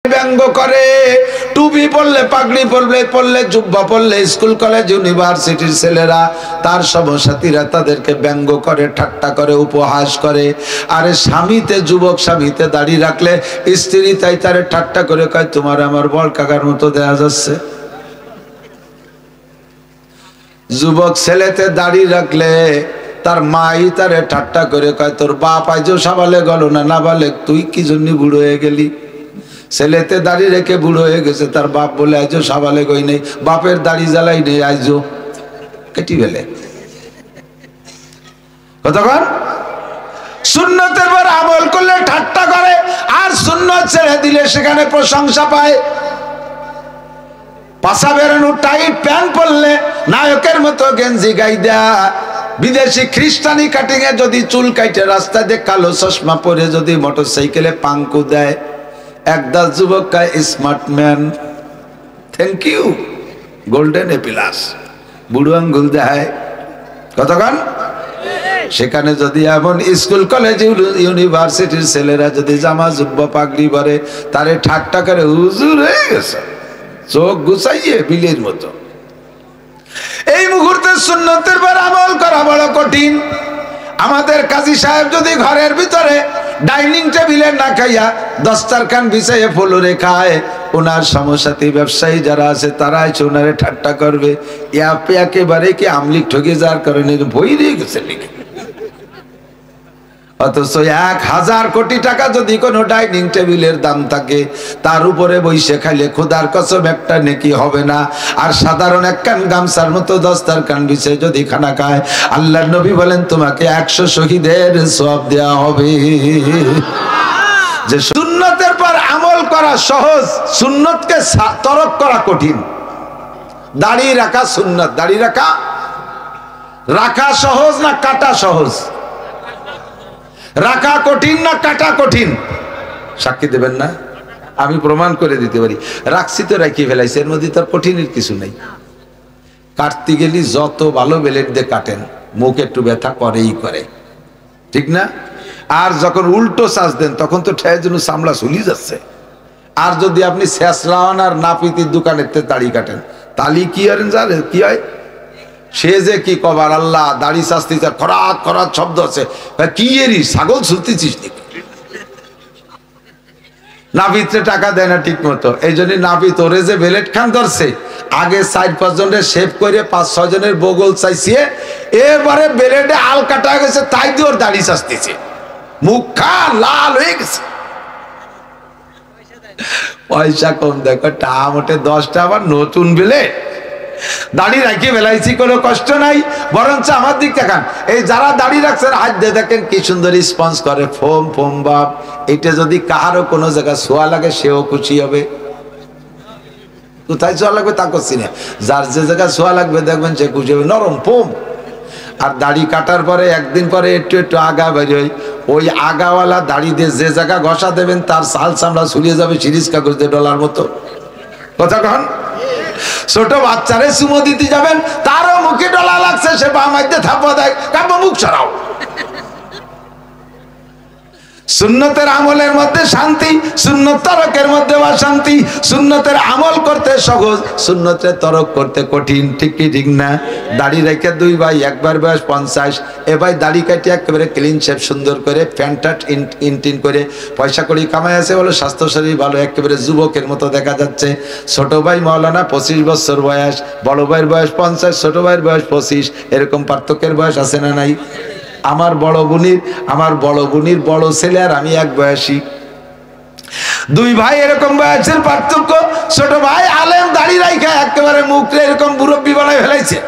ব্যঙ্গ করে, টুপি পরলে, পাগড়ি পরলে, জুব্বা পরলে স্কুল কলেজ ইউনিভার্সিটির ছেলেরা তার সমসাথীরা তাদেরকে ব্যঙ্গ করে, ঠাট্টা করে, উপহাস করে। আরে স্বামীতে, যুবক স্বামীতে দাড়ি রাখলে স্ত্রী তাই তারে ঠাট্টা করে কয় তোমার আমার বল কাকার মতো দেখা যাচ্ছে। যুবক ছেলেতে দাড়ি রাখলে তার মাই তারে ঠাট্টা করে কয় তোর বাপ আইজো সাবালে গেল না, না বলে তুই কি জন্য বুড়ো হয়ে গেলি। ছেলেতে দাড়ি রেখে বুড়ো হয়ে গেছে, তার বাপ বলে আইজো সাবালে গই নেই, বাপের দাড়ি জ্বালাই নেই, আইজো কেটি বেলে। কতক্ষণ সুন্নতের পর আমল করলে ঠাট্টা করে, আর সুন্নত ছেড়ে দিলে সেখানে প্রশংসা পায়। পাশা বেরোনো টাইট প্যান্ট পরলে নায়কের মতো গেঞ্জি গাইদা, বিদেশি খ্রিস্টানি কাটিং এ যদি চুল কাইটে রাস্তায় দিয়ে কালো চশমা পরে যদি মোটরসাইকেলে পাঙ্কু দেয়, একদল যুবক কায় smart man, thank you, golden A plus, বুড়ো আঙ্গুল দেয়। কতক্ষণ সেখানে যদি এমন স্কুল কলেজ ইউনিভার্সিটির ছেলেরা যদি জামা জুব্বা পাগড়ি পরে তারে ঠাট্টা করে হুজুর হয়ে গেছে, চোখ গুছাইয়ে বিলের মতো। এই মুহূর্তে সুন্নতের পর আমল করা বড় কঠিন। আমাদের কাজী সাহেব যদি ঘরের ভিতরে ডাইনিং টেবিলে না খাইয়া দস্তারখান বিছাইয়ে ফলরে খায়, ওনার সমসাথী ব্যবসায়ী যারা আছে তারা এসে ওনারে ঠাট্টা করবে, একেবারে কি আমলিক ঠকে যাওয়ার কারণে বই দিয়ে গেছে লিখে। অথচ 1000 কোটি টাকা যদি কোনো ডাইনিং টেবিলের দাম থাকে, তার উপরে বইসে খাইলে খোদার কসম একটা নেকি হবে না। আর সাধারণ একখান গামছার মতো দস্তারখান বিছে যদি খানা খায়, আল্লাহর নবী বলেন তোমাকে 100 শহীদের সওয়াব দেওয়া হবে। যে সুন্নতের পর আমল করা সহজ, সুন্নতকে তরক করা কঠিন। দাড়ি রাখা সুন্নত, দাড়ি রাখা সহজ না কাটা সহজ? রাখা কঠিন না কাটা কঠিন? সাক্ষী দেবেন না? আমি প্রমাণ করে দিতে পারি। রাখছি তো রাখি ফেলাইছে, এর মধ্যে তার কঠিনের কিছু নেই। কাটতে গেলি যত ভালো ব্লেড দিয়ে কাটেন, মুখ একটু ব্যথা করেই করে, ঠিক না? আর যখন উল্টো চাষ দেন তখন তো ঠেয়ের জন্য চামড়া ঝুলি যাচ্ছে। আর যদি আপনি শেষরাওয়ান আর নাপিতির দোকানের দাড়ি কাটেন, তালি কি আর কি হয়? সে যে কি কবার আল্লাহ দাড়ি শাস্তি, খরাত খরাত শব্দ আছে, কি এরি ছাগল ছুলতেছিস নাকি? নাপিতরে টাকা দেয় না ঠিক মতো, এই জন্য নাপিত ওরে যে বেলেট খান ধরছে, আগে 4-5 জনের শেভ করে 5-6 জনের বগল চাইছে, এবারে বেলেটে আল কাটা গেছে, তাই দিয়ে ওর দাড়ি শাস্তিছে, মুখ খা লাল হয়ে গেছে। পয়সা কম দেখো, টা মোটে 10টা, আবার নতুন বেলেট। দাড়ি রাখিয়ে ফেলাইছি, কোনো কষ্ট নাই। বরঞ্চ আমার দিক দেখান, এই যারা দাড়ি রাখছেন হাত দিয়ে দেখেন কি সুন্দর রেসপন্স করে, ফোম ফোম বাপ। এটা যদি কাহারও কোনো জায়গায় ছোঁয়া লাগে সেও খুশি হবে। কোথায় ছোঁয়া লাগবে তা করছি না, যার যে জায়গায় ছোঁয়া লাগবে দেখবেন সে খুশি হবে, নরম ফোম। আর দাড়ি কাটার পরে একদিন পরে একটু একটু আগা বেরোয়, ওই আগাওয়ালা দাড়ি দিয়ে যে জায়গা ঘষা দেবেন তার সাল চামড়া ছুলিয়ে যাবে সিরিজ কাগজ দিয়ে ডলার মতো। কথা কন? ছোট বাচ্চারে চুমো দিতে যাবেন, তারও মুখে ডলা লাগছে, সে বাম হাতে থাপ্পা দেয়, কাব্য মুখ সরাও। সুন্নতের আমলের মধ্যে শান্তি, সুন্নত তরকের মধ্যে অশান্তি। সুন্নতের আমল করতে সহজ, সুন্নতের তরক করতে কঠিন, ঠিক কি ঠিক না? দাড়ি রেখে 2 ভাই, একবার বয়স 50, এ ভাই দাড়ি কাটে একেবারে ক্লিন শেপ সুন্দর করে, প্যান্টাট ইনটিন করে পয়সা করি কামাই আছে বলে স্বাস্থ্য শরীর ভালো, একেবারে যুবকের মতো দেখা যাচ্ছে। ছোট ভাই মৌলানা 25 বছর বয়স, বড় ভাইয়ের বয়স 50, ছোট ভাইয়ের বয়স 25, এরকম পার্থক্যের বয়স আছে না নাই? আমার বড় বোনির বড় ছেলে আর আমি এক বয়সী, 2 ভাই এরকম বয়সের পার্থক্য। ছোট ভাই আলেম, দাড়ি রাইখা একেবারে মুখে এরকম মুরব্বি বানায় ফেলাইছে।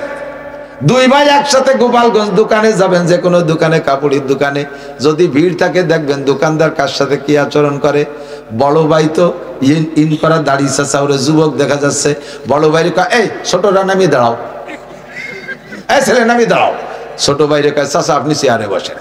2 ভাই একসাথে গোপালগঞ্জ দোকানে যাবেন, যে কোনো দোকানে, কাপড়ের দোকানে যদি ভিড় থাকে দেখবেন দোকানদার কার সাথে কি আচরণ করে। বড় ভাই তো ইন করা দাড়ি চাচা, ওরে যুবক দেখা যাচ্ছে, বড় ভাই রে কয় এই ছোটরা নামিয়ে দাঁড়াও, এই ছেলে নামিয়ে দাঁড়াও। ছোট ভাইরে কয় চাচা আপনি চেয়ারে বসেন।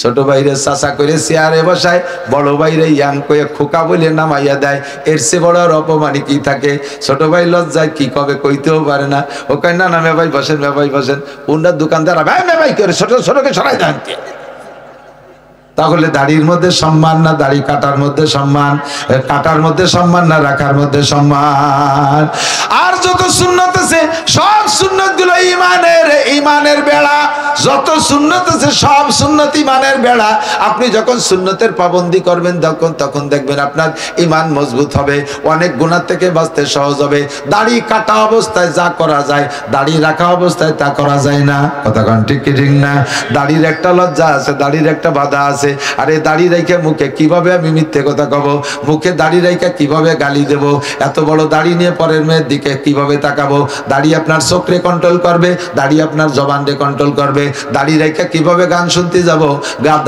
ছোট ভাইরে চাচা করে চেয়ারে বসায়, বড় ভাইরে ইয়াং করে খোকা বলে নামাইয়া দেয়। এর চেয়ে বড় আর অপমানি কি থাকে? ছোট ভাই লজ্জায় কি কবে কইতেও পারে না। ও কয় না না মেভাই বসেন, মেভাই বসেন। ওনার দোকানদার ভাই মেভাই করে ছোটকে সরাই দেন। তাহলে দাড়ির মধ্যে সম্মান না দাড়ি কাটার মধ্যে সম্মান? কাটার মধ্যে সম্মান না রাখার মধ্যে সম্মান? আর যত সুন্নত আছে সব সুন্নত গুলো ইমানের বেড়া। যত সুন্নত আছে সব সুন্নত ইমানের বেড়া। আপনি যখন সুন্নতের পাবন্দি করবেন তখন দেখবেন আপনার ইমান মজবুত হবে, অনেক গুনাহ থেকে বাঁচতে সহজ হবে। দাড়ি কাটা অবস্থায় যা করা যায় দাড়ি রাখা অবস্থায় তা করা যায় না। কথা কোন ঠিক কি ঠিক না? দাড়ির একটা লজ্জা আছে, দাড়ির একটা বাধা আছে। আরে দাড়ি রেখে মুখে কিভাবে আমি মিথ্যে কথা কব? মুখে দাড়ি রেখে কিভাবে গালি দেব? এত বড় দাড়ি নিয়ে পরের মেয়ের দিকে কিভাবে তাকাবো? দাড়ি আপনার চোখে কন্ট্রোল করবে, দাড়ি আপনার জবানকে কন্ট্রোল করবে। দাড়ি রেখে কিভাবে গান শুনতে যাব?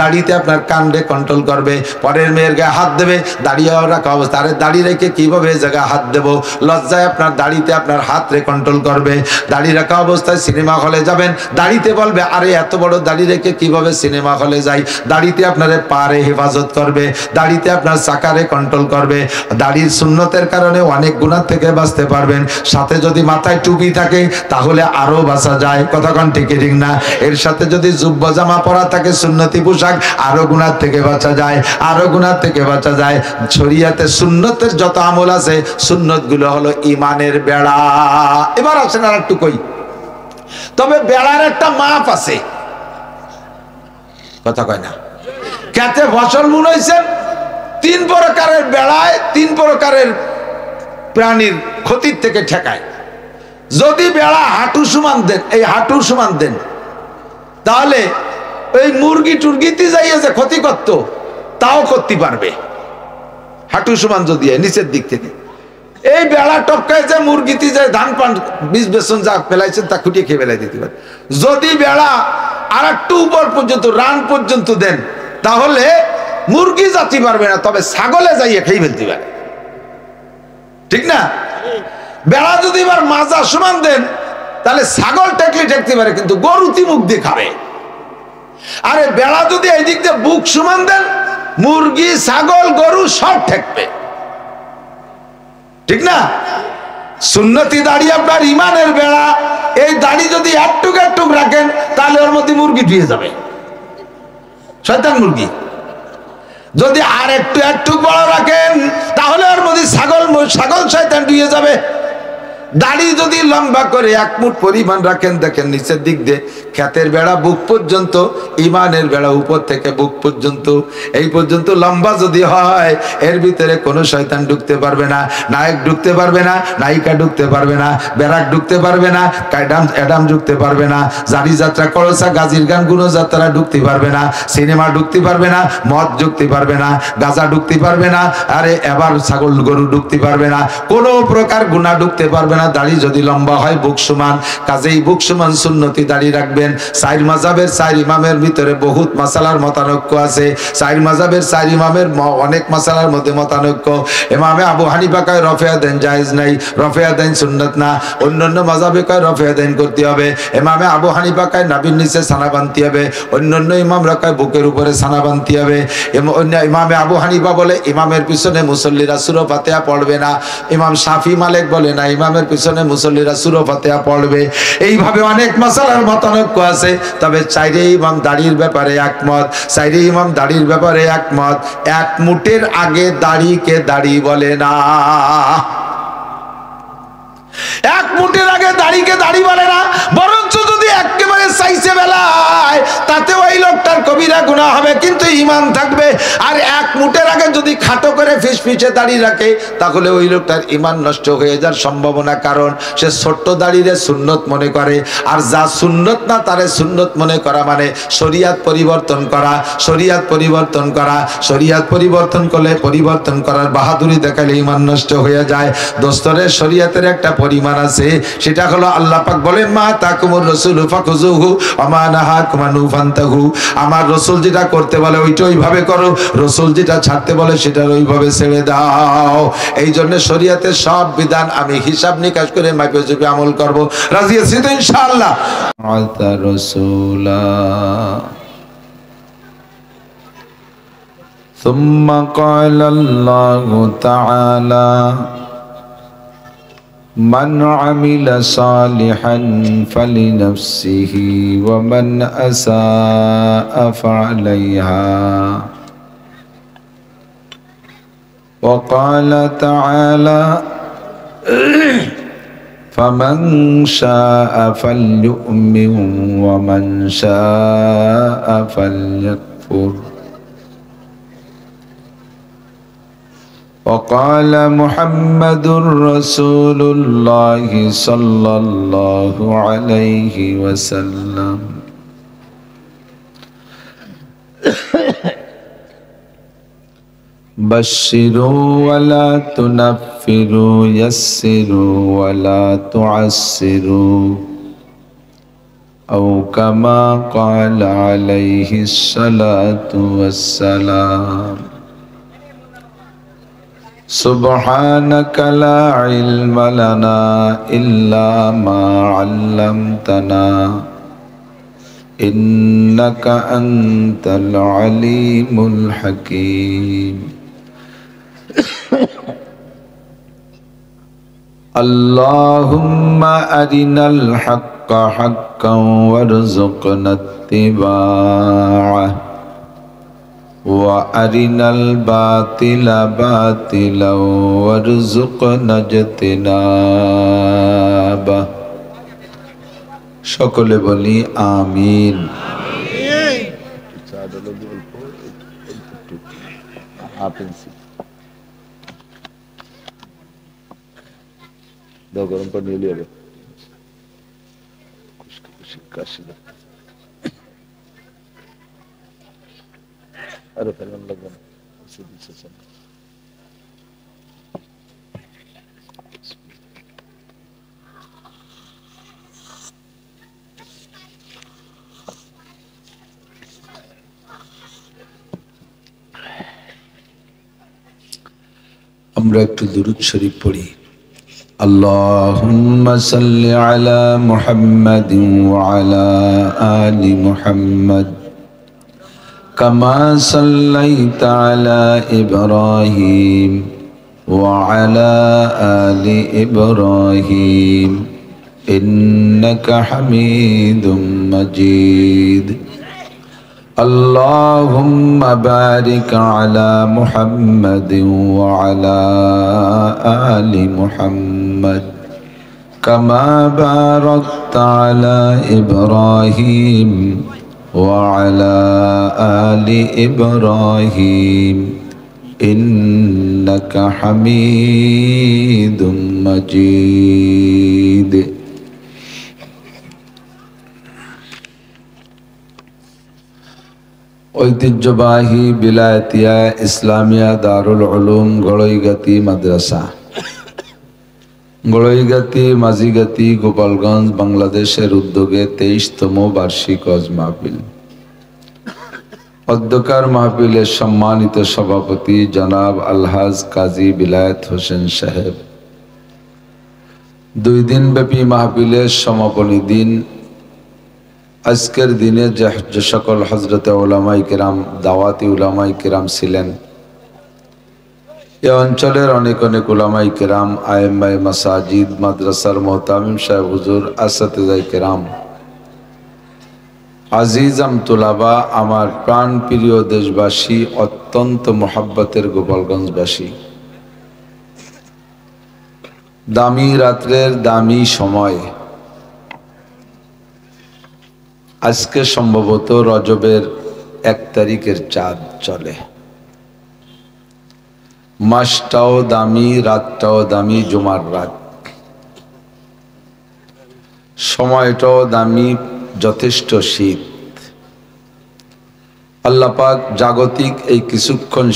দাড়িতে আপনার কানকে কন্ট্রোল করবে। পরের মেয়ের গায়ে হাত দেবে, দাড়িয়ে রাখা অবস্থা। আরে দাড়ি রেখে কিভাবে এই জায়গায় হাত দেব? লজ্জায় আপনার দাড়িতে আপনার হাত রে কন্ট্রোল করবে। দাড়ি রাখা অবস্থায় সিনেমা হলে যাবেন, দাড়িতে বলবে আরে এত বড় দাড়ি রেখে কিভাবে সিনেমা হলে যাই? দাড়িতে আপনার পারে হেফাজত করবে, দাড়িতে আপনার চাকারে কন্ট্রোল করবে। দাড়ির সুন্নতের কারণে অনেক গুনাহ থেকে বাঁচতে পারবেন। সাথে যদি মাথায় টুপি থাকে তাহলে আরো বাঁচা যায়। কথা কোন ঠিক ঠিক না? এর সাথে যদি জুব্বা জামা পরা থাকে সুন্নতি পোশাক, আরো গুনাহ থেকে বাঁচা যায়, আরো গুনাহ থেকে বাঁচা যায়। শরীয়তে সুন্নতের যত আমল আছে সুন্নত গুলো হলো ইমানের বেড়া। এবার আসেন আর একটু কই, তবে বেড়ার একটা মাপ আছে। কথা কয় না? খেতে ফসল বুনেছেন, 3 প্রকারের বেড়ায় 3 প্রকারের প্রাণীর ক্ষতির থেকে ঠেকায়। যদি বেড়া হাঁটু সমান দেন, এই হাঁটু সমান দেন, তাহলে ওই মুরগি টুরগিতে যাইয়ে যে ক্ষতি করতো তাও করতে পারবে। হাঁটু সমান যদি নিচের দিক থেকে এই বেড়া টপকায় যে মুরগিতে যায় ধান পান বীজ বেসন যা ফেলাইছেন তা খুঁটিয়ে খেয়ে ফেলাই দিতে পারে। যদি বেড়া আর একটু উপর পর্যন্ত রান পর্যন্ত দেন তাহলে মুরগি যাতে পারবে না, তবে ছাগলে যাইয়ে খেয়ে ফেলতে পারে। ঠিক না? বেড়া যদি এবার মাজা সমান দেন তাহলে ছাগল ঠেকতে পারে, কিন্তু গরু মুখ দিয়ে খাবে। আরে বেড়া যদি এই দিক দিয়ে বুক সমান দেন, মুরগি ছাগল গরু সব ঠেকবে। ঠিক না? সুন্নতি দাড়ি আপনার ইমানের বেড়া। এই দাড়ি যদি একটুক একটুক রাখেন তাহলে ওর মধ্যে মুরগি ঢুয়ে যাবে, শয়তান মুরগি। যদি আর একটু বড় রাখেন তাহলে ওর মধ্যে ছাগল শয়তান ঢুয়ে যাবে। দাড়ি যদি লম্বা করে 1 মুঠ পরিমাণ রাখেন, দেখেন নিচের দিক দিয়ে ক্ষেতের বেড়া বুক পর্যন্ত, ইমানের বেড়া উপর থেকে বুক পর্যন্ত, এই পর্যন্ত লম্বা যদি হয় এর ভিতরে কোনো শয়তান ঢুকতে পারবে না, নায়ক ঢুকতে পারবে না, নায়িকা ঢুকতে পারবে না, বেরাক ঢুকতে পারবে না, অ্যাডাম ঢুকতে পারবে না, জারি যাত্রা করসা গাজীর গান গুণযাত্রা ঢুকতে পারবে না, সিনেমা ঢুকতে পারবে না, মদ ঢুকতে পারবে না, গাঁজা ঢুকতে পারবে না, আরে এবার ছাগল গরু ঢুকতে পারবে না, কোনো প্রকার গুনাহ ঢুকতে পারবে না। দাড়ি যদি লম্বা হয় বুক সমান, কাজেই বুক সমান সুন্নতি দাড়ি রাখবেন। 4 মাযহাবের 4 ইমামের ভিতরে বহুত মাসালার মতানৈক্য আছে। 4 মাযহাবের 4 ইমামের অনেক মাসালার মধ্যে মতানৈক্য। ইমামে আবু হানিফা কয় রফে দেন জায়েজ নাই, রফে দেন সুন্নাত না। অন্যান্য মাযহাবে কয় রফে দেন করতে হবে। ইমামে আবু হানিফা কয় নাভির নিচে ছানা বানতে হবে, অন্যান্য ইমামরা কয় বুকের উপরে ছানা বানতে হবে। ইমামে আবু হানিফা বলে ইমামের পিছনে মুসল্লিরা সূরা ফাতিহা পড়বে না। ইমাম শাফি মালিক বলে না, ইমামের পিছনে মুসল্লিরা সূরা ফাতিহা পড়বে। এইভাবে অনেক মাসালার মতানৈক্য আছে। তবে 4 ইমাম দাড়ির ব্যাপারে একমত, 4 ইমাম দাড়ির ব্যাপারে একমত। 1 মুঠের আগে দাড়িকে দাড়ি বলে না, 1 মুঠের আগে দাড়িকে দাড়ি বলে না। বরঞ্চ যদি একেবারে চাইছে বেলায় তাতে ওই লোকটার কবিরা গুনাহ হবে, কিন্তু ঈমান থাকবে। আর 1 মুঠের আগে যদি খাটো করে ফিসফিসে দাড়ি রাখে তাহলে ওই লোকটার ঈমান নষ্ট হয়ে যাওয়ার সম্ভাবনা, কারণ সে ছোট্ট দাড়িরে সুন্নত মনে করে। আর যা সুন্নত না তারে সুন্নত মনে করা মানে শরীয়ত পরিবর্তন করা, শরীয়ত পরিবর্তন করা। শরীয়ত পরিবর্তন করলে পরিবর্তন করার বাহাদুরি দেখালে ঈমান নষ্ট হয়ে যায়। দোস্তরে শরীয়তের একটা পরিমাণ আছে, সেটা হলো আল্লাহ পাক বলেন মা তাকুমুর রাসূলু ফাকুযুহু ওয়া মা নাহাকুম আনহু ফান্তাহু। আমার রাসূল যেটা করতে বলে ওইটা ওইভাবে করো, রাসূল যেটা ছাড়তে বলে সেটা ওইভাবে ছেড়ে দাও। এই জন্য শরীয়তের সব বিধান আমি হিসাব নিকাশ করে মাপে চুপে আমল করব। রাজি আছি তো ইনশাআল্লাহ? আতা রাসূলা ثم قال الله تعالى من عمل صالحا فلنفسه ومن أساء فعليها وقال تعالى فمن شاء فليؤمن ومن شاء فليكفر وقال محمد رسول الله صلى الله عليه وسلم بشروا ولا تنفروا يسروا ولا تعسروا أو كما قال عليه الصلاة والسلام سبحانك لا علم لنا إلا ما علمتنا إنك أنت العليم الحكيم اللهم أرنا الحق حقا وارزقنا اتباعه وأرنا الباطل باطلا وارزقنا اجتنابه সকলে বলি আমিন। গরম পানি নিয়ে যাবে আরো ফেলান লাগবে না। আমরা একটু দুরূদ শরীফ পড়ি। আল্লাহুম্মা সাল্লি আলা মুহাম্মাদিন ওয়া আলা আলি মুহাম্মাদ কামা সাল্লাইতা আলা ইব্রাহিম ওয়া আলা আলি ইব্রাহিম ইন্নাকা হামিদুম মাজিদ। اللهم بارك على محمد وعلى آل محمد كما باركت على إبراهيم وعلى آل إبراهيم إنك حميد مجيد। ঐতিহ্যবাহী বিলায়াতিয়া ইসলামিয়া দারুল উলুম গড়ইগাতি মাদ্রাসা, গড়ইগাতি মাঝিগাতি গোপালগঞ্জ বাংলাদেশের উদ্যোগে 23তম বার্ষিক ওয়াজ মাহফিল। অধ্যকার মাহফিলের সম্মানিত সভাপতি জনাব আলহাজ কাজী বিলায়েত হোসেন সাহেব। 2 দিন ব্যাপী মাহফিলের সমাপনী দিন আজকের দিনে যে সকল হযরতে উলামায়ে কেরাম দাওয়াতি উলামায়ে কেরাম ছিলেন, এই অঞ্চলের অনেক অনেক উলামায়ে কেরাম, আয়েম্মায়ে মাসাজিদ, মাদ্রাসার মুহতামিম সাহেব হুজুর, আসাতিজায়ে কেরাম, আজিজাম তুলাবা, আমার প্রাণ প্রিয় দেশবাসী, অত্যন্ত মোহাব্বতের গোপালগঞ্জবাসী, দামি রাত্রের দামি সময়, আজকে সম্ভবত রজবের 1 তারিখের চাঁদ চলে। মাসটাও দামি, রাতটাও দামি, জুমার রাত, সময়টাও দামি, যথেষ্ট শীত। আল্লাহ পাক জাগতিক এই কিছুক্ষণ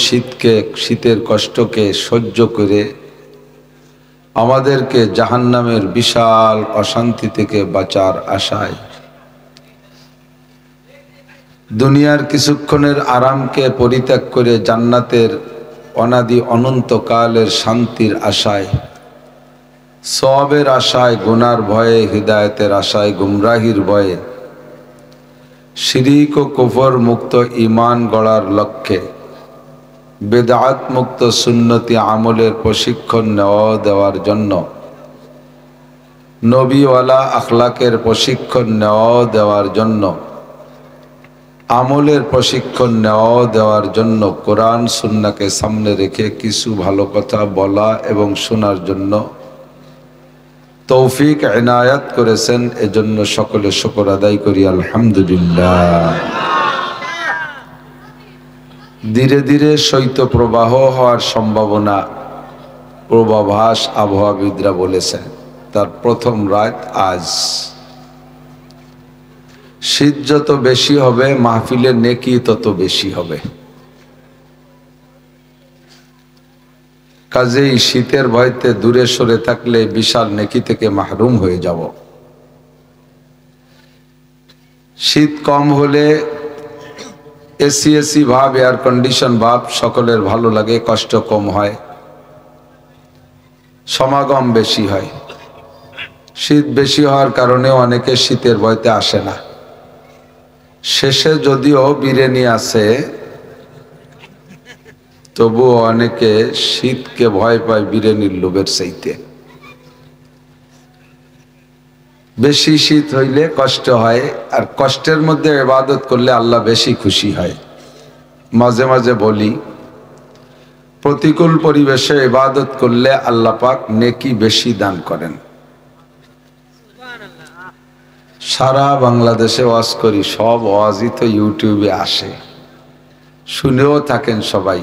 শীতের কষ্টকে সহ্য করে আমাদেরকে জাহান্নামের বিশাল অশান্তি থেকে বাঁচার আশায়, দুনিয়ার কিছুক্ষণের আরামকে পরিত্যাগ করে জান্নাতের অনাদি অনন্তকালের শান্তির আশায়, সওয়াবের আশায়, গুনার ভয়ে, হিদায়াতের আশায়, গুমরাহির ভয়ে, শিরিক ও কুফর মুক্ত ঈমান গড়ার লক্ষ্যে বেদাত মুক্ত সুন্নতি আমলের প্রশিক্ষণ দেওয়ার জন্য নবীওয়ালা আখলাকের প্রশিক্ষণ নেওয়া দেওয়ার জন্য, আমলের প্রশিক্ষণ নেওয়া দেওয়ার জন্য কোরআন সুন্নাহকে সামনে রেখে কিছু ভালো কথা বলা এবং শোনার জন্য তৌফিক ইনায়াত করেছেন। এজন্য সকলে শুকর আদায় করি আলহামদুলিল্লাহ। ধীরে ধীরে শৈত্যপ্রবাহ হওয়ার সম্ভাবনা পূর্বাভাস আবহাওয়াবিদরা বলেছেন। তার প্রথম রাত আজ। শীত যত বেশি হবে মাহফিলের নেকি তত বেশি হবে। কাজেই শীতের ভয়তে দূরে সরে থাকলে বিশাল নেকি থেকে মাহরুম হয়ে যাব। শীত কম হলে এসি এসি ভাব, এয়ার কন্ডিশন ভাব সকলের ভালো লাগে, কষ্ট কম হয়, সমাগম বেশি হয়। শীত বেশি হওয়ার কারণে অনেকে শীতের ভয়তে আসে না। শেষে যদিও বিরিয়ানি আছে, তবুও অনেকে শীতকে ভয় পায় বিরিয়ানির লোভের চাইতে। বেশি শীত হইলে কষ্ট হয়, আর কষ্টের মধ্যে ইবাদত করলে আল্লাহ বেশি খুশি হয়। মাঝে মাঝে বলি, প্রতিকূল পরিবেশে ইবাদত করলে আল্লাহ পাক নেকি বেশি দান করেন। সারা বাংলাদেশে ওয়াজ করি, সব ওয়াজই তো ইউটিউবে আসে, শুনেও থাকেন সবাই।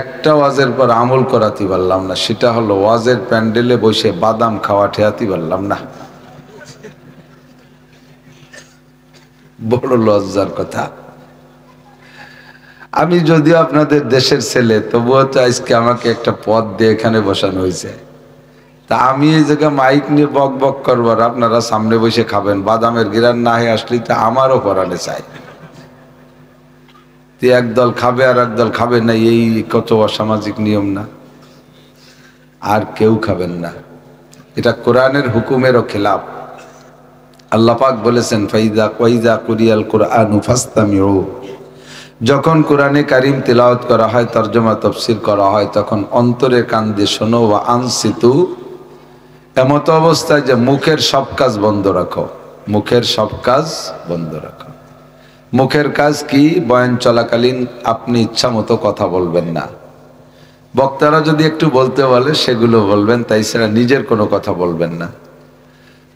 একটা ওয়াজের পর আমল করাতে পারলাম না, সেটা হলো ওয়াজের প্যান্ডেলে বসে বাদাম খাওয়া ঠেয়াতে পারলাম না। বড় লজ্জার কথা। আমি যদিও আপনাদের দেশের ছেলে, তবুও তো আজকে আমাকে একটা পদ দিয়ে এখানে বসানো হয়েছে। তা আমি এই জায়গায় মাইক নিয়ে বক বক করবার, আপনারা সামনে বসে খাবেন, বাদামের গিরান না হয়ে আসলে তো আমারও পড়ালে চাই। একদল খাবে আর একদল খাবে না, এই কত অসামাজিক নিয়ম না? আর কেউ খাবেন না, এটা কোরআনের হুকুমেরও খেলাফ। আল্লাহ পাক বলেছেন, ফাইদা ওয়াইজা কুরিয়াল কুরআনু ফাসতামিউ, যখন কোরআনে কারিম তিলাওয়াত করা হয়, তরজমা তাফসীর করা হয়, তখন অন্তরে কান দিয়ে শোনো। ওয়া আনসিতু, এমত অবস্থায় যে মুখের সব কাজ বন্ধ রাখো। মুখের সব কাজ বন্ধ রাখো। মুখের কাজ কি? বয়ান চলাকালীন আপনি ইচ্ছা মতো কথা বলবেন না। বক্তারা যদি একটু বলতে বলে সেগুলো বলবেন, তাই ছাড়া নিজের কোনো কথা বলবেন না।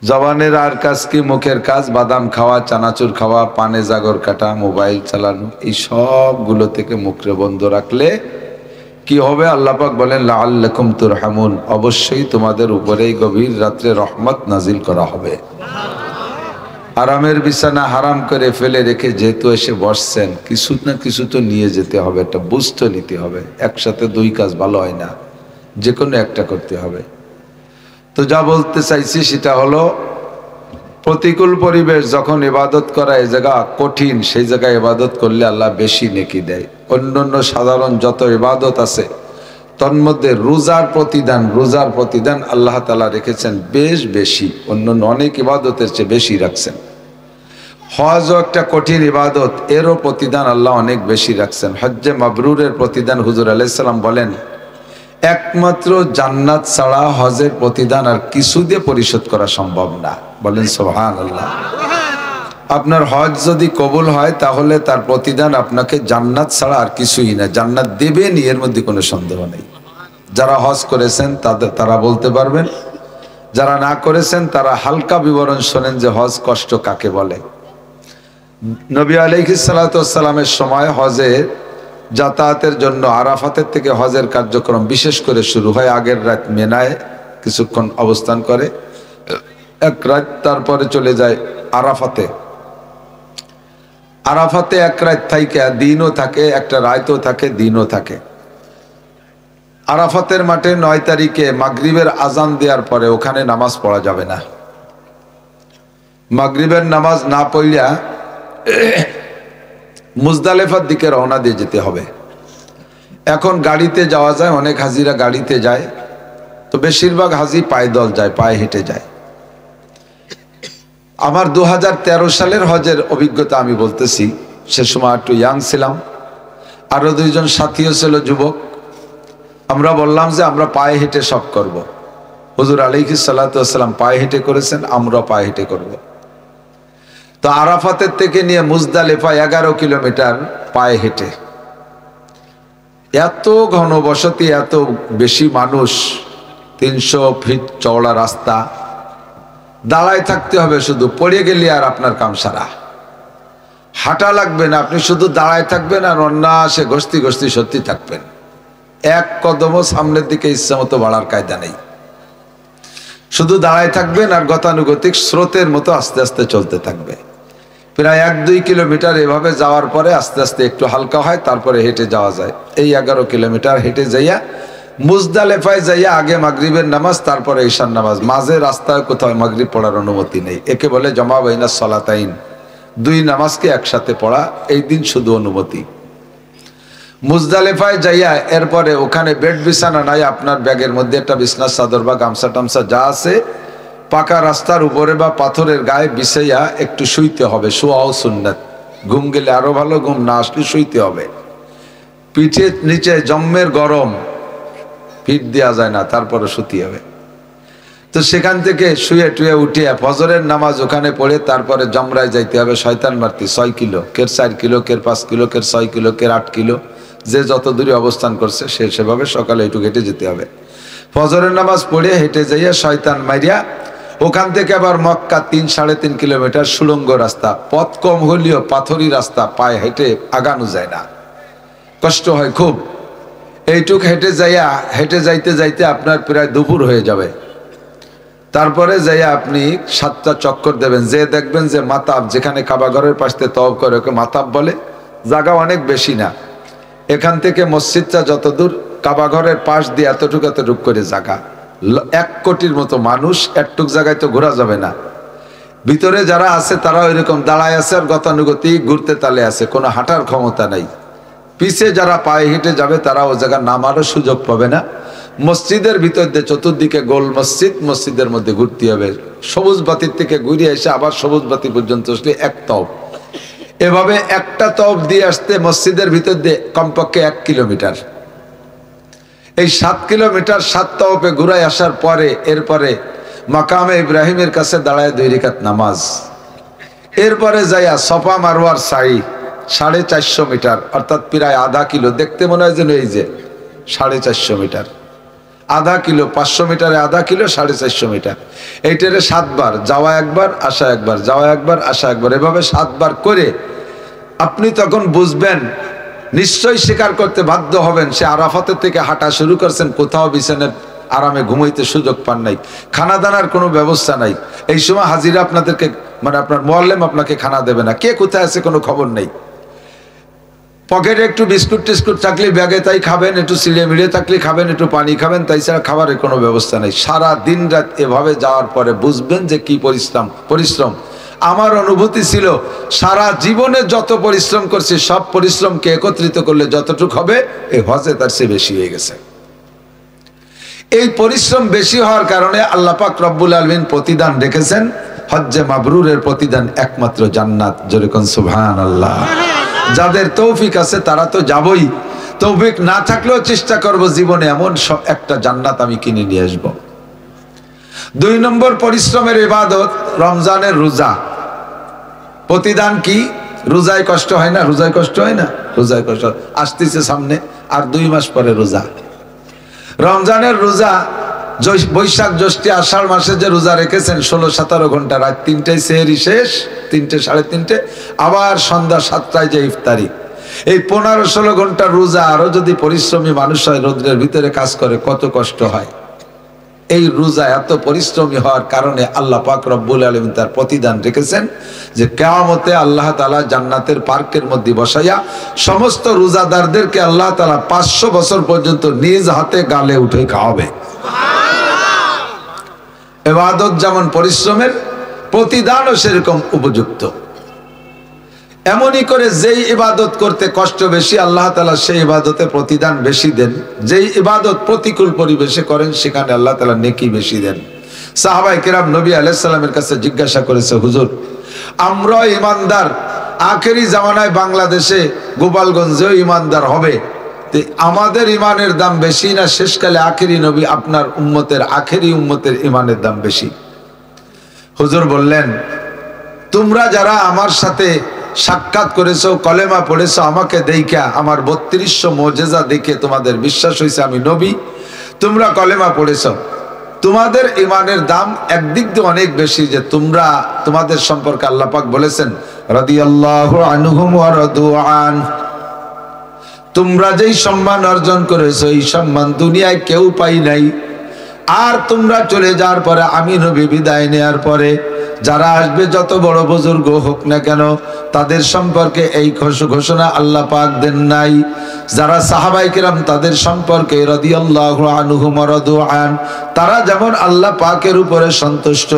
জবানের আর কাজ কি? মুখের কাজ বাদাম খাওয়া, চানাচুর খাওয়া, পানে জাগর কাটা, মোবাইল চালানো, এই সবগুলো থেকে মুখরে বন্ধ রাখলে কি হবে? আল্লাহ পাক বলেন, লাআল্লাকুম তুরহামুন, অবশ্যই তোমাদের উপরেই গভীর রাত্রে রহমত নাজিল করা হবে। আরামের বিছানা হারাম করে ফেলে রেখে যেহেতু এসে বসছেন, কিছু না কিছু তো নিয়ে যেতে হবে, একটা বুঝতে নিতে হবে। একসাথে দুই কাজ ভালো হয় না, যে কোনো একটা করতে হবে। তো যা বলতে চাইছি সেটা হলো, প্রতিকূল পরিবেশ যখন ইবাদত করা এই জায়গা কঠিন, সেই জায়গায় ইবাদত করলে আল্লাহ বেশি নেকি দেয়। অন্যান্য সাধারণ যত ইবাদত আছে তন্মধ্যে রোজার প্রতিদান আল্লাহ তাআলা রেখেছেন বেশ বেশি, অন্যান্য অনেক ইবাদতের চেয়ে বেশি রাখছেন। হজও একটা কঠিন ইবাদত, এরও প্রতিদান আল্লাহ অনেক বেশি রাখছেন। হজ্জে মাবরুরের প্রতিদান হুজুর আলাইহিস সালাম বলেন, একমাত্র জান্নাত ছাড়া হজের প্রতিদান আর কিছু দিয়ে পরিশোধ করা সম্ভব না। বলেন সুবহানাল্লাহ। আপনার হজ যদি কবুল হয় তাহলে তার প্রতিদান আপনাকে জান্নাত ছাড়া আর কিছুই না, জান্নাত দেবেন, এর মধ্যে কোনো সন্দেহ নেই। যারা হজ করেছেন তারা বলতে পারবেন, যারা না করেছেন তারা হালকা বিবরণ শোনেন যে হজ কষ্ট কাকে বলে। নবী আলাইহিস সালাতু ওয়াস সালামের সময় হজের যাতায়াতের জন্য আরাফাতের থেকে হজের কার্যক্রম বিশেষ করে শুরু হয়। আগের রাত মিনায় কিছুক্ষণ অবস্থান করে, এক রাত, তারপরে চলে যায় আরাফাতে। আরাফাতে এক রাত থাইকা দিনও থাকে, একটা রাতও থাকে, দিনও থাকে। আরাফাতের মাঠে 9 তারিখে মাগরিবের আজান দেওয়ার পরে ওখানে নামাজ পড়া যাবে না। মাগরিবের নামাজ না পড়িয়া মুজদালেফার দিকে রওনা দিয়ে যেতে হবে। এখন গাড়িতে যাওয়া যায়, অনেক হাজিরা গাড়িতে যায়, তো বেশিরভাগ হাজি পায়দল যায়, পায়ে হেঁটে যায়। আমার 2013 সালের হজের অভিজ্ঞতা আমি বলতেছি। সে সময় একটু ইয়াং ছিলাম, আরো 2 জন সাথীও ছিল যুবক। আমরা বললাম যে আমরা পায়ে হেঁটে সব করব। হুজুর আলাইহিস সালাতু ওয়াসসালাম পায়ে হেঁটে করেছেন, আমরা পায়ে হেঁটে করব। তো আরাফাতের থেকে নিয়ে মুজদালিফা 11 কিলোমিটার পায়ে হেঁটে, এত ঘনবসতি, এত বেশি মানুষ, 300 ফিট চওড়া রাস্তা, দাঁড়ায় থাকতে হবে, শুধু পড়ে গেলে আর আপনার কাম সারা। হাঁটা লাগবে না, আপনি শুধু দাঁড়ায় থাকবেন আর অন্যাসে গস্তি গস্তি সত্যি থাকবেন। এক কদমও সামনের দিকে ইচ্ছা মতো বাড়ার কায়দা নেই, শুধু দাঁড়ায় থাকবেন আর গতানুগতিক স্রোতের মতো আস্তে আস্তে চলতে থাকবে। প্রায় 1-2 কিলোমিটার এভাবে যাওয়ার পরে আস্তে আস্তে একটু হালকা হয়, তারপরে হেঁটে যাওয়া যায়। এই 11 কিলোমিটার হেঁটে যাইয়া মুজদালিফায় যাইয়া আগে মাগরিবের নামাজ, তারপরে ঈশার নামাজ। মাঝে রাস্তায় কোথাও মাগরিব পড়ার অনুমতি নেই, একে বলে জমা বাইনা সলাতাইন, 2 নামাজকে একসাথে পড়া, এই দিন শুধু অনুমতি। মুজদালিফায় যাইয়া এরপরে ওখানে বেড বিছানা নাই, আপনার ব্যাগের মধ্যে একটা বিছনার চাদর বা গামছা টামছা যা আছে, পাকা রাস্তার উপরে বা পাথরের গায়ে বিছাইয়া একটু শুইতে হবে। শোয়াও সুন্নাত, ঘুম গেলে আরো ভালো, ঘুম না আসলে শুইতে হবে। পিঠের নিচে জম্মের গরম, পিঠ দেওয়া যায় না, তারপরে শুতে হবে। তো সেখান থেকে শুয়ে টুয়ে উঠিয়া ফজরের নামাজ ওখানে পড়ে তারপরে জমরায় যাইতে হবে শয়তান মারতে। 6 কিলো, কের 4 কিলো, কের 5 কিলো, কের 6 কিলো, কের 8 কিলো, যে যত দূরে অবস্থান করছে সে সেভাবে সকালে একটু হেঁটে যেতে হবে। ফজরের নামাজ পড়ে হেঁটে যাইয়া শয়তান মারিয়া ওখান থেকে আবার মক্কা 3-3.5 কিলোমিটার সুড়ঙ্গ রাস্তা, পথ কম হলেও পাথরি রাস্তা, পায়ে হেঁটে আগানো যায় না, কষ্ট হয় খুব। এইটুক হেঁটে যাইতে যাইতে আপনার প্রায় দুপুর হয়ে যাবে। তারপরে যাইয়া আপনি 7টা চক্কর দেবেন, যে দেখবেন যে মাতাব, যেখানে কাবা ঘরের পাশে তওয়াব করে ওকে মাতাব বলে। জায়গা অনেক বেশি না, এখান থেকে মসজিদটা যত দূর, কাবা ঘরের পাশ দিয়ে এতটুক করে জায়গা, 1 কোটির মতো মানুষ, একটুক জায়গায় তো ঘোরা যাবে না। ভিতরে যারা আছে তারা ওইরকম দাঁড়ায় আছে আর গতানুগতিক ঘুরতে তালে আছে, কোনো হাঁটার ক্ষমতা নাই। পিছে যারা পায়ে হেঁটে যাবে তারা ও জায়গা নামারও সুযোগ পাবে না। মসজিদের ভিতর দিয়ে চতুর্দিকে গোল মসজিদ, মসজিদের মধ্যে ঘুরতে হবে। সবুজ বাতির থেকে ঘুরে এসে আবার সবুজ বাতি পর্যন্ত আসলে 1 তওব, এভাবে একটা তওব দিয়ে আসতে মসজিদের ভিতর দিয়ে কমপক্ষে 1 কিলোমিটার। এই 7 কিলোমিটার 7 তওবে ঘুরাই আসার পরে এরপরে মাকামে ইব্রাহিমের কাছে দাঁড়ায় 2 রাকাত নামাজ। এরপরে যাইয়া সফা মারওয়ার সাই 450 মিটার, অর্থাৎ প্রায় আধা কিলো। দেখতে মনে হয় যেন এই যে 450 মিটার, আধা কিলো, 500 মিটারে আধা কিলো, 450 মিটার। এইটারে 7 বার, যাওয়া একবার আসা একবার, যাওয়া একবার আসা একবার, এভাবে 7 বার করে আপনি তখন বুঝবেন, নিশ্চয়ই স্বীকার করতে বাধ্য হবেন, সে আরাফাতের থেকে হাঁটা শুরু করছেন, কোথাও বিছানায় আরামে ঘুমাইতে সুযোগ পান নাই, খানা দানার কোনো ব্যবস্থা নাই। এই সময় হাজিরা আপনাদেরকে, মানে আপনার মুআল্লিম আপনাকে খানা দেবে না, কে কোথায় আছে কোনো খবর নেই। পকেটে একটু বিস্কুট টিস্কুট থাকলে ব্যাগে তাই খাবেন, একটু সিঁড়ে মিড়ে থাকলে খাবেন, একটু পানি খাবেন, তাই ছাড়া খাবারের কোনো ব্যবস্থা নেই। সারা দিন রাত এভাবে যাওয়ার পরে বুঝবেন যে কি পরিশ্রম। আমার অনুভূতি ছিল সারা জীবনে যত পরিশ্রম করছি সব পরিশ্রমকে একত্রিত করলে যতটুকু হবে এই হজে তার চেয়ে বেশি হয়ে গেছে। এই পরিশ্রম বেশি হওয়ার কারণে আল্লাহ পাক রব্বুল আলামিন প্রতিদান রেখেছেন, হজ্জে মাবরুরের প্রতিদান একমাত্র জান্নাত। জোরে কোন সুবহানাল্লাহ। যাদের তৌফিক আছে তারা তো যাবই, তৌফিক না থাকলেও চেষ্টা করব জীবনে এমন সব একটা জান্নাত আমি কিনে নিয়ে আসব। 2 নম্বর পরিশ্রমের ইবাদত রমজানের রোজা। প্রতিদান কি? রোজায় কষ্ট হয় না? রোজায় কষ্ট হয় না? রোজায় কষ্ট আসতেছে সামনে, আর 2 মাস পরে রোজা। রমজানের রোজা বৈশাখ জ্যৈষ্ঠ আষাঢ় মাসে যে রোজা রেখেছেন 16-17 ঘন্টা, রাত 3টায় সেহরি শেষ, 3টে 3:30, আবার সন্ধ্যা 7টায় যে ইফতারি। এই 15-16 ঘন্টার রোজা, আরো যদি পরিশ্রমী মানুষ হয়, রোদ্রের ভিতরে কাজ করে, কত কষ্ট হয়। এই রোজা এত পরিশ্রমী হওয়ার কারণে আল্লাহ পাক রব্বুল আলামিন তার প্রতিদান রেখেছেন যে কিয়ামতে আল্লাহ তাআলা জান্নাতের পার্কের মধ্যে বসাইয়া সমস্ত রোজাদারদেরকে আল্লাহ তাআলা 500 বছর পর্যন্ত নিজ হাতে গালে উঠে খাওয়াবে। ইবাদত যেমন পরিশ্রমের, প্রতিদানও সেরকম উপযুক্ত। এমনই করে যেই ইবাদত করতে কষ্ট বেশি আল্লাহ তাআলা সেই ইবাদতে প্রতিদান বেশি দেন। যেই ইবাদত প্রতিকূল পরিবেশে করেন সেখানে আল্লাহ তাআলা নেকি বেশি দেন। সাহাবায়ে কেরাম নবী আলাইহিস সালামের কাছে জিজ্ঞাসা করেছে, হুজুর আমরা ইমানদার, আখেরি জামানায় বাংলাদেশে গোপালগঞ্জেও ইমানদার হবে, আমাদের ইমানের দাম বেশি না শেষকালে আখেরি নবী আপনার উম্মতের আখেরি উম্মতের ইমানের দাম বেশি? হুজুর বললেন, তোমরা যারা আমার সাথে সাক্ষাৎ করেছো, কলেমা পড়েছো, আমাকে দেখা আমার 3200 মুজিজা দেখে তোমাদের বিশ্বাস হয়েছে আমি নবী, তোমরা কলেমা পড়েছো, তোমাদের ইমানের দাম একদিক দিয়ে অনেক বেশি। যে তোমরা তোমাদের সম্পর্কে আল্লাহ পাক বলেছেন রাদিয়াল্লাহু আনহুম ওয়া রাদু আন, তোমরা যেই সম্মান অর্জন করেছো এই সম্মান দুনিয়ায় কেউ পাই নাই। আর তোমরা চলে যাওয়ার পরে আমি নবী বিদায় নেওয়ার পরে যারা আসবে যত বড় বুজুর্গ হোক না কেন তাদের সম্পর্কে এই ঘোষণা আল্লাহ পাক দেন নাই। যারা সাহাবায়ে কেরাম তাদের সম্পর্কে রাদিয়াল্লাহু আনহুম ওয়া রাদু আন, তারা যেমন আল্লাহ পাকের উপরে সন্তুষ্ট,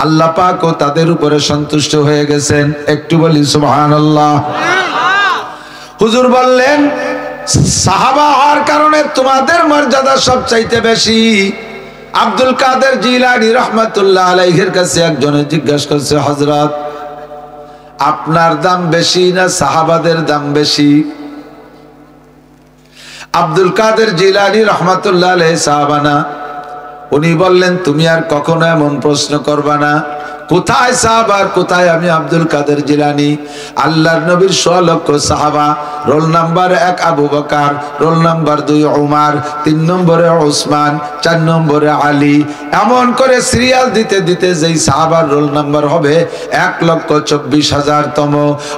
আল্লাহ পাকও তাদের উপরে সন্তুষ্ট হয়ে গেছেন। একটু বলি সুবহানাল্লাহ। হুজুর বললেন, সাহাবা হওয়ার কারণে তোমাদের মর্যাদা সবচাইতে বেশি। আব্দুল কাদের জিলানী রহমাতুল্লাহ আলাইহির কাছে একজনে জিজ্ঞাসা করছে, হযরত আপনার দাম বেশি না সাহাবাদের দাম বেশি? আব্দুল কাদের জিলানী রহমাতুল্লাহ আলাইহি সাহাবা না। উনি বললেন, তুমি আর কখনো এমন প্রশ্ন করবা না। কোথায় সাহাবা, কোথায় আমি আব্দুল কাদের জিলানী? আল্লাহর নবীর 100 লক্ষ সাহাবা, roll number 1 Abu Bakr, roll number 2 Umar, 3 নম্বরে ওসমান, 4 নম্বরে আলী, এমন করে সিরিয়াল দিতে দিতে যেই সাহাবার রোল নাম্বার হবে 1,24,000 তম,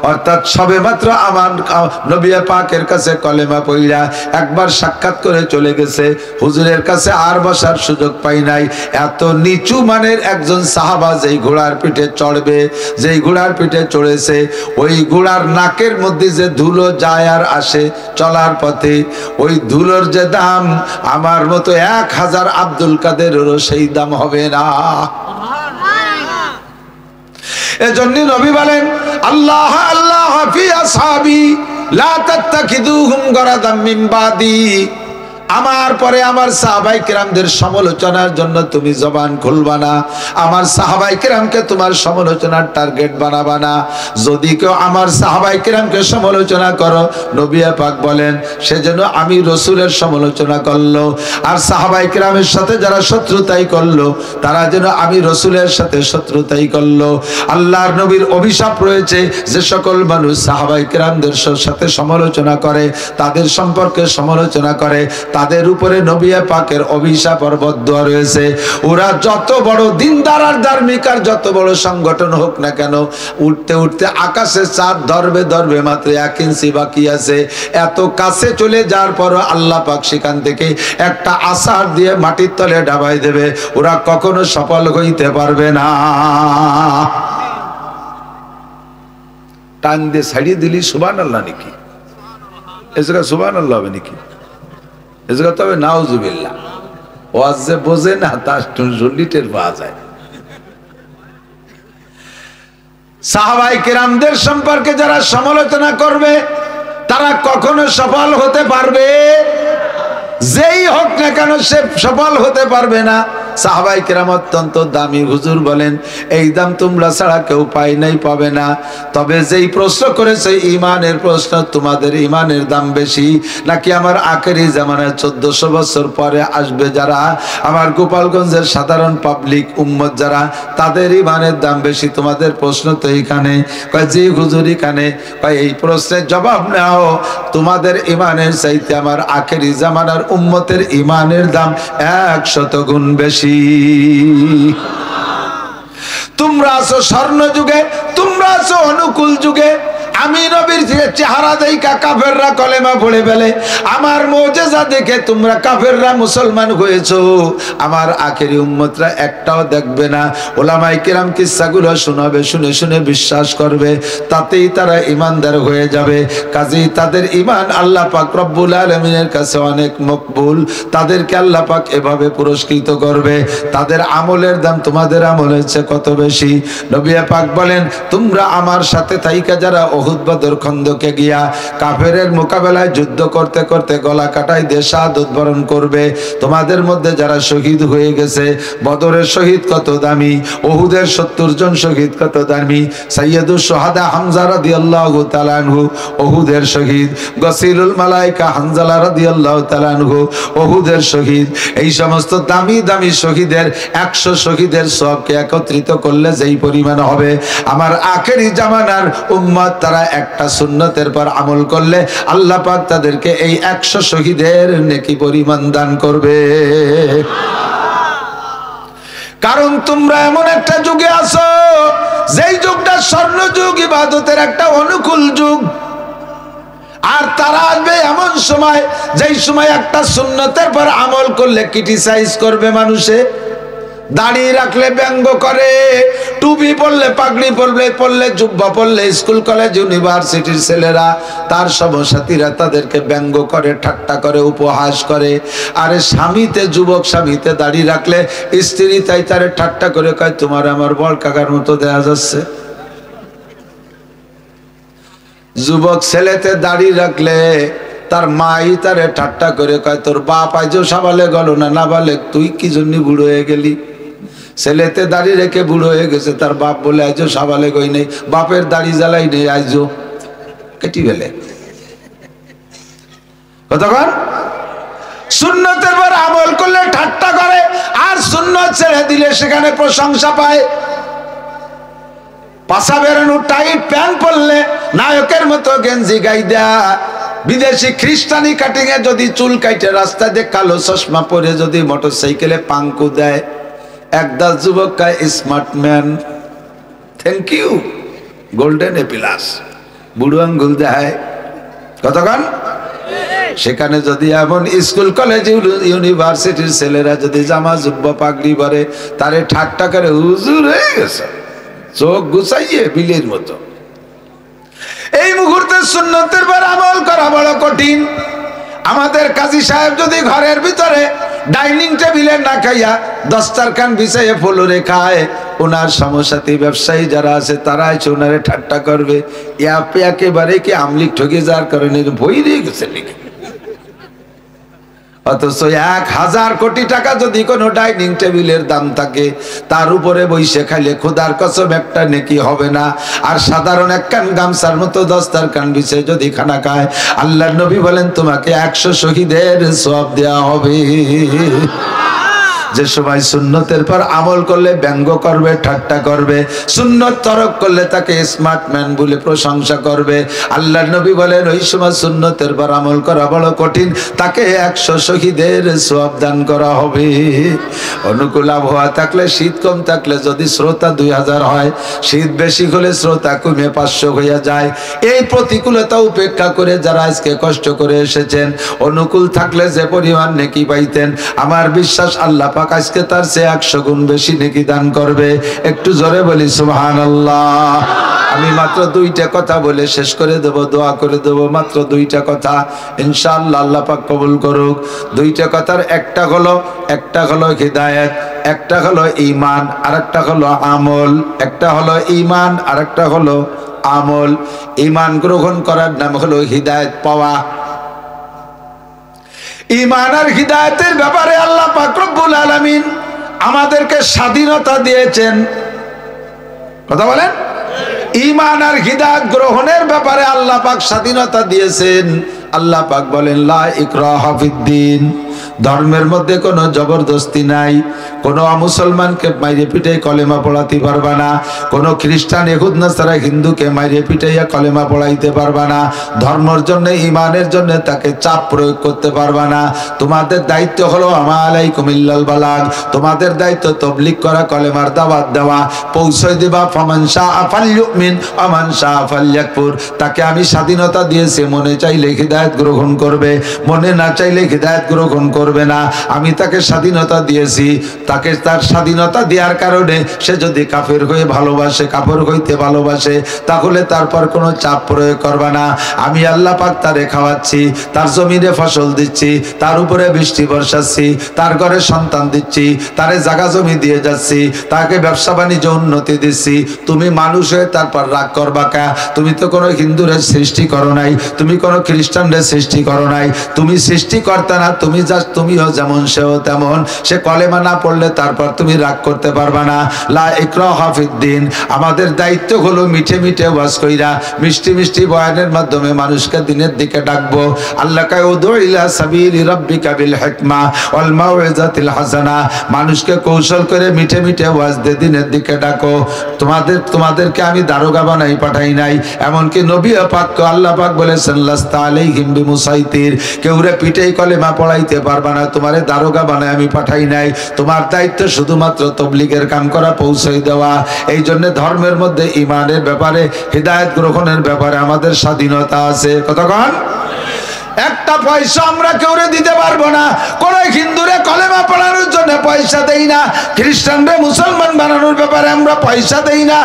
অর্থাৎ সবে মাত্র আমার নবী পাকের কাছে কলেমা পড়া একবার সাক্ষাৎ করে চলে গেছে, হুজুরের কাছে আর বসার সুযোগ পাই নাই। এত নিচু মানের একজন সাহাবা যেই ঘোড়ার পিঠে চড়বে, যেই ঘোড়ার পিঠে চড়েছে, ওই ঘোড়ার নাকের মধ্যে যে ধুলো যায় আর আসে চলার পথে, ওই ধুলোর যে দাম আমার মতো 1000 আব্দুল কাদেরেরও সেই দাম হবে না। এজন্য নবী বলেন, আল্লাহ আল্লাহ ফি আসহাবি লা তাত্তাখিদুহুম গরাদাম মিন বাদি, আমার পরে আমার সাহাবায়ে কেরামদের সমালোচনার জন্য তুমি জবান খুলবা না, আমার সাহাবায়ে কেরামকে তোমার সমালোচনার টার্গেট বানাবা না। যদি কেউ আমার সাহাবায়ে কেরামকে সমালোচনা করো, নবী পাক বলেন সেজন্য আমি রাসূলের সমালোচনা করলো, আর সাহাবায়ে কেরামের সাথে যারা শত্রুতাই করলো তারা যেন আমি রাসূলের সাথে শত্রুতাই করলো। আল্লাহর নবীর অভিশাপ রয়েছে, যে সকল মানুষ সাহাবায়ে কেরামদের সাথে সমালোচনা করে, তাদের সম্পর্কে সমালোচনা করে, তাদের উপরে নবী পাকের অভিশাপ আর বদদুয়া রয়েছে। ওরা যত বড় দিনদার আর ধার্মিক আর যত বড় সংগঠন হোক না কেন, উঠতে উঠতে আকাশে চাঁদ ধরবে মাত্র 1 ইঞ্চি বাকি আছে, এত কাছে চলে যাওয়ার পর আল্লাহ পাক সেখান থেকে একটা আছাড় দিয়ে মাটির তলে ডাবাই দেবে, ওরা কখনো সফল হইতে পারবে না। টান দিয়ে ছাড়িয়ে দিলি সুবহানাল্লাহ নাকি? এ জায়গা সুবহানাল্লাহ হবে নাকি? এ জায়গা তবে নাউজুবিল্লাহ। ওয়াজ যে বোঝে না তার টের পাওয়া যায়। সাহাবায়ে কেরামদের সম্পর্কে যারা সমালোচনা করবে তারা কখনো সফল হতে পারবে, যেই হোক না কেন সে সফল হতে পারবে না। সাহাবায়ে কেরাম অত্যন্ত দামি। হুজুর বলেন এই দাম তোমরা ছাড়া কেউ পাই নাই, পাবে না। তবে যেই প্রশ্ন করেছে ইমানের প্রশ্ন, তোমাদের ইমানের দাম বেশি নাকি আমার আখেরি জামানায় 1400 বছর পরে আসবে যারা আমার গোপালগঞ্জের সাধারণ পাবলিক উম্মত যারা, তাদের ইমানের দাম বেশি? তোমাদের প্রশ্ন তো এইখানে। কয় জি হুজুর এখানে। কয় এই প্রশ্নের জবাব নাও, তোমাদের ইমানের চাইতে আমার আখেরি জামানার উম্মতের ইমানের দাম 100 গুণ বেশি। তোমরা আছো স্বর্ণ যুগে, তোমরা আছো অনুকূল যুগে। আমি নবীর চেহারা দেখা কাফেররা কলেমা পড়ে ফেলে, আমার মুজিজা দেখে তোমরা কাফেররা মুসলমান হয়েছো। আমার আখেরি উম্মতরা একটাও দেখবে না, ওলামায়ে কেরাম কিসসাগুলো শোনাবে, শুনে শুনে বিশ্বাস করবে, তাতেই তারা ঈমানদার হয়ে যাবে। কাজেই তাদের ঈমান আল্লাহ পাক রব্বুল আলামিনের কাছে অনেক মকবুল। তাদেরকে আল্লাহ পাক এভাবে পুরস্কৃত করবে। তাদের আমলের দাম তোমাদের আমলের চেয়ে কত বেশি। নবী পাক বলেন, তোমরা আমার সাথে থাইকা যারা উহুদ বদর খন্দকে গিয়া কাফেরের মোকাবেলায় যুদ্ধ করতে করতে গলা কাটাই দিয়ে শাহাদাত বরণ করবে। তোমাদের মধ্যে যারা শহীদ হয়ে গেছে, বদরের শহীদ কত দামি, উহুদের 70 জন শহীদ কত দামি। সাইয়্যিদুশ শুহাদা হামজা রাদিয়াল্লাহু তাআলা আনহু উহুদের শহীদ, গসিলুল মালায়েকা হানজালা রাদিয়াল্লাহু তাআলা আনহু উহুদের শহীদ। এই সমস্ত দামি দামি শহীদের 100 শহীদের সওয়াবকে একত্রিত করলে যেই পরিমাণ হবে, আমার আখেরি জামানার উম্মত তারা একটা সুন্নতের পর আমল করলে আল্লাহ পাক তাদেরকে এই 100 শহীদের নেকি পরিমাণ দান করবে। কারণ তোমরা এমন একটা যুগে আছো, যেই যুগটা স্বর্ণ যুগ, ইবাদতের একটা অনুকূল যুগ। আর তারা আসবে এমন সময়, যেই সময় একটা সুন্নতের পর আমল করলে ক্রিটিসাইজ করবে মানুষে, দাড়ি রাখলে ব্যঙ্গ করে, টুপি পরলে, পাগড়ি পরলে, জুব্বা পরলে স্কুল কলেজ ইউনিভার্সিটির ছেলেরা তার সমসাথীরা তাদেরকে ব্যঙ্গ করে, ঠাট্টা করে, উপহাস করে। আরে স্বামীতে, যুবক স্বামীতে দাড়ি রাখলে স্ত্রী তাই তারে ঠাট্টা করে কয়, তোমার আমার বড় কাকার মতো দেখা যাচ্ছে। যুবক ছেলেতে দাড়ি রাখলে তার মাই তারে ঠাট্টা করে কয়, তোর বাপ আইজো সাবালে গেল না, না বলে তুই কি জন্য বুড়ো হয়ে গেলি। ছেলেতে দাড়ি রেখে বুড়ো হয়ে গেছে, তার বাপ বলে আইজো সাবালে গই নেই, বাপের দাড়ি জ্বালাই নেই, আইজো কেটি ফেলে। কতক্ষণ সুন্নতের পর আমল করলে ঠাট্টা করে, আর সুন্নত ছেড়ে দিলে সেখানে প্রশংসা পায়। পাশা বেরোনো টাইট প্যান্ট পরলে নায়কের মতো গেঞ্জি গাইদা, বিদেশি খ্রিস্টানি কাটিং এ যদি চুল কাইটে রাস্তায় দিয়ে কালো চশমা পরে যদি মোটরসাইকেলে পাঙ্কু দেয়, একদল যুবক কায় smart man, thank you, golden A plus, বুড়ো আঙ্গুল দেয়। কতক্ষণ সেখানে যদি এমন স্কুল কলেজ ইউনিভার্সিটির ছেলেরা যদি জামা জুব্বা পাগড়ি পরে, তারে ঠাট্টা করে হুজুর হয়ে গেছে, চোখ গুছাইয়ে বিলের মতো। এই মুহূর্তে সুন্নতের পর আমল করা বড় কঠিন। আমাদের কাজী সাহেব যদি ঘরের ভিতরে ডাইনিং টেবিলে না খাইয়া দস্তারখান বিছাইয়ে ফ্লোরে খায়, ওনার সমসাথী ব্যবসায়ী যারা আছে তারা এসে ওনারে ঠাট্টা করবে, একেবারে কি আমলিক ঠকে যাওয়ার কারণে বই দিয়ে গেছে লিখে। অথচ 1000 কোটি টাকা যদি কোনো ডাইনিং টেবিলের দাম থাকে, তার উপরে বইসে খাইলে খোদার কসম একটা নেকি হবে না। আর সাধারণ একখান গামছার মতো দস্তারখান বিছে যদি খানা খায়, আল্লাহর নবী বলেন তোমাকে 100 শহীদের সওয়াব দেওয়া হবে। যে সময় সুন্নতের পর আমল করলে ব্যঙ্গ করবে, ঠাট্টা করবে, সুন্নত তরক করলে তাকে স্মার্ট ম্যান বলে প্রশংসা করবে, আল্লাহর নবী বলেন ওই সময় সুন্নতের পর আমল করা বড় কঠিন, তাকে 100 শহীদের সওয়াব দান করা হবে। অনুকূল আবহাওয়া থাকলে, শীত কম থাকলে যদি শ্রোতা 2000 হয়, শীত বেশি হলে শ্রোতা কমে 500 হয়ে যায়। এই প্রতিকূলতা উপেক্ষা করে যারা আজকে কষ্ট করে এসেছেন, অনুকূল থাকলে যে পরিমাণ নেকি পাইতেন, আমার বিশ্বাস আল্লাহ পাক আজকে তার চেয়ে 100 গুণ বেশি নেকি দান করবে। একটু জোরে বলি সুবহানাল্লাহ। আমি মাত্র 2টা কথা বলে শেষ করে দেব, দোয়া করে দেব, মাত্র 2টা কথা, ইনশাআল্লাহ আল্লাহ পাক কবুল করুক। 2টা কথার একটা হলো হিদায়াত, একটা হলো ঈমান, আরেকটা হলো আমল। একটা হলো ঈমান, আরেকটা হলো আমল। ঈমান গ্রহণ করার নাম হলো হিদায়াত পাওয়া। ঈমান আর হিদায়াতের ব্যাপারে আল্লাহ পাক রব্বুল আলামিন আমাদেরকে স্বাধীনতা দিয়েছেন। কথা বলেন, ঈমান আর হিদায়াত গ্রহণের ব্যাপারে আল্লাহ পাক স্বাধীনতা দিয়েছেন। আল্লাহ পাক বলেন লা ইকরাহা ফিদ্দিন, ধর্মের মধ্যে কোনো জবরদস্তি নাই। কোনো মুসলমানকে মাইরে পিটাই কলেমা পড়াতে পারবা না, কোনো খ্রিস্টান ইহুদ নাসারা হিন্দুকে মাইরে পিটাইয়া কলেমা পড়াইতে পারবা না। ধর্মের জন্য, ঈমানের জন্য তাকে চাপ প্রয়োগ করতে পারবা না। তোমাদের দায়িত্ব হলো আমা আলাইকুম ইল্লাল বালাগ, তোমাদের দায়িত্ব তবলিগ করা, কলেমার দাওয়াত দেওয়া, পৌঁছে দেবা। ফামান শাআ ফালইউমিন ওয়া মান শাআ ফালইয়াকফুর। তাকে আমি স্বাধীনতা দিয়েছি, মনে চাইলে হিদায়াত গ্রহণ করবে, মনে না চাইলে হিদায়াত গ্রহণ করবে করবে না। আমি তাকে স্বাধীনতা দিয়েছি, তাকে তার স্বাধীনতা দেওয়ার কারণে সে যদি কাফের হয়ে ভালোবাসে, কাফের হইতে ভালোবাসে, তাহলে তারপর কোনো চাপ প্রয়োগ করবে না। আমি আল্লাহ পাক তারে খাওয়াচ্ছি, তার জমিনে ফসল দিচ্ছি, তার উপরে বৃষ্টি বর্ষাচ্ছি, তার ঘরে সন্তান দিচ্ছি, তারে জায়গা জমি দিয়ে যাচ্ছি, তাকে ব্যবসা বাণিজ্য উন্নতি দিচ্ছি। তুমি মানুষ হয়ে তারপর রাগ করবা কা? তুমি তো কোনো হিন্দুরে সৃষ্টি করো নাই, তুমি কোনো খ্রিস্টানরে সৃষ্টি করো নাই, তুমি সৃষ্টি করতে না, তুমি যা তুমিও যেমন সেও তেমন। সে কলেমা না পড়লে তারপর তুমি রাগ করতে পারবা না। লা ইকরাহা ফিদ্দিন। আমাদের দায়িত্ব হলো মিঠে মিঠে ওয়াজ কইরা, মিষ্টি মিষ্টি বয়ানের মাধ্যমে মানুষকে দিনের দিকে ডাকবো। আল্লাহ কয় উদউ ইলা সাবিলি রাব্বিকা বিল হিকমা ওয়াল মাউইজাতিল হাসানা। মানুষকে কৌশল করে মিঠে মিঠে ওয়াজ দিয়ে দিনের দিকে ডাকো। তোমাদেরকে আমি দারোগা বানাই পাঠাই নাই। এমনকি নবী পাককে আল্লাহ পাক বলেছেন লাস্তা আলাইহিম বিমুসাইতির, কেউরে পিঠেই কলেমা পড়াইতে পারবা না, তোমারে দারোগা বানাই আমি পাঠাই নাই। তোমার দায়িত্ব শুধুমাত্র তবলিগের কাম করা, পৌঁছাই দেওয়া। এই জন্য ধর্মের মধ্যে ইমানের ব্যাপারে, হিদায়াত গ্রহণের ব্যাপারে আমাদের স্বাধীনতা আছে। কতক্ষণ একটা পয়সা আমরা কেউরে দিতে পারবো না। কোন হিন্দুরে কলেমা পড়ানোর জন্য পয়সা দেই না, খ্রিস্টানরে মুসলমান বানানোর ব্যাপারে আমরা পয়সা দেই না।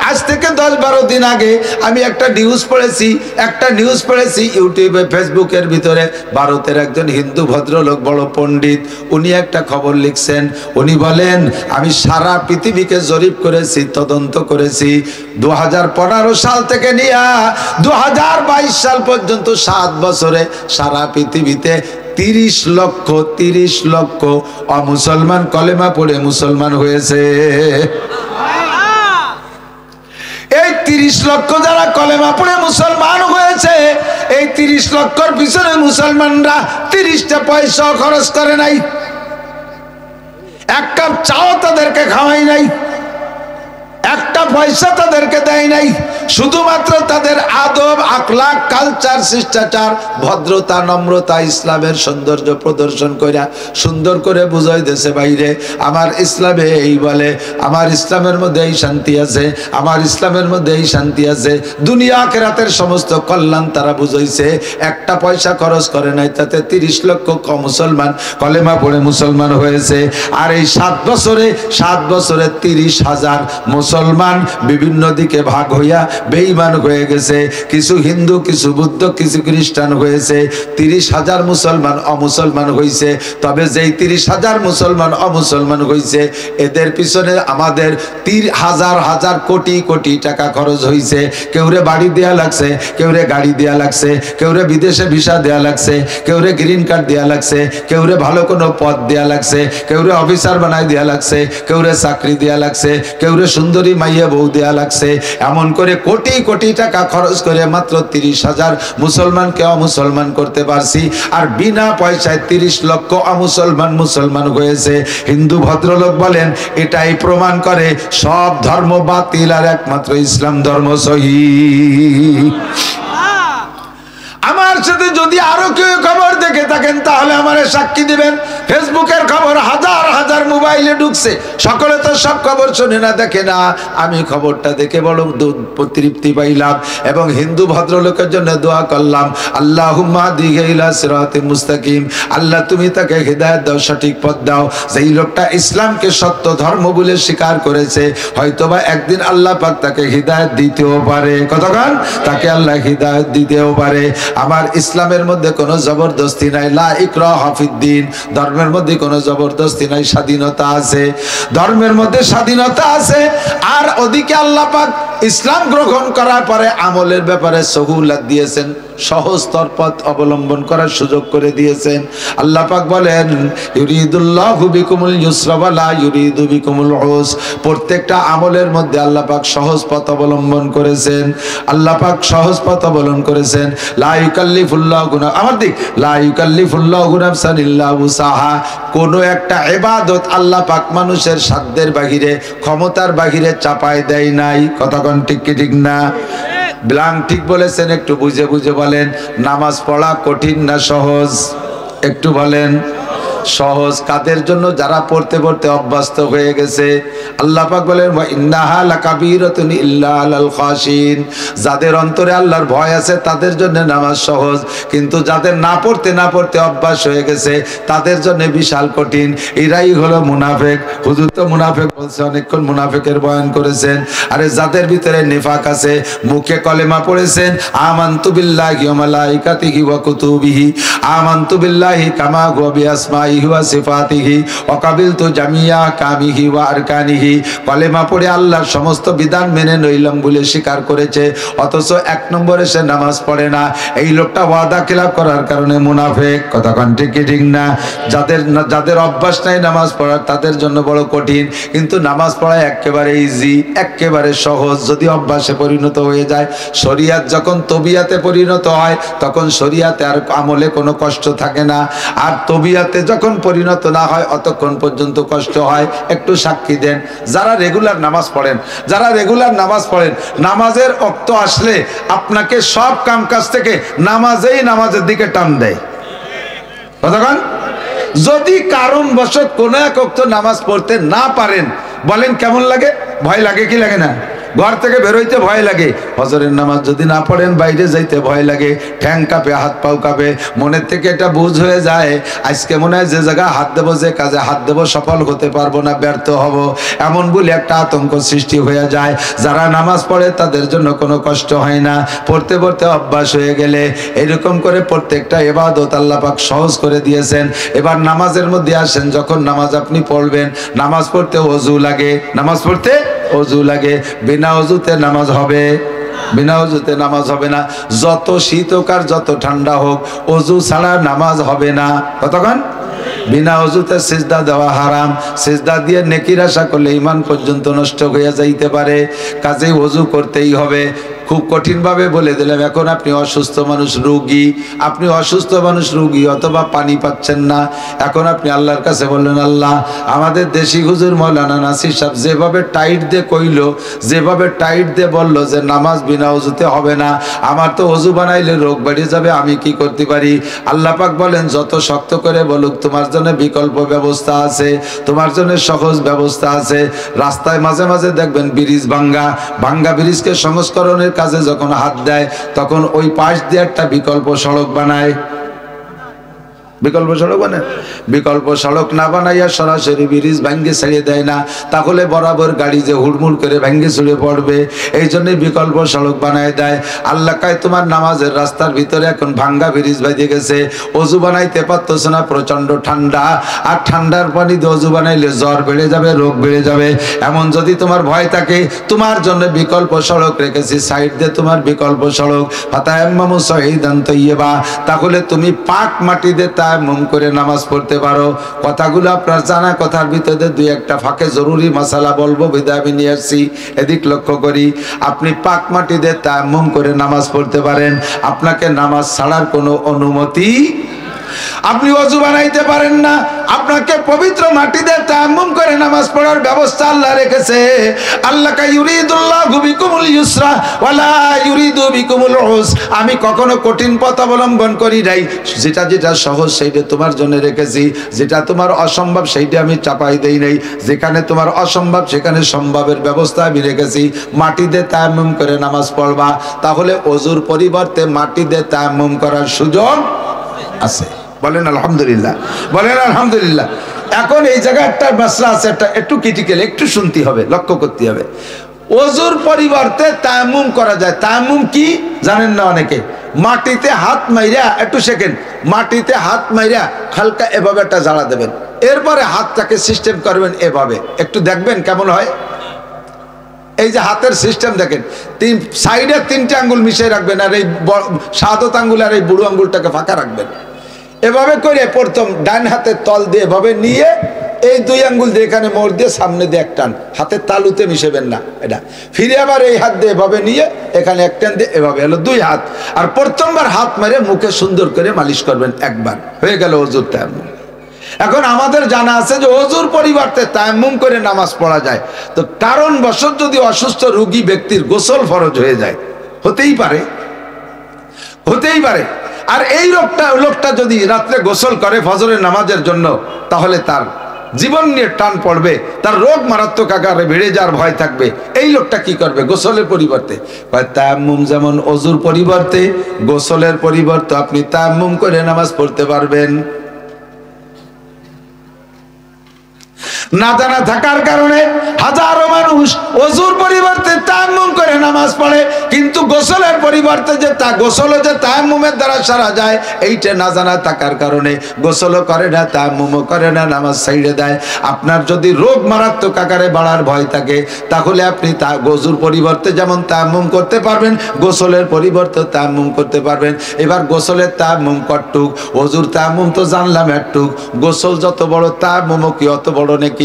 আজ থেকে 10-12 দিন আগে আমি একটা নিউজ পড়েছি ইউটিউবে, ফেসবুকের ভিতরে। ভারতের একজন হিন্দু ভদ্রলোক, বড় পণ্ডিত, উনি একটা খবর লিখছেন। উনি বলেন আমি সারা পৃথিবীকে জরিপ করেছি, তদন্ত করেছি, 2015 সাল থেকে নিয়ে 2022 সাল পর্যন্ত 7 বছরে সারা পৃথিবীতে 30 লক্ষ অমুসলমান কলেমা পড়ে মুসলমান হয়েছে। এই 30 লক্ষ যারা কলেমা পড়ে মুসলমান হয়েছে, এই 30 লক্ষর পিছনে মুসলমানরা 30টা পয়সা খরচ করে নাই, এক কাপ চাও তাদেরকে খাওয়াই নাই, একটা পয়সা তাদেরকে দেয় নাই। শুধুমাত্র তাদের আদব, আখলাক, কালচার, শিষ্টাচার, ভদ্রতা, নম্রতা, ইসলামের সৌন্দর্য প্রদর্শন কইরা সুন্দর করে বুঝাই দিয়েছে বাইরে আমার ইসলামে এই বলে, আমার ইসলামের মধ্যে এই শান্তি আছে, আমার ইসলামের মধ্যে এই শান্তি আছে। দুনিয়া আখিরাতের সমস্ত কল্যাণ তারা বুঝাইছে, একটা পয়সা খরচ করে নাই। তাতে 30 লক্ষ মুসলমান কলেমা পড়ে মুসলমান হয়েছে। আর এই 7 বছরে 30,000 মুসলমান বিভিন্ন দিকে ভাগ হইয়া বেঈমান হয়ে গেছে। কিছু হিন্দু, কিছু বুদ্ধ, কিছু খ্রিস্টান হয়েছে। 30,000 মুসলমান অমুসলমান হয়েছে। তবে যেই 30,000 মুসলমান অমুসলমান হয়েছে, এদের পিছনে আমাদের 30,000 কোটি টাকা খরচ হয়েছে। কেউরে বাড়ি দেয়া লাগছে, কেউরে গাড়ি দেয়া লাগছে, কেউরে বিদেশে ভিসা দেয়া লাগছে, কেউরে গ্রিন কার্ড দেয়া লাগছে, কেউরে ভালো কোনো পদ দেয়া লাগছে, কেউরে অফিসার বানাই দেয়া লাগছে, কেউরে চাকরি দেয়া লাগছে, কেউরে সুন্দরী মাইয়া বউ দেয়া লাগছে। এমন করে কোটি টাকা খরচ করে মাত্র 30,000 মুসলমানকে অমুসলমান করতে পারছি। আর বিনা পয়সায় 30 লক্ষ অমুসলমান মুসলমান হয়েছে। হিন্দু ভদ্রলোক বলেন এটাই প্রমাণ করে সব ধর্ম বাতিল আর একমাত্র ইসলাম ধর্ম সহিহ। আমার সাথে যদি আরো কেউ খবর দেখে থাকেন তাহলে আমারে সাক্ষী দিবেন। ফেসবুকের খবর হাজার মোবাইলে ঢুকছে, সকলে তো সব খবর শুনে না, দেখে না। আমি খবরটা দেখে বড় তৃপ্তি পাইলাম এবং হিন্দু ভদ্রলোকের জন্য দোয়া করলাম, আল্লাহুম্মা হাদিহি ইলা সিরাতিল মুস্তাকিম। আল্লাহ তুমি তাকে হিদায়াত দাও, সঠিক পথ দাও। যেই লোকটা ইসলামকে সত্য ধর্ম বলে স্বীকার করেছে, হয়তোবা একদিন আল্লাহ পাক তাকে হিদায়াত দিতেও পারে। কতক্ষণ তাকে আল্লাহ হিদায়াত দিতেও পারে। আমার ইসলামের মধ্যে কোনো জবরদস্তি নাই, লা ইকরাহা ফিদ্দিন। ধর্মের মধ্যে কোনো জবরদস্তি নাই, স্বাধীনতা আছে, ধর্মের মধ্যে স্বাধীনতা আছে। আর ওদিকে আল্লাহ পাক ইসলাম গ্রহণ করার পরে আমলের ব্যাপারে সহুলাত দিয়েছেন, সহজতর পথ অবলম্বন করার সুযোগ করে দিয়েছেন। আল্লাহ পাক বলেন ইউরিদুল্লাহু বিকুমুল ইউসরা ওয়া লা ইউরিদু বিকুমুল উসর। প্রত্যেকটা আমলের মধ্যে আল্লাহ পাক সহজ পথ অবলম্বন করেছেন। আল্লাহ পাক সহজ পথ অবলম্বন করেছেন। লা ইউকাল্লিফুল্লাহু লা ইউকাল্লিফুল্লাহু নাফসান ইল্লা উসাহা। কোন একটা ইবাদত আল্লাহ পাক মানুষের সাধ্যের বাহিরে, ক্ষমতার বাহিরে চাপায় দেয় নাই। কথা কোন ঠিক কি ঠিক না? ব্লাং ঠিক বলেছেন, একটু বুঝে বুঝে বলেন। নামাজ পড়া কঠিন না সহজ? একটু বলেন। সহজ। কাদের জন্য? যারা পড়তে পড়তে অভ্যস্ত হয়ে গেছে। আল্লাহ পাক বলেন ওয়া ইন্নাহা লাকাবীরাতুন ইল্লা আলাল খাশিন, যাদের অন্তরে আল্লাহর ভয় আছে তাদের জন্য নামাজ সহজ, কিন্তু যাদের না পড়তে না পড়তে অভ্যাস হয়ে গেছে তাদের জন্য বিশাল কঠিন। এরাই হলো মুনাফিক। হুজুর তো মুনাফিক বলছে, অনেকক্ষণ মুনাফিকের বয়ান করেছেন। আরে যাদের ভিতরে নিফাক আছে, মুখে কলেমা পড়েছেন আমানতু বিল্লাহি ওয়া মালাইকাতিহি ওয়া কুতুবিহি, আমানতু বিল্লাহি কামা হুয়া বিআসমাইহি ওয়া সিফাতিহি ওয়া কাবিলতু জামিয়া কামিহি ওয়া আরকানিহি, কলেমা পড়ে আল্লাহর সমস্ত বিধান মেনে নইলাম বলে স্বীকার করেছে, অথচ এক নম্বরে সে নামাজ পড়ে না। এই লোকটা ওয়াদা খিলাফ করার কারণে মুনাফিক। কথা কোন ঠিক কি ঠিক না? যাদের অভ্যাস নাই নামাজ পড়ার তাদের জন্য বড় কঠিন, কিন্তু নামাজ পড়া একেবারে ইজি, একেবারে সহজ যদি অভ্যাসে পরিণত হয়ে যায়। শরিয়াত যখন তবিয়াতে পরিণত হয় তখন শরিয়াতে আর আমলে কোনো কষ্ট থাকে না, আর তবিয়াতে যখন পরিণত না হয় অতক্ষণ পর্যন্ত কষ্ট হয়। একটু সাক্ষী দেন যারা রেগুলার নামাজ পড়েন, যারা রেগুলার নামাজ পড়েন, নামাজের ওয়াক্ত আসলে আপনাকে সব কাম কাজ থেকে নামাজের দিকে টান দেয়। কতক্ষণ? যদি কারণবশত কোনো এক ওয়াক্ত নামাজ পড়তে না পারেন, বলেন কেমন লাগে? ভয় লাগে কি লাগে না? ঘর থেকে বেরোইতে ভয় লাগে, ফজরের নামাজ যদি না পড়েন বাইরে যাইতে ভয় লাগে, ঠ্যাং কাঁপে, হাত পাও কাঁপে, মনের থেকে এটা বুঝ হয়ে যায় আজকে মনে হয় যে জায়গায় হাত দেবো, যে কাজে হাত দেবো সফল হতে পারবো না, ব্যর্থ হব, এমন বলে একটা আতঙ্ক সৃষ্টি হয়ে যায়। যারা নামাজ পড়ে তাদের জন্য কোনো কষ্ট হয় না, পড়তে পড়তে অভ্যাস হয়ে গেলে এরকম করে প্রত্যেকটা ইবাদত আল্লাহ পাক সহজ করে দিয়েছেন। এবার নামাজের মধ্যে আসেন, যখন নামাজ আপনি পড়বেন, নামাজ পড়তে ওযু লাগে, নামাজ পড়তে ওযু লাগে। বিনা ওযুতে নামাজ হবে? বিনা ওযুতে নামাজ হবে না। যত শীত হোক আর যত ঠান্ডা হোক, ওযু ছাড়া নামাজ হবে না। কতক্ষণ? বিনা ওযুতে সিজদা দেওয়া হারাম, সিজদা দিয়ে নেকির আশা করলে ঈমান পর্যন্ত নষ্ট হয়ে যাইতে পারে। কাজেই ওযু করতেই হবে। খুব কঠিনভাবে বলে দিলাম। এখন আপনি অসুস্থ মানুষ, রোগী, আপনি অসুস্থ মানুষ রোগী, অথবা পানি পাচ্ছেন না, এখন আপনি আল্লাহর কাছে বললেন আল্লাহ, আমাদের দেশি হুজুর মৌলানা নাসির সাহেব যেভাবে টাইট দিয়ে কইলো, যেভাবে টাইট দিয়ে বললো যে নামাজ বিনা ওযুতে হবে না, আমার তো ওযু বানাইলে রোগ বেড়ে যাবে, আমি কি করতে পারি? আল্লাহ পাক বলেন যত শক্ত করে বলুক তোমার জন্য বিকল্প ব্যবস্থা আছে, তোমার জন্য সহজ ব্যবস্থা আছে। রাস্তায় মাঝে মাঝে দেখবেন ব্রিজ ভাঙ্গা ব্রিজকে সংস্করণের কাজে যখন হাত দেয় তখন ওই পাশ দিয়ে একটা বিকল্প সড়ক বানায়। বিকল্প সড়ক বানায়, বিকল্প সড়ক না বানাইয়া সরাসরি ব্রিজ ভাঙ্গে ছেড়ে দেয় না, তাহলে বরাবর গাড়ি যে হুড়মুড় করে ভাঙ্গে ছুড়ে পড়বে, এই জন্যই বিকল্প সড়ক বানায় দেয়। আল্লাহ কয় তোমার নামাজের রাস্তার ভিতরে এখন ভাঙ্গা ব্রিজ বেঁধে গেছে, অজু বানাইতে পারতেছ না, প্রচন্ড ঠান্ডা, আর ঠান্ডার পানি দিয়ে অজু বানাইলে জ্বর বেড়ে যাবে, রোগ বেড়ে যাবে। এমন যদি তোমার ভয় থাকে, তোমার জন্য বিকল্প সড়ক রেখেছি, সাইড দিয়ে তোমার বিকল্প সড়ক, ফাতায়াম্মামু সাঈদান তাইয়্যিবা, তাহলে তুমি পাক মাটি দিয়ে তায়াম্মুম করে নামাজ পড়তে পারো। কথাগুলো আপনার জানা, কথার ভিতরে দুই একটা ফাঁকে জরুরি মাসালা বলবো, বিদায় আমি নিয়ে আসছি, এদিক লক্ষ্য করি। আপনি পাক মাটি দিয়ে তায়াম্মুম করে নামাজ পড়তে পারেন, আপনাকে নামাজ ছাড়ার কোনো অনুমতি। আপনি ওযু বানাইতে পারেন না, আপনাকে পবিত্র মাটি দিয়ে তায়াম্মুম করে নামাজ পড়ার ব্যবস্থা আল্লাহ রেখেছে। আল্লাহ কা ইউরিদুল্লাহু বিকুমুল ইউসরা ওয়ালা ইউরিদু বিকুমুল উসর, আমি কখনো কঠিন পথ অবলম্বন করি নাই, যেটা যেটা সহজ সেইটা তোমার জন্য রেখেছি, যেটা তোমার অসম্ভব সেইটা আমি চাপাই দেই নাই, যেখানে তোমার অসম্ভব সেখানে সম্ভবের ব্যবস্থা আমি রেখেছি। মাটি দিয়ে তায়াম্মুম করে নামাজ পড়বা, তাহলে ওযুর পরিবর্তে মাটি দিয়ে তায়াম্মুম করার সুযোগ আছে। বলেন আলহামদুলিল্লাহ, বলেন আলহামদুলিল্লাহ। এখন এই জায়গায় একটা মাসলা আছে, একটু ক্রিটিক্যাল, একটু শুনতে হবে, লক্ষ্য করতে হবে। ওযুর পরিবর্তে তায়াম্মুম করা যায়। তায়াম্মুম কি জানেন না অনেকে? মাটিতে হাত মাইরা, একটু শেখেন, মাটিতে হাত মাইরা হালকা এভাবে একটা জ্বালা দেবেন, এরপরে হাতটাকে সিস্টেম করবেন এভাবে, একটু দেখবেন কেমন হয়। এই যে হাতের সিস্টেম দেখেন, তিন সাইডে তিনটে আঙ্গুল মিশিয়ে রাখবেন, আর এই শাহাদত আঙ্গুল আর এই বুড়ো আঙ্গুলটাকে ফাঁকা রাখবেন। এভাবে করে প্রথম ডান হাতের তল দিয়ে এভাবে নিয়ে এই দুই আঙ্গুল দিয়ে এখানে মোড় দিয়ে সামনে দিয়ে এক টান, হাতের তালুতে মিশেবেন না এটা, ফিরে আবার এই হাত দিয়ে এভাবে নিয়ে এখানে এক টান দিয়ে এভাবে, হলো দুই হাত। আর প্রথমবার হাত মেরে মুখে সুন্দর করে মালিশ করবেন একবার, হয়ে গেল ওযুর তায়াম্মুম। এখন আমাদের জানা আছে যে ওযুর পরিবর্তে তায়াম্মুম করে নামাজ পড়া যায়। তো কারণবশত যদি অসুস্থ রোগী ব্যক্তির গোসল ফরজ হয়ে যায়, হতেই পারে, হতেই পারে। আর এই লোকটা যদি রাত্রে গোসল করে ফজরের নামাজের জন্য, তাহলে তার জীবন নিয়ে টান পড়বে, তার রোগ মারাত্মক আকারে বেড়ে যাওয়ার ভয় থাকবে। এই লোকটা কি করবে? গোসলের পরিবর্তে তায়াম্মুম, যেমন অজুর পরিবর্তে গোসলের পরিবর্তে আপনি তায়াম্মুম করে নামাজ পড়তে পারবেন। না জানা থাকার কারণে হাজারো মানুষ ওযুর পরিবর্তে তায়াম্মুম করে নামাজ পড়ে, কিন্তু গোসলের পরিবর্তে যে গোসল যে তায়াম্মুমের দ্বারা সারা যায়, এইটা না জানা থাকার কারণে গোসলও করে না, তায়াম্মুমও করে না, নামাজ ছাইড়ে দেয়। আপনার যদি রোগ মারাত্মক আকারে বাড়ার ভয় থাকে, তাহলে আপনি ওযুর পরিবর্তে যেমন তায়াম্মুম করতে পারবেন, গোসলের পরিবর্তে তায়াম্মুম করতে পারবেন। এবার গোসলের তায়াম্মুম কতটুক? ওযুর তায়াম্মুম তো জানলাম একটুক, গোসল যত বড় তায়াম্মুমও কি অত বড় নাকি?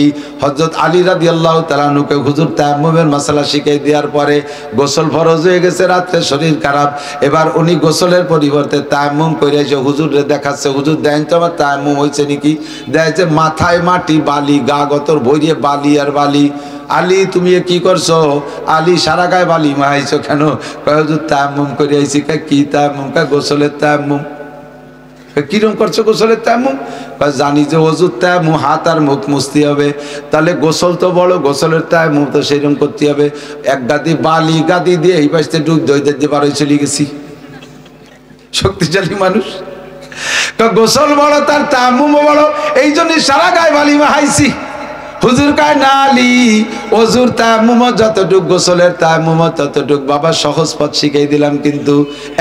হযরত আলী রাদিয়াল্লাহু তাআলা আনহুকে হুজুর তায়াম্মুমের মাসালা শিখিয়ে দেওয়ার পরে গোসল ফরজ হয়ে গেছে, রাতে শরীর খারাপ, এবার উনি গোসলের পরিবর্তে তায়াম্মুম করে এসে হুজুরে দেখাচ্ছে, হুজুর দেন তো আমার তায়াম্মুম হয়েছে নাকি? দেখছে মাথায় মাটি, বালি, গা গতর ভরিয়ে বালি আর বালি। আলী তুমি কি করছো? আলী সারা গায়ে বালি মাহাইছো কেন? হুজুর তায়াম্মুম করে আইছি। কি তায়াম্মুম? গোসলের তায়াম্মুম। কিরম করছো গোসলের তায়াম্মুম? জানি যে ওযুর তায়াম্মুম হাত আর মুখ মুছতে হবে, তাহলে গোসল তো বড়, গোসলের তায়াম্মুম তো সেরকম করতে হবে। এক গাদি বালি গাদি দিয়ে এই পাশে ডুব দিয়ে পার হয়ে চলে গেছি, শক্তিশালী মানুষ। গোসল বড়, তার তায়াম্মুমও বড়, এই জন্য সারা গায়ে বালি মাহাইছি। হুজুর কয় না আলী, ওযুর তায়াম্মুম যতটুক, গোসলের তায়াম্মুম ততটুক। বাবা সহজ পথ শিখিয়ে দিলাম, কিন্তু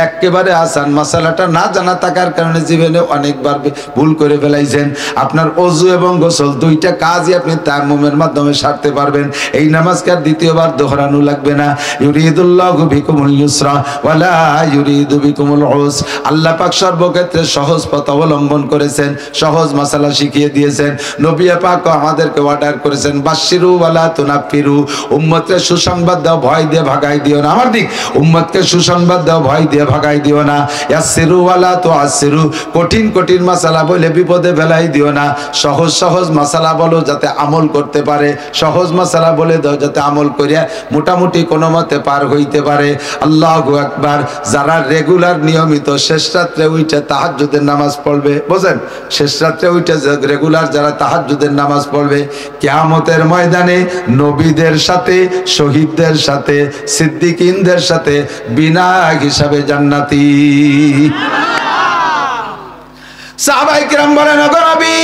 একেবারে আসান মাসালাটা না জানা থাকার কারণে জীবনে অনেকবার ভুল করে ফেলাইছেন। আপনার ওযু এবং গোসল দুইটা কাজই আপনি তায়াম্মুমের মাধ্যমে সারতে পারবেন। এই নামাজকে আর দ্বিতীয়বার দোহরানো লাগবে না। ইউরিদুল্লাহু বিকুমুল ইউসরা ওয়ালা ইউরিদু বিকুমুল উসর। আল্লাহ পাক সর্বক্ষেত্রে সহজ পথ অবলম্বন করেছেন, সহজ মাসালা শিখিয়ে দিয়েছেন। নবী পাক আমাদেরকে অর্ডার করেছেন বাশিরু ওয়ালা তুনাফিরু, উম্মতকে সুসংবাদ দাও, ভয় দিয়ে ভাগাই দিও না। আমার দিক, উম্মতকে সুসংবাদ দাও, ভয় দিয়ে ভাগাই দিও না। ইয়াসসিরু ওয়ালা তুআসসিরু, কঠিন কঠিন মাসালা বলে বিপদে ফেলাই দিও না। সহজ সহজ মাসালা বলো যাতে আমল করতে পারে, সহজ মাসালা বলে দাও যাতে আমল করিয়া মোটামুটি কোনো মতে পার হইতে পারে। আল্লাহু আকবার। যারা রেগুলার নিয়মিত শেষ রাত্রে উঠে তাহাজ্জুদের নামাজ পড়বে, বুঝেন, শেষ রাত্রে উঠে রেগুলার যারা তাহাজ্জুদের নামাজ পড়বে, কিয়ামতের ময়দানে নবীদের সাথে, শহীদদের সাথে, সিদ্দিকিনদের সাথে বিনা হিসাবে জান্নাতি। সাহাবায়ে কিরাম বলেন, ওগো নবী,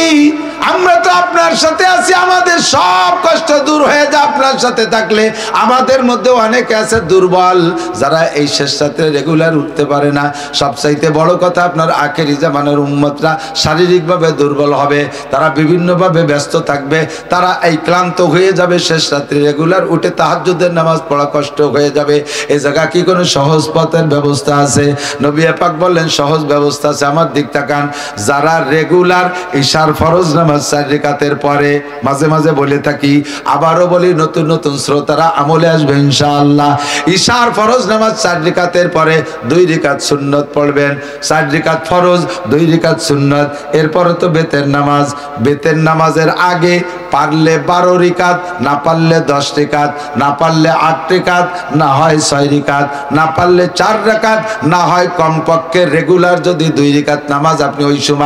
আমরা তো আপনার সাথে আছি, আমাদের সব কষ্ট দূর হয়ে যায় আপনার সাথে থাকলে। আমাদের মধ্যে অনেকে আছে দুর্বল, যারা এই শেষ রাতে রেগুলার উঠতে পারে না। সবচাইতে বড় কথা, আপনার আখেরি জামানার উম্মতরা শারীরিকভাবে দুর্বল হবে, তারা বিভিন্নভাবে ব্যস্ত থাকবে, তারা এই ক্লান্ত হয়ে যাবে। শেষ রাত্রে রেগুলার উঠে তাহাজ্জুদের নামাজ পড়া কষ্ট হয়ে যাবে। এই জায়গা কি কোনো সহজ পথের ব্যবস্থা আছে? নবী পাক বললেন সহজ ব্যবস্থা আছে। আমার দিক তাকান, যারা রেগুলার ঈশার ফরজ নামাজ 4 রাকাতের পরে, মাঝে মাঝে বলে থাকি, আবারও বলি, নতুন নতুন শ্রোতারা আমলে আসবে ইনশাআল্লাহ। ঈশার ফরজ নামাজ 4 রাকাতের পরে 2 রাকাত সুন্নত পড়বেন। 4 রাকাত ফরজ, 2 রাকাত সুন্নত। এরপরে তো বেতের নামাজ। বেতের নামাজের আগে পারলে 12 রাকাত, না পারলে 10 রাকাত, না পারলে 8 রাকাত, না হয় 6 রাকাত, না পারলে 4 রাকাত, না হয় কমপক্ষে রেগুলার যদি 2 রাকাত নামাজ আপনি ওই সময়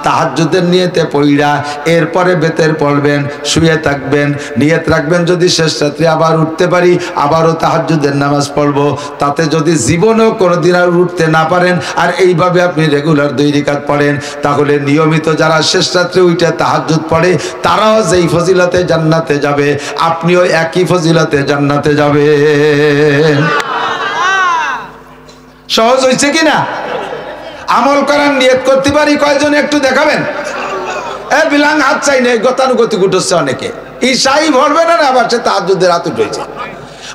তাহাজ্জুদের নিয়তে পড়া, এরপরে বেতের পড়বেন, শুয়ে থাকবেন, নিয়ত রাখবেন যদি শেষ রাত্রে আবার উঠতে পারি, আবারও তাহাজ্জুদের নামাজ পড়বো। তাতে যদি জীবনেও কোনোদিন আর উঠতে না পারেন, আর এইভাবে আপনি রেগুলার 2 রাকাত পড়েন, তাহলে নিয়মিত যারা শেষ রাত্রে উঠে তাহাজ্জুদ পড়ে, তারাও যেই ফজিলতে জান্নাতে যাবে, আপনিও একই ফজিলতে জান্নাতে যাবেন। সহজ হয়েছে কিনা? আমল করার নিয়ত করতে পারি কয়জন একটু দেখাবেন? বিলাং হাত চাই না, গতানুগতিক উঠছে অনেকে। ঈশাই ভরবে না, আবার সে তাহাজ্জুদের হাত উঠেছে।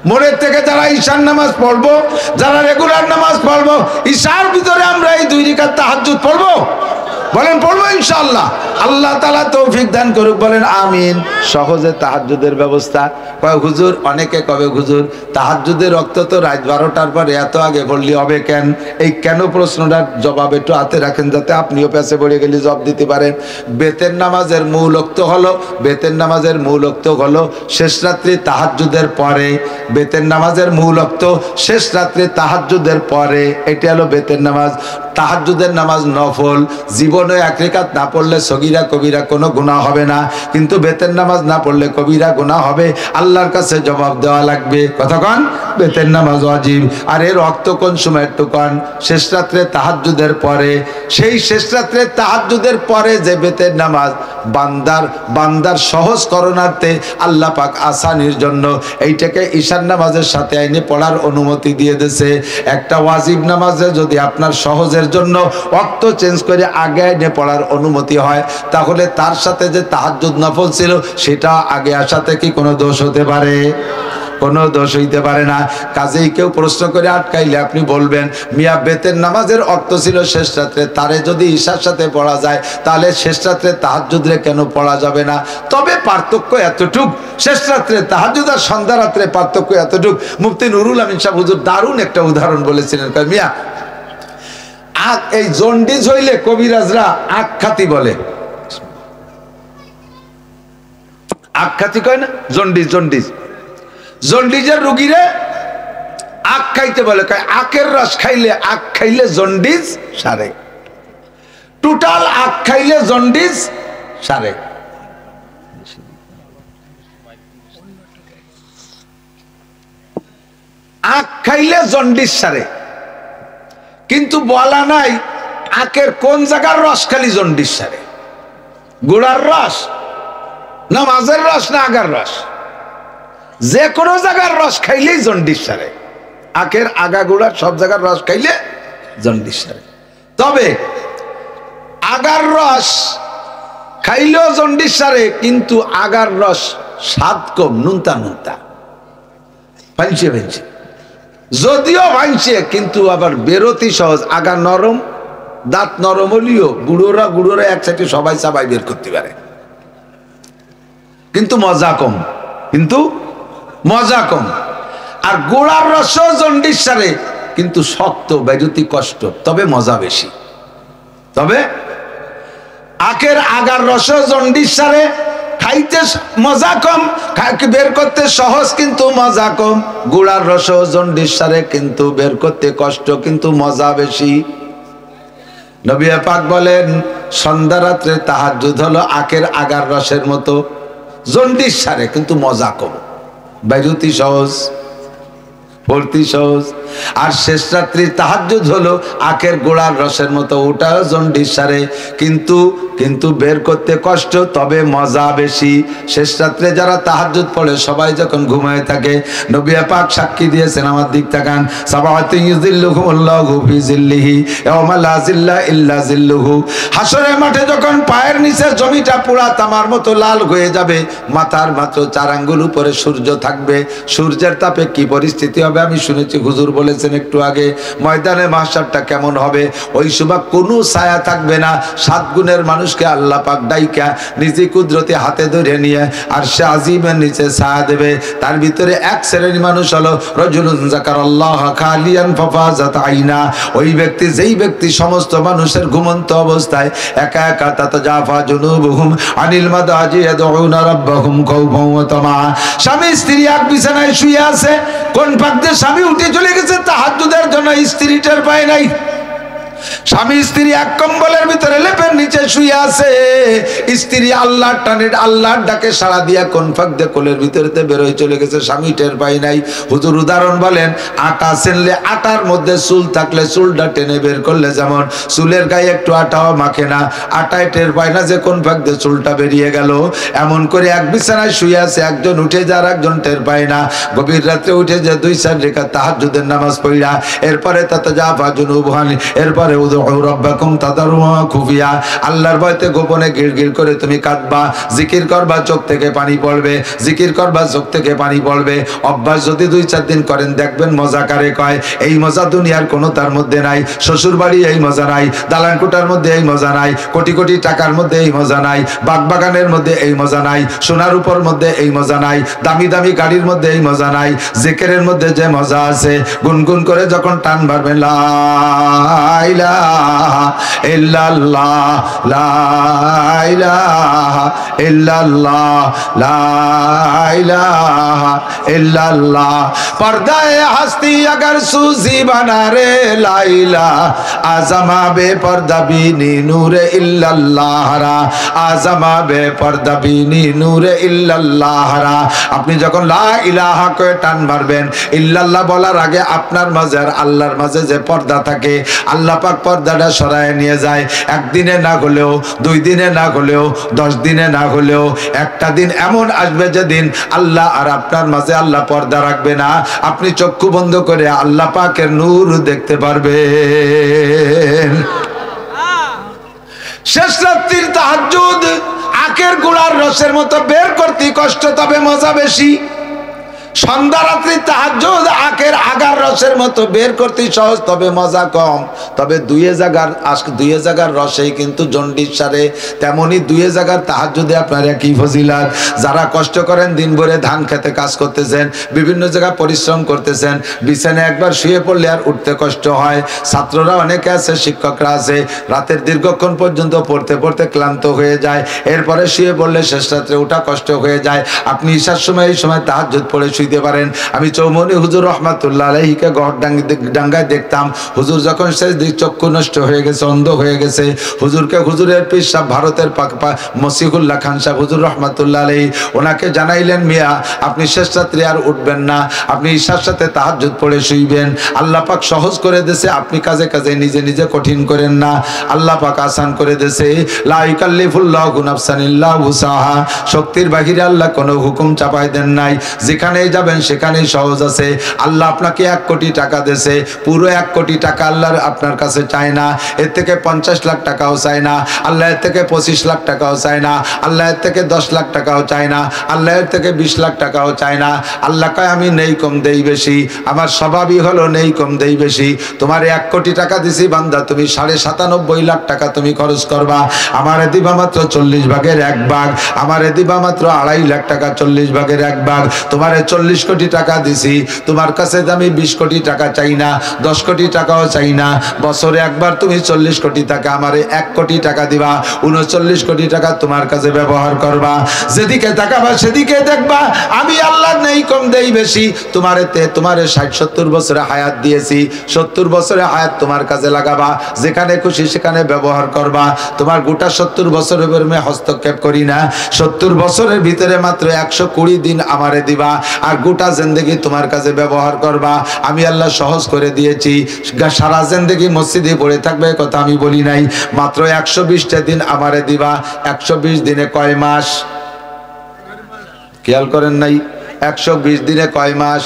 মোড়ের থেকে যারা ঈশার নামাজ পড়বো, যারা রেগুলার নামাজ পড়বো, ঈশার ভিতরে আমরা এই 2 রাকাত তাহাজ্জুদ পড়বো, বলেন পড়বো ইনশাআল্লাহ। আল্লাহ তাআলা তৌফিক দান করুক, বলেন আমিন। সহজে তাহাজ্জুদের ব্যবস্থা। কয় হুজুর, অনেকে কবে হুজুর তাহাজ্জুদের রক্ত তো রাত 12টার পরে এত আগে পড়লে হবে কেন? এই কেন প্রশ্নটার জবাব একটু হাতে রাখেন, যাতে আপনিও পেছে পড়ে গেলে জবাব দিতে পারেন। বেতের নামাজের মূল অক্ত হলো, বেতের নামাজের মূল অক্ত হলো শেষ রাত্রি তাহাজ্জুদের পরে। বেতের নামাজের মূল অক্ত শেষ রাত্রি তাহাজ্জুদের পরে, এটা হলো বেতের নামাজ। তাহাজ্জুদের নামাজ নফল, জীবনে এক রাকাত না পড়লে সগীরা কবিরা কোনো গুনাহ হবে না, কিন্তু বেতের নামাজ না পড়লে কবিরা গুনাহ হবে, আল্লাহর কাছে জবাব দেওয়া লাগবে। কতক্ষণ? বেতের নামাজ ওয়াজিব। আর এর রক্ত কোন সময় একটু কন? শেষ রাত্রে তাহাজ্জুদের পরে। সেই শেষ রাত্রে তাহাজ্জুদের পরে যে বেতের নামাজ বান্দার সহজ করণার্থে আল্লাহ পাক আসানির জন্য এইটাকে ঈশান নামাজের সাথে আইনে পড়ার অনুমতি দিয়ে দিয়েছে। একটা ওয়াজিব নামাজে যদি আপনার সহজের জন্য ওয়াক্ত চেঞ্জ করে আগে আইনে পড়ার অনুমতি হয়, তাহলে তার সাথে যে তাহাজ্জুদ নফল ছিল সেটা আগে আসাতে কি কোনো দোষ হতে পারে? কোনো দোষ হইতে পারে না। কাজেই কেউ প্রশ্ন করে আটকাইলে আপনি বলবেন, মিয়া বেতের নামাজের অর্থ ছিল শেষ রাত্রে, তারে যদি ঈশার সাথে পড়া যায় তাহলে শেষ রাত্রে তাহাজ্জুদে কেন পড়া যাবে না? তবে পার্থক্য এতটুক, শেষ রাত্রে তাহাজ্জুদ আর সন্ধ্যা রাত্রে পার্থক্য এতটুক। মুফতি নুরুল আমিন সাহেব হুজুর দারুণ একটা উদাহরণ বলেছিলেন। মিয়া এই জন্ডিস হইলে কবিরাজরা আখ্যাতি বলে, আখ্যাতি কয় না? জন্ডিসের রোগীরে আখ খাইতে বলে, আখের রস খাইলে, আখ খাইলে জন্ডিস সারে, টোটাল আখ খাইলে জন্ডিস সারে। আখ খাইলে জন্ডিস সারে, কিন্তু বলা নাই আখের কোন জায়গার রস খালি জন্ডিস সারে। গুড়ার রস না মাছের রস না আগার রস, যে কোনো জায়গার রস খাইলেই জন্ডিস সারে। আখের আগা গুড়ার সব জায়গার রস খাইলে জন্ডিস সারে। তবে আগার রস খাইলেও জন্ডিস সারে, কিন্তু আগার রস স্বাদ কম, নুনতা ভাঙছে, যদিও ভাঙছে কিন্তু আবার বেরোতি সহজ। আগা নরম, দাঁত নরম হলিও গুড়োরা একসাথে সবাই চাবাই বের করতে পারে, কিন্তু মজা কম। আর গোড়ার রস জন্ডিস সারে, কিন্তু শক্ত, বেরুতি কষ্ট, তবে মজা বেশি। তবে আখের আগার রস জন্ডিস সারে, খাইতে মজা কম, বের করতে সহজ কিন্তু মজা কম। গোড়ার রস জন্ডিস সারে, কিন্তু বের করতে কষ্ট, কিন্তু মজা বেশি। নবী পাক বলেন, সন্ধ্যা রাত্রে তাহাজ্জুদ হলো আখের আগার রসের মতো, জন্ডিস সারে কিন্তু মজা কম, বাইরুতি সহজ, ভর্তি সহজ। আর শেষ রাত্রি তাহাজ্জুদ হলো আখের গোড়ার রসের মতো, ওটাও জন্ডিস সারে, কিন্তু বের করতে কষ্ট, তবে মজা বেশি। শেষ রাত্রে যারা তাহাজ্জুদ পড়ে সবাই যখন ঘুমায় থাকে, নবী পাক সাক্ষী দিয়েছেন, আমার দিক তাকান, সাবাতু ইউযিল্লুহুমুল্লাহু ফি যিল্লিহি ইয়াওমা লা যিল্লা ইল্লা যিল্লুহু। হাসরের মাঠে যখন পায়ের নিচে জমিটা পুরা তামার মতো লাল হয়ে যাবে, মাথার মাত্র 4 আঙ্গুল উপরে সূর্য থাকবে, সূর্যের তাপে কি পরিস্থিতি হবে আমি শুনেছি, হুজুর বলেছেন একটু আগে। ময়দানে মাহশারটা কেমন হবে? ওই সময় কোনো ছায়া থাকবে না। 7 গুণের মানুষকে আল্লাহ পাক ডাইকা নিজে কুদরতে হাতে ধরে নিয়ে আর সে আজিমের নিচে ছায়া দেবে। তার ভিতরে এক শ্রেণীর মানুষ হলো রাজুলুন যাকারাল্লাহ খালিয়ান ফাফাজাত আইনা। ওই ব্যক্তি, যেই ব্যক্তি সমস্ত মানুষের ঘুমন্ত অবস্থায় একা একা তাতাজাফা জুনুবুহুম আনিল মাদাজি ইয়াদউনা রাব্বাহুম খাওফান ওয়া তামা। স্বামী স্ত্রী এক বিছানায় শুয়ে আছে, কোন ফাঁক দিয়ে স্বামী উঠে চলে গেছে তাহাজ্জুদের জন্য, স্ত্রী টের পায় নাই। স্বামী স্ত্রী এক কম্বলের ভিতরে লেপের নিচে শুয়ে আছে, স্ত্রী আল্লাহর টানে আল্লাহর ডাকে সাড়া দিয়া কোন ফাঁক দিয়ে কোলের ভিতরেতে বেরোয় চলে গেছে, স্বামী টের পায় নাই। হুজুর উদাহরণ বলেন, আটা ছেনলে আটার মধ্যে চুল থাকলে চুলটা টেনে বের করলে যেমন চুলের গায়ে একটু আটাও মাখে না, আটায় টের পায় না যে কোন ফাঁক দিয়ে চুলটা বেরিয়ে গেল। এমন করে এক বিছানায় শুয়ে আছে, একজন উঠে যার একজন টের পায় না। গভীর রাত্রে উঠে যে 2-4 রাকাত তাহাজ্জুদের নামাজ পড়া, এরপরে তাতাজাফা জুনুবুহুম, এরপরে আল্লাহর ভয়তে গোপনে গিড়গিড় করে তুমি কাঁদবা, জিকির করবা, চোখ থেকে পানি পড়বে, জিকির করবা, চোখ থেকে পানি পড়বে। অভ্যাস যদি 2-4 দিন করেন, দেখবেন মজা কারে কয়। এই মজা দুনিয়ার কোনো তার মধ্যে নাই। শ্বশুর বাড়ি এই মজা নাই, দালান কোঠার মধ্যে এই মজা নাই, কোটি কোটি টাকার মধ্যে এই মজা নাই, বাগবাগানের মধ্যে এই মজা নাই, সোনার উপর মধ্যে এই মজা নাই, দামি দামি গাড়ির মধ্যে এই মজা নাই। জিকিরের মধ্যে যে মজা আছে, গুনগুন করে যখন টান মারবেন লা ইলাহা ইলাহা ইল্লাল্লাহ লা ইলাহা ইল্লাল্লাহ লা ইলাহা ইল্লাল্লাহ पर्दाए हस्ती अगर सूजी बना रे लाइला आजमा बे पर्दा बीनी नूरे इल्लल्लाह रा आजमा बे पर्दा बीनी नूरे इल्लल्लाह रा আপনি যখন লা ইলাহা কয়ে টান মারবেন ইল্লাল্লাহ বলার আগে আপনার মাঝে আর আল্লাহর মাঝে যে পর্দা থাকে আল্লাহ পাক পর্দাটা সরায় নিয়ে যায় একদিনে না হলেও দুই দিনে না হলেও 10 দিনে না হলেও একটা দিন এমন আসবে যেদিন আল্লাহ আর আপনার মাঝে আল্লাহ পর্দা রাখবে না আপনি চক্ষু বন্ধ করে আল্লাহ পাকের নূর দেখতে পারবেন শেষ রাত্রির তাহাজ্জুদ আখের গুড়ার রসের মতো বের করতে কষ্ট তবে মজা বেশি সন্ধ্যা রাত্রি তাহাজ্জুদ আখের আগার রসের মতো বের করতে সহজ তবে মজা কম তবে দুই জায়গার রসেই কিন্তু জন্ডিস সারে তেমনি দুই জায়গার তাহাজ্জুদে আপনার একই ফজিলাত যারা কষ্ট করেন দিন ভরে ধান খেতে কাজ করতেছেন বিভিন্ন জায়গায় পরিশ্রম করতেছেন বিছানায় একবার শুয়ে পড়লে আর উঠতে কষ্ট হয় ছাত্ররা অনেকে আছে শিক্ষকরা আছে রাতের দীর্ঘক্ষণ পর্যন্ত পড়তে পড়তে ক্লান্ত হয়ে যায় এরপরে শুয়ে পড়লে শেষ রাত্রে ওঠা কষ্ট হয়ে যায় আপনি ঈশার সময় এই সময় তাহাজ্জুদ পড়ে শুইতে পারেন আমি চৌমনি হুজুর রহমাতুল্লাহ আলাইহিকে গড়ডাঙ্গায় দেখতাম হুজুর যখন শেষ দিক চক্ষু নষ্ট হয়ে গেছে অন্ধ হয়ে গেছে হুজুরকে হুজুরের পীর সাহেব ভারতের মসিহুল্লাহ খান সাহেব হুজুর রহমাতুল্লাহ আলাইহি ওনাকে জানাইলেন মিয়া আপনি শেষ রাত্রে আর উঠবেন না আপনি ঈশার সাথে তাহাজ্জুদ পড়ে শুইবেন আল্লাহ পাক সহজ করে দিয়েছে আপনি কাজে কাজে নিজে নিজে কঠিন করেন না আল্লাহ পাক আসান করে দিয়েছে লা ইকাল্লিফুল্লাহু নাফসান ইল্লা উসাহা শক্তির বাহিরে আল্লাহ কোনো হুকুম চাপাই দেন নাই যেখানেই যাবেন সেখানেই সহজ আছে আল্লাহ আপনাকে 1 কোটি টাকা দিয়েছে পুরো 1 কোটি টাকা আল্লাহর আপনার কাছে চায় না এর থেকে 50 লাখ টাকাও চায় না আল্লাহ এর থেকে 25 লাখ টাকাও চায় না আল্লাহ এর থেকে 10 লাখ টাকাও চায় না আল্লাহ এর থেকে 20 লাখ টাকাও চায় না আল্লাহ কয় আমি নেই কম দেই বেশি আমার স্বভাবই হলো নেই কম দেই বেশি তোমার 1 কোটি টাকা দিছি বান্দা তুমি 97.5 লাখ টাকা তুমি খরচ করবা আমারে দিবা মাত্র 40 ভাগের 1 ভাগ আমারে দিবা মাত্র 2.5 লাখ টাকা 40 ভাগের 1 ভাগ তোমারে 40 কোটি টাকা দিছি তোমার কাছে আমি 20 কোটি টাকা চাই না 10 কোটি টাকাও চাই না বছরে একবার তুমি 40 কোটি টাকা আমারে 1 কোটি টাকা দিবা 39 কোটি টাকা তোমার কাছে ব্যবহার করবা যেদিকে তাকাবা সেদিকে দেখবা আমি আল্লাহ নেই কম দেই বেশি তোমারে 60-70 বছরের হায়াত দিয়েছি 70 বছরের হায়াত তোমার কাজে লাগাবা যেখানে খুশি সেখানে ব্যবহার করবা তোমার গোটা 70 বছরের উপরে হস্তক্ষেপ করি না 70 বছরের ভিতরে মাত্র 120 দিন আমারে দিবা আর গোটা জিন্দেগি তোমার কাছে ব্যবহার করবা আমি আল্লাহ সহজ করে দিয়েছি সারা জিন্দেগি মসজিদে পড়ে থাকবে কথা আমি বলি নাই মাত্র 120টা দিন আমারে দিবা 120 দিনে কয় মাস খেয়াল করেন নাই 120 দিনে কয় মাস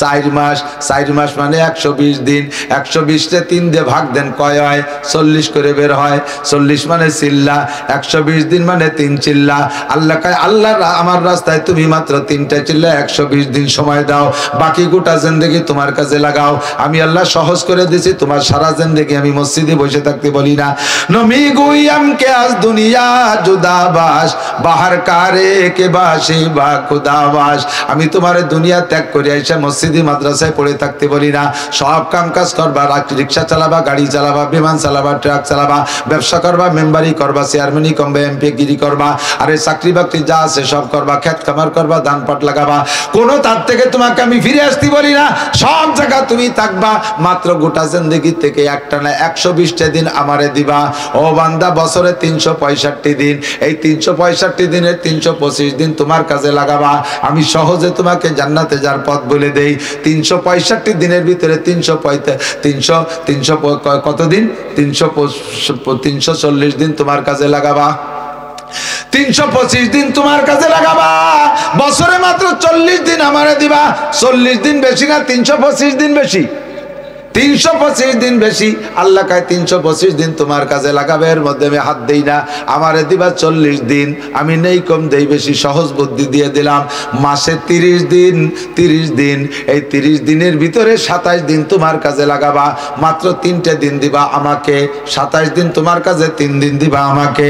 4 মাস 4 মাস মানে 120 দিন 120 তে 3 দিয়ে ভাগ দেন কয় হয় 40 করে বের হয় 40 মানে চিল্লা 120 দিন মানে 3 চিল্লা আল্লাহ কয় আল্লাহ আমার রাস্তায় তুমি মাত্র 3টা চিল্লা 120 দিন সময় দাও বাকি গোটা জিন্দেগি তোমার কাছে লাগাও আমি আল্লাহ সহজ করে দিয়েছি তোমার সারা জিন্দেগি আমি মসজিদে বসে থাকতে বলি না নমি গুইয়াম কে আজ দুনিয়া জুদাবাস বাহার কারে কে বাসি বা খুদাবাস আমি তোমার দুনিয়া ত্যাগ করে আইসা মসজিদে মাদ্রাসায় পড়ে থাকতে বলি না সব কাম কাজ করবা রিকশা চালাবা গাড়ি চালাবা বিমান চালাবা ট্রাক চালাবা ব্যবসা করবা মেম্বারি করবা চেয়ারম্যানই করবা এমপি গিরি করবা আরে চাকরি বাকরি যা আছে সব করবা খেত খামার করবা ধান পাট লাগাবা কোনো তার থেকে তোমাকে আমি ফিরে আসতে বলি না সব জায়গা তুমি থাকবা মাত্র গোটা জিন্দেগি থেকে একটা না 120টা দিন আমারে দিবা ও বান্দা বছরে 365 দিন এই 365 দিনের 325 দিন তোমার কাজে লাগাবা আমি সহজে তোমাকে জান্নাতে যাওয়ার পথ বলে দেই 365 দিনের ভিতরে 300 কত দিন 340 দিন তোমার কাজে লাগাবা 325 দিন তোমার কাছে লাগাবা বছরে মাত্র 40 দিন আমারে দিবা 40 দিন বেশি না 325 দিন বেশি 325 দিন বেশি আল্লাহ কয় 325 দিন তোমার কাজে লাগাবে এর মধ্যে আমি হাত দেই না আমারে দিবা 40 দিন আমি নেই কম দেই বেশি সহজ বুদ্ধি দিয়ে দিলাম মাসে 30 দিন এই 30 দিনের ভিতরে 27 দিন তোমার কাজে লাগাবা মাত্র 3টে দিন দিবা আমাকে 27 দিন তোমার কাছে 3 দিন দিবা আমাকে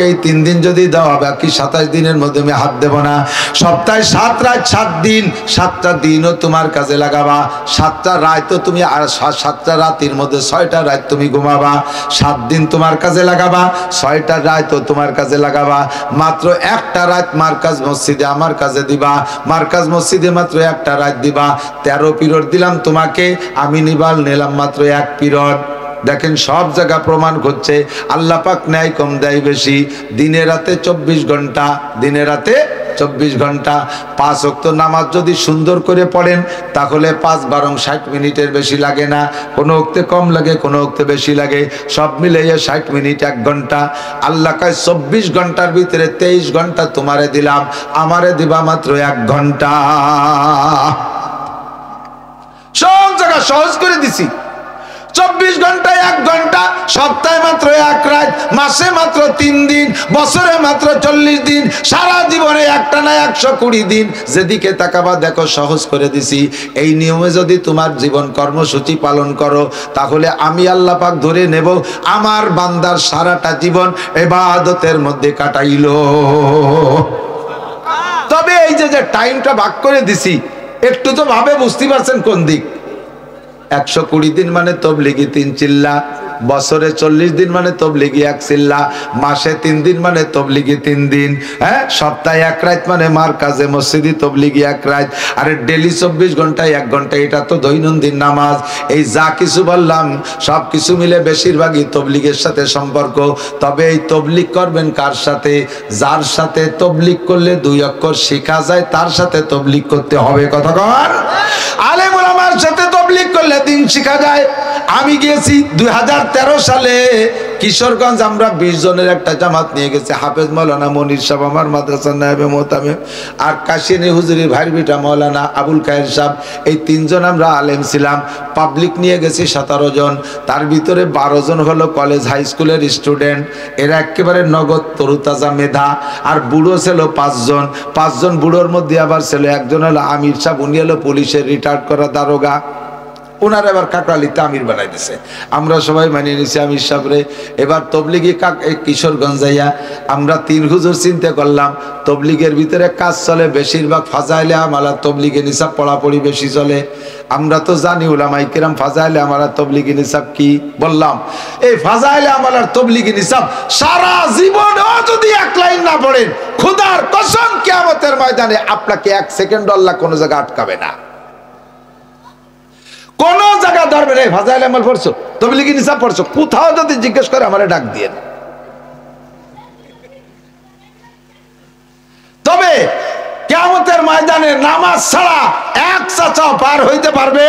এই 3 দিন যদি দাও বাকি 27 দিনের মধ্যে আমি হাত দেব না সপ্তাহে 7 রাত 7 দিন 7টা দিনও তোমার কাজে লাগাবা 7টা রাত তো তুমি আর 7টা রাতের মধ্যে 6টা রাত তুমি ঘুমাবা, 7 দিন তোমার কাজে লাগাবা, 6টা রাতও তোমার কাজে লাগাবা। মাত্র একটা রাত মার্কাজ মসজিদে আমার কাজে দিবা, মার্কাজ মসজিদে মাত্র একটা রাত দিবা। 13 পিরিয়ড দিলাম তোমাকে, আমি নিলাম মাত্র 1 পিরিয়ড। দেখেন সব জায়গা প্রমাণ করছে আল্লাহ পাক ন্যায় কম দেয় বেশি। দিনে রাতে 24 ঘন্টা, দিনে রাতে 24 ঘন্টা। 5 ওয়াক্ত নামাজ যদি সুন্দর করে পড়েন তাহলে 5 12 60 মিনিটের বেশি লাগে না। কোনো ওক্তে কম লাগে, কোনো ওক্তে বেশি লাগে, সব মিলিয়ে 60 মিনিট 1 ঘন্টা। আল্লাহ কয় 24 ঘন্টার ভিতরে 23 ঘন্টা তোমারে দিলাম, আমারে দিবা মাত্র 1 ঘন্টা। সব জায়গা সহজ করে দিছি। 24 ঘন্টায় 1 ঘন্টা, সপ্তাহে মাত্র 1 রাত, মাসে মাত্র 3 দিন, বছরে মাত্র 40 দিন, সারা জীবনে একটা না 120 দিন। যেদিকে তাকাবা দেখো সহজ করে দিছি। এই নিয়মে যদি তোমার জীবন কর্মসূচি পালন করো তাহলে আমি আল্লাহ পাক ধরে নেব আমার বান্দার সারাটা জীবন ইবাদতের মধ্যে কাটাইলো। তবে এই যে টাইমটা ভাগ করে দিছি, একটু তো ভাবে বুঝতে পারছেন কোন দিক। 120 দিন মানে তবলিগি 3 চিল্লা, বছরে 40 দিন মানে তবলিগি 1 চিল্লা, মাসে 3 দিন মানে তবলিগি 3 দিন, হ্যাঁ, সপ্তাহে 1 রাত মানে মারকাজে মসজিদে তবলিগি 1 রাত। আরে ডেলি 24 ঘন্টায় 1 ঘন্টা, এটা তো দৈনন্দিন নামাজ। এই যা কিছু বললাম সব কিছু মিলে বেশিরভাগই তবলিগের সাথে সম্পর্ক। তবে এই তবলিগ করবেন কার সাথে? যার সাথে তবলিগ করলে 2 অক্ষর শেখা যায় তার সাথে তবলিগ করতে হবে। কথা কর, আলেম ওলামার সাথে তবলিগ করলে দিন শেখা যায়। আমি গিয়েছি 2013 সালে কিশোরগঞ্জ, আমরা 20 জনের একটা জামাত নিয়ে গেছি। হাফেজ মাওলানা মনির সাহেব আমার মাদ্রাসার নায়েবে মোহতামিম, আর কাশিনী হুজুরি ভাইয়ের বিটা মাওলানা আবুল খায়ের সাহেব, এই 3 জন আমরা আলেম ছিলাম। পাবলিক নিয়ে গেছি 17 জন, তার ভিতরে 12 জন হলো কলেজ হাই স্কুলের স্টুডেন্ট। এরা একেবারে নগদ তরুতাজা মেধা। আর বুড়ো ছিল 5 জন। 5 জন বুড়োর মধ্যে আবার ছিল একজন হলো আমির সাহেব, উনি হলো পুলিশের রিটায়ার্ড করা দারোগা। ওনার এবার কাকরালিতে আমির বানাই দিছে। আমরা সবাই মানিয়ে নিছি আমির সাহেবরে। এবার তবলিগি কিশোরগঞ্জ যাইয়া আমরা 3 হুজুর চিন্তা করলাম তবলিগের ভিতরে কাজ চলে বেশিরভাগ ফাজাইলে আমালা, তবলিগে নিসাব পড়াপড়ি বেশি চলে। আমরা তো জানি উলামায়ে কিরাম ফাজাইলে আমালা তবলিগি নিসাব কি। বললাম এই ফাজাইলে আমালার তবলিগি নিসাব সারা জীবনেও যদি 1 লাইন না পড়েন, খোদার কসম কিয়ামতের ময়দানে আপনাকে 1 সেকেন্ড আল্লাহ কোনো জায়গা আটকাবে না, কোন জায়গা ধরবে না। ফাজাইল আমল পড়ছো, তবলিগি নিসাব পড়ছো, কোথাও যদি জিজ্ঞেস করে আমারে ডাক দিয়ে। তবে কিয়ামতের ময়দানে নামাজ ছাড়া 1 চাচাও পার হইতে পারবে।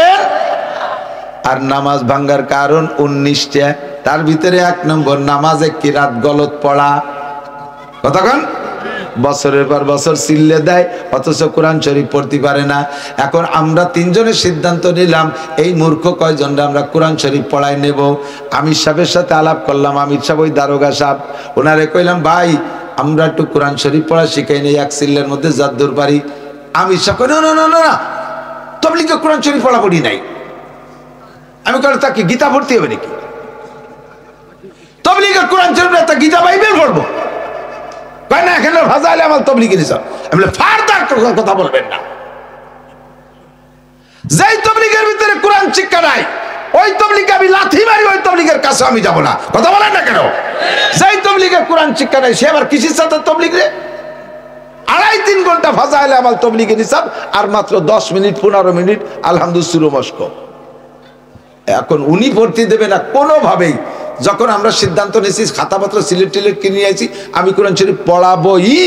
আর নামাজ ভাঙ্গার কারণ 19টা, তার ভিতরে 1 নম্বর নামাজে কিরাত গলত পড়া। কতক্ষণ বছরের পর বছর চিল্লে দেয়, অথচ কোরআন শরীফ পড়তে পারে না। এখন আমরা 3 জনের সিদ্ধান্ত নিলাম এই মূর্খ কয়জনরা আমরা কোরআন শরীফ পড়াই নেব। আমির সাহেবের সাথে আলাপ করলাম। আমির সাহেব ওই দারোগা সাহেব, ওনারে কইলাম ভাই আমরা একটু কোরআন শরীফ পড়া শিখাই নেই 1 চিল্লের মধ্যে যদ্দূর পারি। আমির সাহেব কই না না না না, তবলিগে কোরআন শরীফ পড়া পড়ি নাই। আমি কইলাম তাকে গীতা পড়তে হবে নাকি? তবলিগে কোরআন শরীফ না, তা গীতা বাইবেল পড়বো? না, এখানে ফাজাইলে আমাল তবলিগি নিসাব। আমি বলি ফারদার কথা বলবেন না। যেই তবলিগের ভিতরে কোরআন শিক্ষা নাই ওই তবলিগে আমি লাথি মারি, ওই তবলিগের কাছে আমি যাব না। কথা বলেন না কেন? যেই তবলিগে কোরআন শিক্ষা নাই সে আবার কিসের সাথে তবলিগ রে? 2.5-3 ঘন্টা ফাজাইলে আমাল তবলিগি নিসাব, আর মাত্র 10 মিনিট 15 মিনিট আলহামদুলিল্লাহ মস্ক। এখন উনি ভর্তি দেবে না কোনোভাবেই। যখন আমরা সিদ্ধান্ত নিয়েছি খাতাপত্র সিলেট টিলেট কিনে আইছি, আমি কোরআন শরীফ পড়াবই।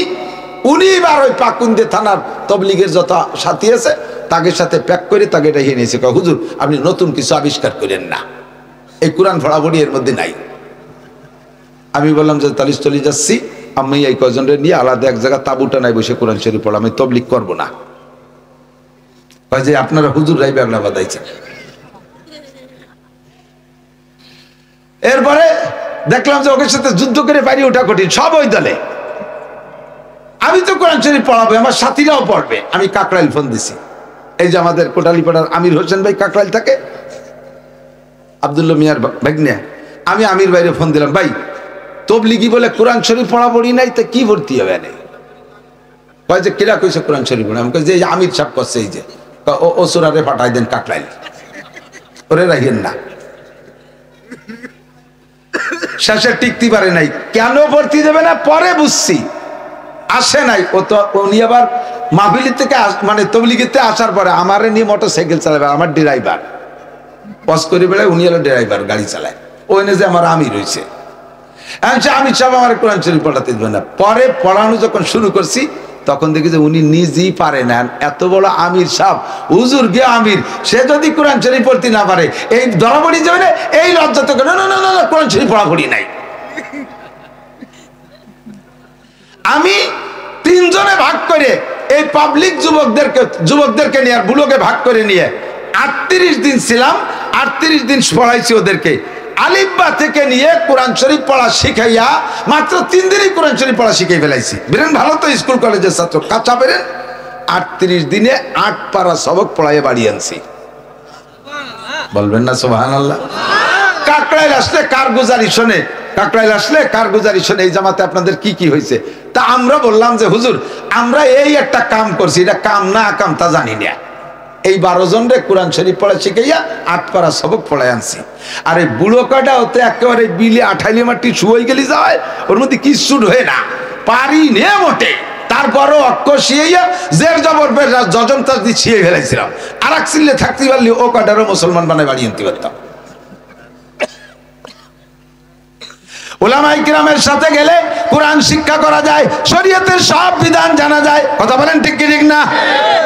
উনি এবার ওই পাকুন্দে থানার তবলিগের যত সাথী আছে তাদের সাথে প্যাক করে তাকে রেখে নিয়েছে। হুজুর আপনি নতুন কিছু আবিষ্কার করেন না, এই কোরআন পড়াপড়ি এর মধ্যে নাই। আমি বললাম যে তালিশ চলে যাচ্ছি, আমি এই কজনরে নিয়ে আলাদা এক জায়গা তাবুটা নাই বসে কোরআন শরীফ পড়া, আমি তবলিগ করবো না। যে আপনারা হুজুর রাই ব্যাগনা বাদাইছেন। এরপরে দেখলাম যে ওকে সাথে যুদ্ধ করে বাইরে ওঠা কঠিন, সব ওই দলে। আমি তো কোরআন শরীফ পড়াবো, আমার সাথীরাও পড়বে। আমি কাকরাইল ফোন দিছি, এই যে আমাদের কোটালীপাড়ার আমির হোসেন ভাই কাকরাইল থাকে, আব্দুল্লাহ মিয়ার ভাগ্নে। আমি আমির ভাইরে ফোন দিলাম, ভাই তবলিগি বলে কোরআন শরীফ পড়াপড়ি নাই, তো কি ভর্তি হবে? কয় যে কিরা কইছে কোরআন শরীফ পড়ে? আমি কই যে আমির সাহেব করছে, এই যে ও সুরারে পাঠাই দেন কাকরাইল। ওরে রাখেন না। শেষে টিকতে পারে নাই। কেন ভর্তি দেবে না পরে বুঝছি, আসে নাই। ও তো উনি আবার মাহফিল থেকে মানে তবলিগিতে আসার পরে আমারে নিয়ে মোটরসাইকেল চালাবে, আমার ড্রাইভার পজ করে বেড়ায়, উনি হলো ড্রাইভার, গাড়ি চালায়। ওই যে আমার আমি রয়েছে, আমি সব আমার কোরআন শরীফ পড়াতে দেবে না। পরে পড়ানো যখন শুরু করছি তখন দেখি যে উনি নিজেই পারে না। এত বড় আমির সাহেব, হুজুর গে আমির, সে যদি কোরআন শরীফ পড়তে না পারে এই ধরাপড়ি যাবে না, এই লজ্জা তো না না না কোরআন শরীফ পড়াপড়ি নাই। আমি তিনজনে ভাগ করে এই পাবলিক যুবকদেরকে নিয়ে আর বুলোকে ভাগ করে নিয়ে 38 দিন ছিলাম, 38 দিন পড়াইছি ওদেরকে। আলিফবা থেকে নিয়ে কোরআন শরীফ পড়া শিখাইয়া মাত্র 3 দিনই কোরআন শরীফ পড়া শিখাই ফেলাইছি। বেরেন ভালো তো স্কুল কলেজের ছাত্র, কাঁচা বেরেন। 38 দিনে 8 পারা সবক পড়াইয়া বাড়ি আনছি। বলবেন না সুবহানাল্লাহ? কাকড়াইল আসলে কারগুজারি শোনে, কাকড়াইল আসলে কারগুজারি শোনে এই জামাতে আপনাদের কি কি হয়েছে। তা আমরা বললাম যে হুজুর আমরা এই একটা কাম করছি, এটা কাম না কাম তা জানি না। এই 12 জন রে কোরআন শরীফ পড়া শিখাইয়া 8 পারা সবক পড়াই আনছি। আর এই বুড়ো কয়টা হতে একেবারে বিলে আঠাইলে মাটি শুয়ে গেলি যায়, ওর মধ্যে কিচ্ছু ঢোয়ে না, পারি নে মোটে। তারপরও অক্ষ শিয়াইয়া জের জবর জজম তাজ দিয়ে ছিঁড়ে ফেলাইছিলাম। আর এক চিল্লে থাকতে পারলে ও কয়টারও মুসলমান বানায় বাড়ি আনতে পারতাম। উলামায়ে কিরামের সাথে গেলে কোরআন শিক্ষা করা যায়, শরীয়তের সব বিধান জানা যায়। কথা বলেন ঠিক কি ঠিক না?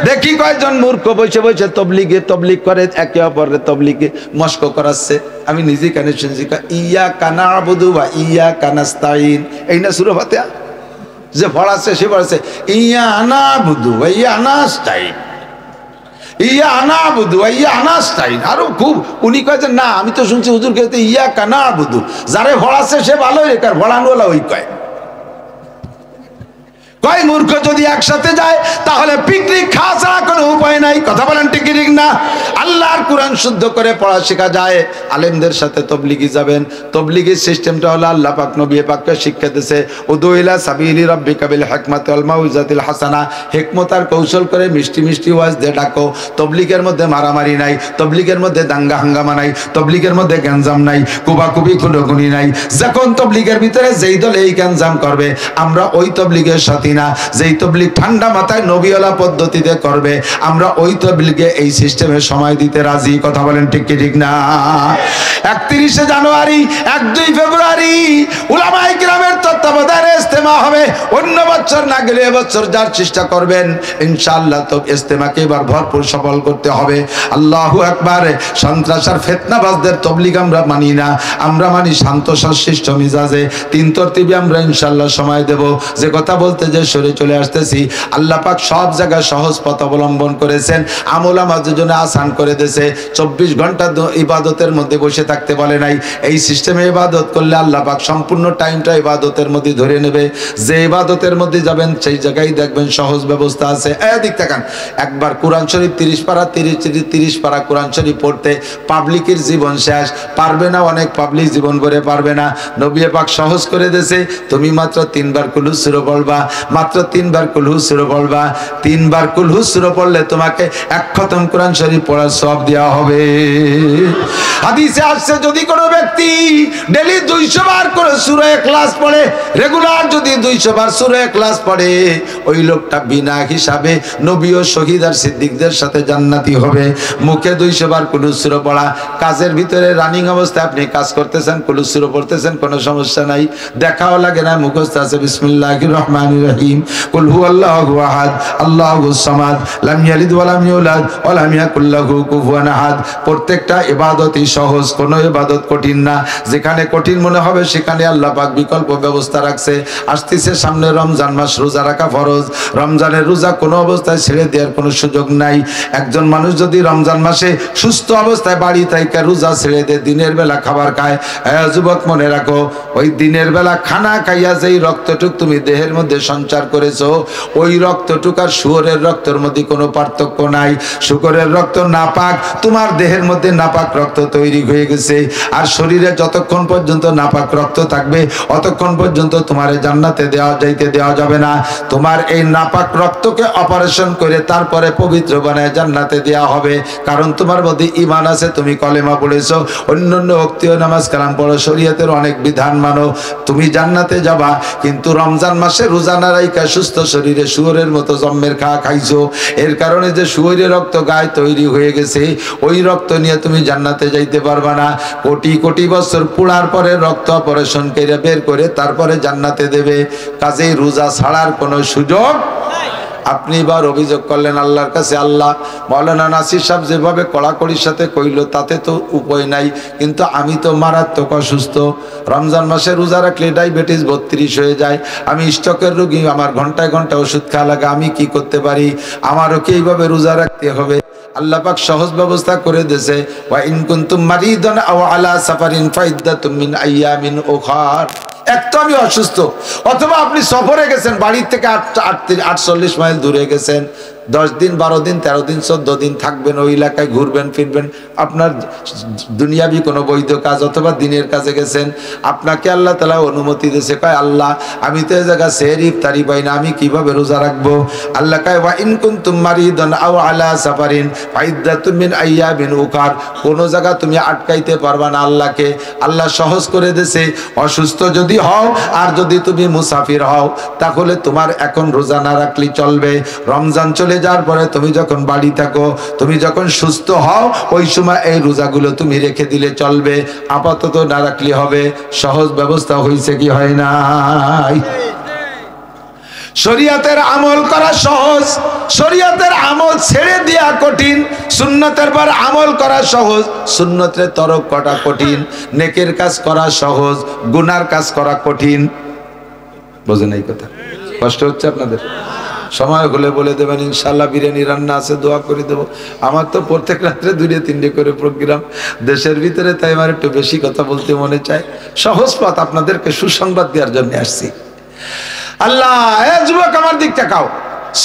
দেখি কয়জন মূর্খ বসে বসে তবলিগ করে, একে অপরের তবলিগে মস্ক করাচ্ছে। আমি নিজে কানে শুনছি ইয়াকা না'বুদু ওয়া ইয়াকা নাস্তাঈন, এই না সূরা ফাতিহা যে পড়াচ্ছে সে পড়াচ্ছে ইয়া না'বুদু ওয়া ইয়া নাস্তাঈন, ইয়া না'বুদু ওয়া ইয়া নাস্তাঈন। আরো খুব উনি কয় যে না আমি তো শুনছি হুজুর কইতে ইয়াকা না'বুদু, যারে পড়াচ্ছে সে ভালোই রে, কার পড়ানোওয়ালা ওই কয়। কয় মূর্খ যদি একসাথে যায় তাহলে পিকনিক খাওয়া ছাড়া কোনো উপায় নাই। কথা বলেন ঠিক ঠিক না? আল্লাহর কোরআন শুদ্ধ করে পড়া শেখা যায়, আলেমদের সাথে তবলিগি যাবেন। তবলিগির সিস্টেমটা হলো আল্লাহ পাক নবী পাককে শিক্ষা দিয়েছে, উদু ইলা সাবিলি রাব্বিকা বিল হিকমাতি ওয়াল মাউইজাতিল হাসানা, হিকমত আর কৌশল করে মিষ্টি মিষ্টি ওয়াজ দিয়ে ডাকো। তবলিগের মধ্যে মারামারি নাই, তবলিগের মধ্যে দাঙ্গা হাঙ্গামা নাই, তবলিগের মধ্যে গ্যাঞ্জাম নাই, কুবাকুবি খুনোখুনি নাই। যখন তবলিগের ভিতরে যেই দল এই গ্যাঞ্জাম করবে আমরা ওই তবলিগের সাথে না, যেই তবলিগ ঠান্ডা মাথায় নবীওয়ালা পদ্ধতিতে করবে আমরা ওই তবলিগে এই সিস্টেমে সময় দিতে রাজি। কথা বলেন ঠিক কি ঠিক না? 31 জানুয়ারি 1-2 ফেব্রুয়ারি উলামায়ে কিরামের তত্ত্বাবধানে ইজতেমা হবে। অন্য বছর না গেলে এবছর যার চেষ্টা করবেন ইনশাআল্লাহ তো ইজতেমাকে এবার ভরপুর সফল করতে হবে। আল্লাহু আকবার। সন্ত্রাস আর ফিতনাবাজদের তবলিগ আমরা মানি না, আমরা মানি শান্ত সশিষ্ট মিজাজে 3 তরতিবে আমরা ইনশাআল্লাহ সময় দেব। যে কথা বলতে যে সরে চলে আসতেছি, আল্লাহ পাক সব জায়গায় সহজ পথ অবলম্বন করেছেন, আমল আমাদের জন্য আসান করে দিয়েছে। 24 ঘন্টা ইবাদতের মধ্যে বসে থাকতে বলে নাই। এই সিস্টেমে ইবাদত করলে আল্লাহ পাক সম্পূর্ণ টাইমটা ইবাদতের মধ্যে ধরে নেবে। যে ইবাদতের মধ্যে যাবেন সেই জায়গায় দেখবেন সহজ ব্যবস্থা আছে। এদিক তাকান, একবার কোরআন শরীফ 30 পারা কোরআন শরীফ পড়তে পাবলিকের জীবন শেষ, পারবে না, অনেক পাবলিক জীবন করে পারবে না। নবী পাক সহজ করে দিয়েছে, তুমি মাত্র 3 বার কুল সূরা পড়বা, মাত্র 3 বার কুল সূরা পড়বা। 3 বার কুল সূরা পড়লে তোমাকে 1 খতম কোরআন শরীফ পড়ার সওয়াব দেওয়া হবে। হাদিসে আসছে যদি কোনো ব্যক্তি ডেইলি 200 বার করে সূরা ইখলাস পড়ে, রেগুলার যদি 200 বার সূরা ইখলাস পড়ে, ওই লোকটা বিনা হিসাবে নবী ও শহীদ আর সিদ্দিকদের সাথে জান্নাতি হবে। মুখে 200 বার কুল সূরা পড়া, কাজের ভিতরে রানিং অবস্থায় আপনি কাজ করতেছেন, কুল সূরা পড়তেছেন, কোনো সমস্যা নাই, দেখাও লাগে না, মুখস্থ আছে বিসমিল্লাহির রহমানির রহিম, কুল হুয়াল্লাহু আহাদ আল্লাহুস সামাদ লাম ইয়ালিদ ওয়া লাম ইউলাদ ওয়া লাম ইয়াকুল লাহু কুফুয়ান আহাদ। প্রত্যেকটা ইবাদতই সহজ, কোনো ইবাদত কঠিন না। যেখানে কঠিন মনে হবে সেখানে আল্লাহ পাক বিকল্প ব্যবস্থা রাখছে। আসতেছে সামনে রমজান মাস, রোজা রাখা ফরজ। রমজানের রোজা কোনো অবস্থায় ছেড়ে দেওয়ার কোনো সুযোগ নাই। একজন মানুষ যদি রমজান মাসে সুস্থ অবস্থায় বাড়ি থেকে রোজা ছেড়ে দেয়, দিনের বেলা খাবার খায়, যুবক মনে রাখো ওই দিনের বেলা খানা খাইয়া যেই রক্তটুক তুমি দেহের মধ্যে সঞ্চয় প্রচার করেছো, ওই রক্তটুক আর শুয়োরের রক্তের মধ্যে কোনো পার্থক্য নাই। শুকরের রক্ত নাপাক, তোমার দেহের মধ্যে নাপাক রক্ত তৈরি হয়ে গেছে। আর শরীরে যতক্ষণ পর্যন্ত নাপাক রক্ত থাকবে অতক্ষণ পর্যন্ত তোমার জান্নাতে যাইতে দেওয়া যাবে না। তোমার এই নাপাক রক্তকে অপারেশন করে তারপরে পবিত্র বানায় জান্নাতে দেওয়া হবে। কারণ তোমার মধ্যে ঈমান আছে, তুমি কলেমা পড়েছো, অন্যান্য ভক্তিও নামাজ কালাম পড়ো, শরীয়তের অনেক বিধান মানো, তুমি জান্নাতে যাবা। কিন্তু রমজান মাসে রোজা না রাইখা সুস্থ শরীরে শুয়োরের মতো জম্মের খাইছো, এর কারণে যে শুয়োরের রক্ত গায়ে তৈরি হয়ে গেছে, ওই রক্ত নিয়ে তুমি জান্নাতে যাইতে পারবা না। কোটি কোটি বছর পোড়ার পরে রক্ত অপারেশন করে বের করে তারপরে জান্নাতে দেবে। কাজেই রোজা ছাড়ার কোনো সুযোগ। আপনি এবার অভিযোগ করলেন আল্লাহর কাছে, আল্লাহ মাওলানা নাসির সাহেব যেভাবে কড়াকড়ির সাথে কইল তাতে তো উপায় নাই, কিন্তু আমি তো মারাত্মক অসুস্থ, রমজান মাসে রোজা রাখলে ডায়াবেটিস 32 হয়ে যায়, আমি স্ট্রোকের রোগী, আমার ঘন্টায় ঘন্টায় ওষুধ খাওয়া লাগে, আমি কি করতে পারি? আমারও কি এইভাবে রোজা রাখতে হবে? আল্লাহ পাক সহজ ব্যবস্থা করে দিয়েছে, ওয়া ইন কুনতুম মারিদান আও আলা সাফারিন ফাইদ্দাতুম মিন আইয়ামিন উখার। এক তো আমি অসুস্থ, অথবা আপনি সফরে গেছেন, বাড়ির থেকে 48 মাইল দূরে গেছেন, 10 দিন 12 দিন 13 দিন 14 দিন থাকবেন, ওই এলাকায় ঘুরবেন ফিরবেন, আপনার দুনিয়াবি কোনো বৈধ কাজ অথবা দিনের কাজে গেছেন, আপনাকে আল্লাহ তাআলা অনুমতি দিয়েছে, কয় আল্লাহ আমি তো এই জায়গা সেহরি ইফতারি পাই না, আমি কিভাবে রোজা রাখবো? আল্লাহ কয় ওয়া ইন কুনতুম মারিদান আও আলা সাফারিন ফাইদ্দাতুম মিন আইয়ামিন উখার। কোনো জায়গা তুমি আটকাইতে পারবা না আল্লাহকে, আল্লাহ সহজ করে দিয়েছে। অসুস্থ যদি হও আর যদি তুমি মুসাফির হও তাহলে তোমার এখন রোজা না রাখলে চলবে। রমজান চলে যাওয়ার পরে তুমি যখন বাড়ি থাকো, তুমি যখন সুস্থ হও, ওই সময় এই রোজাগুলো তুমি রেখে দিলে চলবে, আপাতত না রাখলে হবে। সহজ ব্যবস্থা হয়েছে কি হয় নাই? শরীয়তের আমল করা সহজ, শরীয়তের আমল ছেড়ে দেওয়া কঠিন। সুন্নতের পর আমল করা সহজ, সুন্নতের তরক করা কঠিন। নেকের কাজ করা সহজ, গুনার কাজ করা কঠিন। বোঝেন এই কথা? কষ্ট হচ্ছে আপনাদের? সময় হলে বলে দেবেন ইনশাল্লাহ, বিরিয়ানি রান্না আছে, দোয়া করে দেবো। আমার তো প্রত্যেক রাত্রে 2-3 করে প্রোগ্রাম দেশের ভিতরে, তাই আমার একটু বেশি কথা বলতে মনে চায়। সহজ পথ আপনাদেরকে সুসংবাদ দেওয়ার জন্য আসছি। আল্লাহ যুবক আমার দিক তাকাও,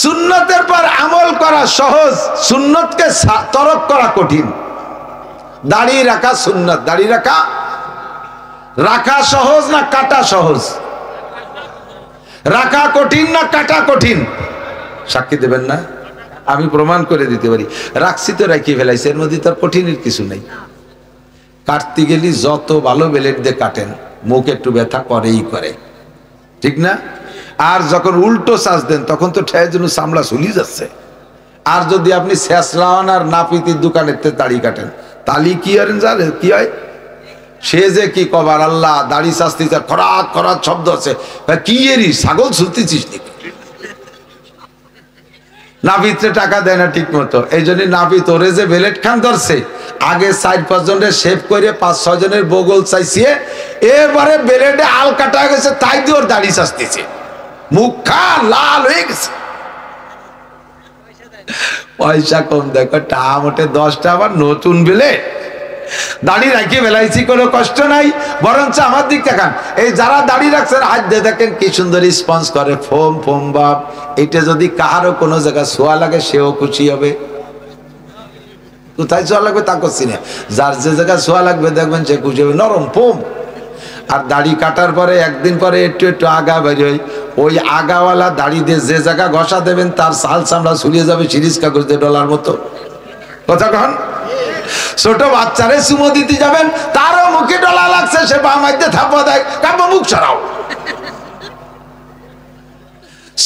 সুন্নতের পর আমল করা সহজ, সুন্নতকে তরক করা কঠিন। দাড়ি রাখা সুন্নত, দাড়ি রাখা রাখা সহজ না কাটা সহজ? রাখা কঠিন না কাটা কঠিন? সাক্ষী দেবেন না? আমি প্রমাণ করে দিতে পারি। রাখছি তো রাখিয়ে ফেলাইছে, এর মধ্যে তার কঠিনের কিছু নেই। কাটতে গেলি যত ভালো ব্লেড দিয়ে কাটেন, মুখ একটু ব্যথা করেই করে, ঠিক না? আর যখন উল্টো চাষ দেন তখন তো ঠেয়ের জন্য চামড়া ঝুলি যাচ্ছে। আর যদি আপনি শেষরাওয়ান আর নাপিতির দোকানের দাড়ি কাটেন, তালি কি আর জানেন কি হয়? সে যে কি কবার, আল্লাহ দাড়ি শাস্তি খরাক খরাক শব্দ আছে, কি এরি ছাগল ঝুলতেছিস নাকি? নাপিতে টাকা দেয় না ঠিক মতো, এই জন্য নাপিত ওরে যে বেলেট খান ধরছে, আগে 4-5 জনের শেভ করে 5-6 জনের বগল চাইছে, এবারে বেলেটে আল কাটা গেছে, তাই দিয়ে ওর দাড়ি শাস্তিছে, মুখ খা লাল হয়ে গেছে। পয়সা কম দেখো, টা মোটে 10টা, আবার নতুন বেলে দাড়ি রাখিয়ে বেলাইছি, কোনো কষ্ট নাই। বরঞ্চ আমার দিক দেখান, এই যারা দাড়ি রাখছেন হাত দিয়ে দেখেন কি সুন্দর রেসপন্স করে, ফোম ফোম ভাব। এটা যদি কাহারও কোনো জায়গায় ছোঁয়া লাগে সেও খুশি হবে। কোথায় ছোঁয়া লাগবে তা করছি না, যার যে জায়গায় ছোঁয়া লাগবে দেখবেন সে খুশি হবে, নরম ফোম। আর দাড়ি কাটার পরে একদিন পরে একটু একটু আগা বেরোয়, ওই আগাওয়ালা দাড়ি দিয়ে যে জায়গা ঘষা দেবেন তার সাল চামড়া ছুলিয়ে যাবে সিরিজ কাগজ দিয়ে ডলার মতো। কথা কন? ছোট বাচ্চারে চুমো দিতে যাবেন, তারও মুখে ডলা লাগছে, সে বাম হাতে থাপ্পা দেয়, কাব্য মুখ সরাও।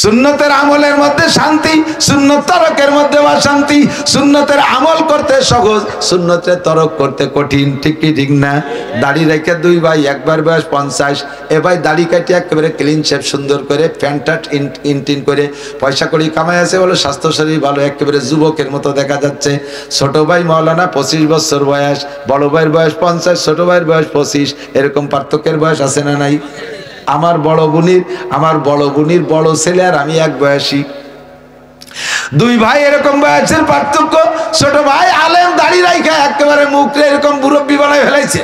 সুন্নতের আমলের মধ্যে শান্তি, সুন্নত তরকের মধ্যে শান্তি। সুন্নতের আমল করতে সহজ, সুন্নতের তরক করতে কঠিন, ঠিক কি ঠিক না? দাড়ি রেখে 2 ভাই, একবার বয়স 50, এ ভাই দাড়ি কাটিয়ে একেবারে ক্লিন শেপ সুন্দর করে প্যান্টাট ইনটিন করে পয়সা করি কামাই আছে বলে স্বাস্থ্য শরীর ভালো, একেবারে যুবকের মতো দেখা যাচ্ছে। ছোট ভাই মাওলানা 25 বছর বয়স, বড় ভাইয়ের বয়স 50, ছোট ভাইয়ের বয়স 25, এরকম পার্থক্যের বয়স আছে না নাই? আমার বড় বোনির বড় ছেলে আর আমি এক বয়সী, 2 ভাই এরকম বয়সের পার্থক্য। ছোট ভাই আলেম, দাড়ি রাইখা একেবারে মুখে এরকম মুরব্বি বানায় ফেলাইছে,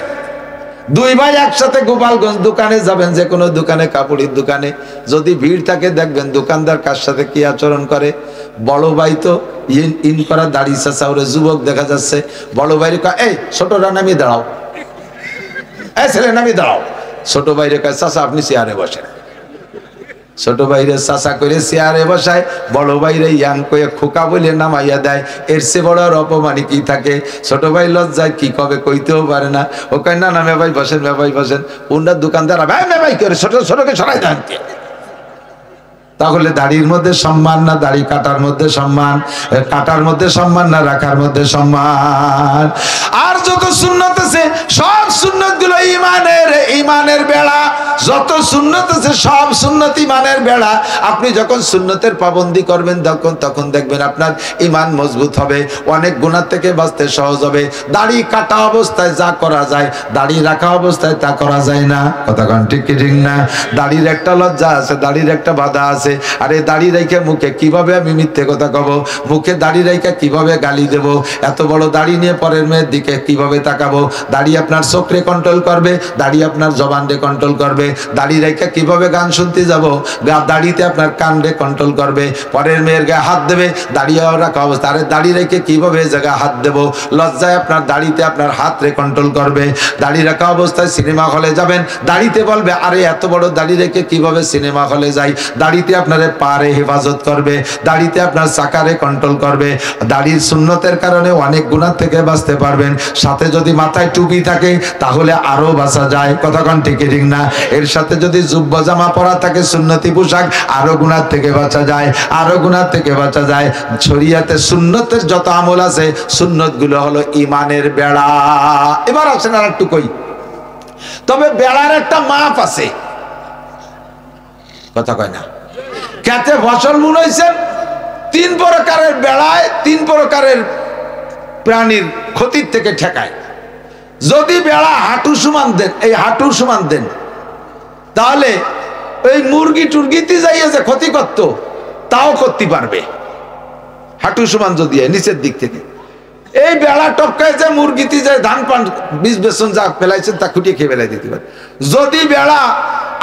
দুই ভাই একসাথে গোপালগঞ্জ দোকানে যাবেন, যে কোনো দোকানে, কাপড়ের দোকানে, যদি ভিড় থাকে দেখবেন দোকানদার কার সাথে কি আচরণ করে। বড় ভাই তো ইন করা দাড়ি চাচা, ওরে যুবক দেখা যাচ্ছে, বড় ভাইরে কয় এই ছোটরা নামিয়ে দাঁড়াও, এই ছেলে নামিয়ে দাঁড়াও। ছোট ভাইরে কয় চাচা আপনি চেয়ারে বসেন। ছোট ভাইরে চাচা করে চেয়ারে বসায়, বড় ভাইরে ইয়াং কয়ে খোকা বলে নামাইয়া দেয়। এর চেয়ে বড় আর অপমানি কি থাকে? ছোট ভাই লজ্জায় কি কবে কইতেও পারে না। ও কয় না না মে ভাই বসেন, মে ভাই বসেন। উনার দোকানদার ভাই মে ভাই করে ছোট ছোটকে সরাই দেন। তাহলে দাড়ির মধ্যে সম্মান না দাড়ি কাটার মধ্যে সম্মান? কাটার মধ্যে সম্মান না রাখার মধ্যে সম্মান? আর যত সুন্নত আছে সব সুন্নত গুলো ইমানের বেড়া। যত সুন্নত আছে সব সুন্নত ইমানের বেড়া। আপনি যখন সুন্নতের পাবন্দি করবেন তখন দেখবেন আপনার ইমান মজবুত হবে, অনেক গুনাহ থেকে বাঁচতে সহজ হবে। দাড়ি কাটা অবস্থায় যা করা যায় দাড়ি রাখা অবস্থায় তা করা যায় না। কথা কোন ঠিক কি ঠিক না? দাড়ির একটা লজ্জা আছে, দাড়ির একটা বাধা আছে। আরে দাড়ি রাইখা মুখে কিভাবে আমি মিথ্যে কথা কব? মুখে দাড়ি রাইখা কিভাবে গালি দেব? এত বড় দাড়ি নিয়ে পরের মেয়ের দিকে কিভাবে তাকাবো? দাড়ি আপনার চোখরে কন্ট্রোল করবে, দাড়ি আপনার জবানরে কন্ট্রোল করবে। দাড়ি রাইখা কিভাবে গান শুনতে যাব? দাড়িতে আপনার কানরে কন্ট্রোল করবে। পরের মেয়ের গায়ে হাত দেবে দাড়ি রাখা অবস্থা, আরে দাড়ি রেখে কিভাবে জায়গায় হাত দেব? লজ্জায় আপনার দাড়িতে আপনার হাতরে কন্ট্রোল করবে। দাড়ি রাখা অবস্থায় সিনেমা হলে যাবেন, দাড়িতে বলবে আরে এত বড় দাড়ি রেখে কিভাবে সিনেমা হলে যাই? দাড়িতে আপনারে পারে হেফাজত করবে, দাড়িতে আপনার চাকারে কন্ট্রোল করবে। দাড়ির সুন্নতের কারণে অনেক গুনাহ থেকে বাঁচতে পারবেন। সাথে যদি মাথায় টুপি থাকে তাহলে আরো বাঁচা যায়। কথা কোন ঠিক ঠিক না? এর সাথে যদি জুব্বা জামা পরা থাকে সুন্নতি পোশাক, আরো গুনাহ থেকে বাঁচা যায়, আরো গুনাহ থেকে বাঁচা যায়। শরীয়তে সুন্নতের যত আমল আছে সুন্নত গুলো হলো ইমানের বেড়া। এবার আসেন আর একটু কই, তবে বেড়ার একটা মাপ আছে। কথা কয় না? খেতে ফসল বুনইছেন, 3 প্রকারের বেড়ায় 3 প্রকারের প্রাণীর ক্ষতির থেকে ঠেকায়। যদি বেড়া হাঁটু সমান দেন, এই হাঁটু সমান দেন, তাহলে ওই মুরগি টুরগিতে যাইয়ে যে ক্ষতি করত তাও করতে পারবে। হাঁটু সমান যদি নিচের দিক থেকে এই বেড়া টপকায় যে মুরগিতে যায় ধান পান বীজ বেসন যা ফেলাইছেন তা খুঁটিয়ে খেয়ে ফেলাই দিতে পারে। যদি বেড়া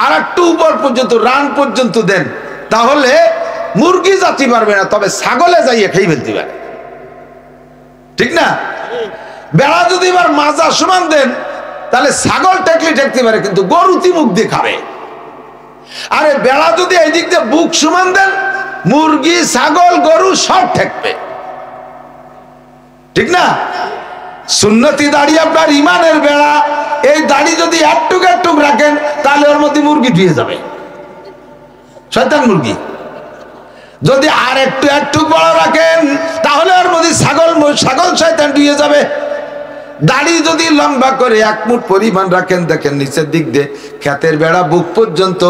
আর একটু উপর পর্যন্ত রান পর্যন্ত দেন তাহলে মুরগি যাতে পারবে না, তবে ছাগলে যাইয়ে খেয়ে ফেলতে পারে। ঠিক না? বেড়া যদি এবার মাজা সমান দেন তাহলে ছাগল টেকলে ঠেকতে পারে, কিন্তু গরুতি মুখ দিয়ে খাবে। আরে বেড়া যদি এই দিক দিয়ে বুক সমান দেন, মুরগি ছাগল গরু সব ঠেকবে। ঠিক না? সুন্নতি দাড়ি আপনার ইমানের বেড়া। এই দাড়ি যদি একটুক একটুক রাখেন তাহলে ওর মধ্যে মুরগি ঢুয়ে যাবে, শয়তান মুরগি। যদি আর একটু একটু বড় রাখেন তাহলে ওর মধ্যে ছাগল শয়তান ঢুয়ে যাবে। দাড়ি যদি লম্বা করে 1 মুঠ পরিমাণ রাখেন, দেখেন নিচের দিক দিয়ে ক্ষেতের বেড়া বুক পর্যন্ত,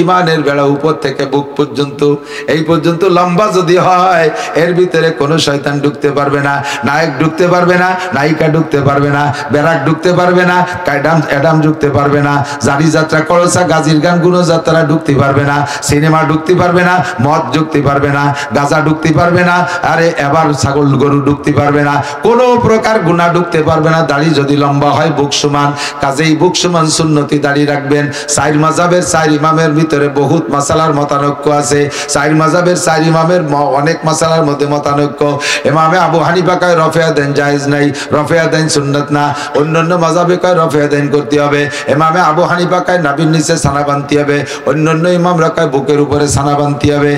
ইমানের বেড়া উপর থেকে বুক পর্যন্ত, এই পর্যন্ত লম্বা যদি হয় এর ভিতরে কোনো শয়তান ঢুকতে পারবে না, নায়ক ঢুকতে পারবে না, নায়িকা ঢুকতে পারবে না, বেরাক ঢুকতে পারবে না, অ্যাডাম ঢুকতে পারবে না, জারি যাত্রা করসা গাজীর গান গুণযাত্রা ঢুকতে পারবে না, সিনেমা ঢুকতে পারবে না, মদ ঢুকতে পারবে না, গাঁজা ঢুকতে পারবে না, আরে এবার ছাগল গরু ঢুকতে পারবে না, কোনো প্রকার গুনাহ ঢুকতে পারবে না। দাড়ি যদি লম্বা হয় বুক সমান, কাজেই বুক সমান সুন্নতি দাড়ি রাখবেন। 4 মাযহাবের 4 ইমামের ভিতরে বহুত মাসালার মতানৈক্য আছে। 4 মাযহাবের 4 ইমামের অনেক মাসালার মধ্যে মতানৈক্য। ইমামে আবু হানিফা কয় রফে দেন জায়েজ নাই, রফে দেন সুন্নাত না। অন্যান্য মাযহাবে কয় রফে দেন করতে হবে। ইমামে আবু হানিফা কয় নাভির নিচে ছানা বানতে হবে, অন্যান্য ইমামরা কয় বুকের উপরে ছানা বানতে হবে।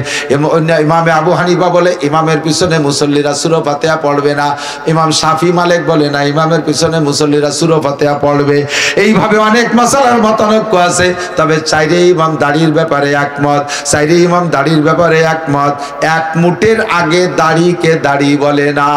ইমামে আবু হানিফা বলে ইমামের পিছনে মুসল্লিরা সূরা ফাতিহা পড়বে না। ইমাম শাফি মালিক বলে না, ইমামের পিছনে মুসল্লিরা সূরা ফাতিহা পড়বে। এইভাবে অনেক মাসালার মতানৈক্য আছে। তবে 4 ইমাম দাড়ির ব্যাপারে একমত, 4 ইমাম দাড়ির ব্যাপারে একমত। 1 মুঠের আগে দাড়িকে দাড়ি বলে না,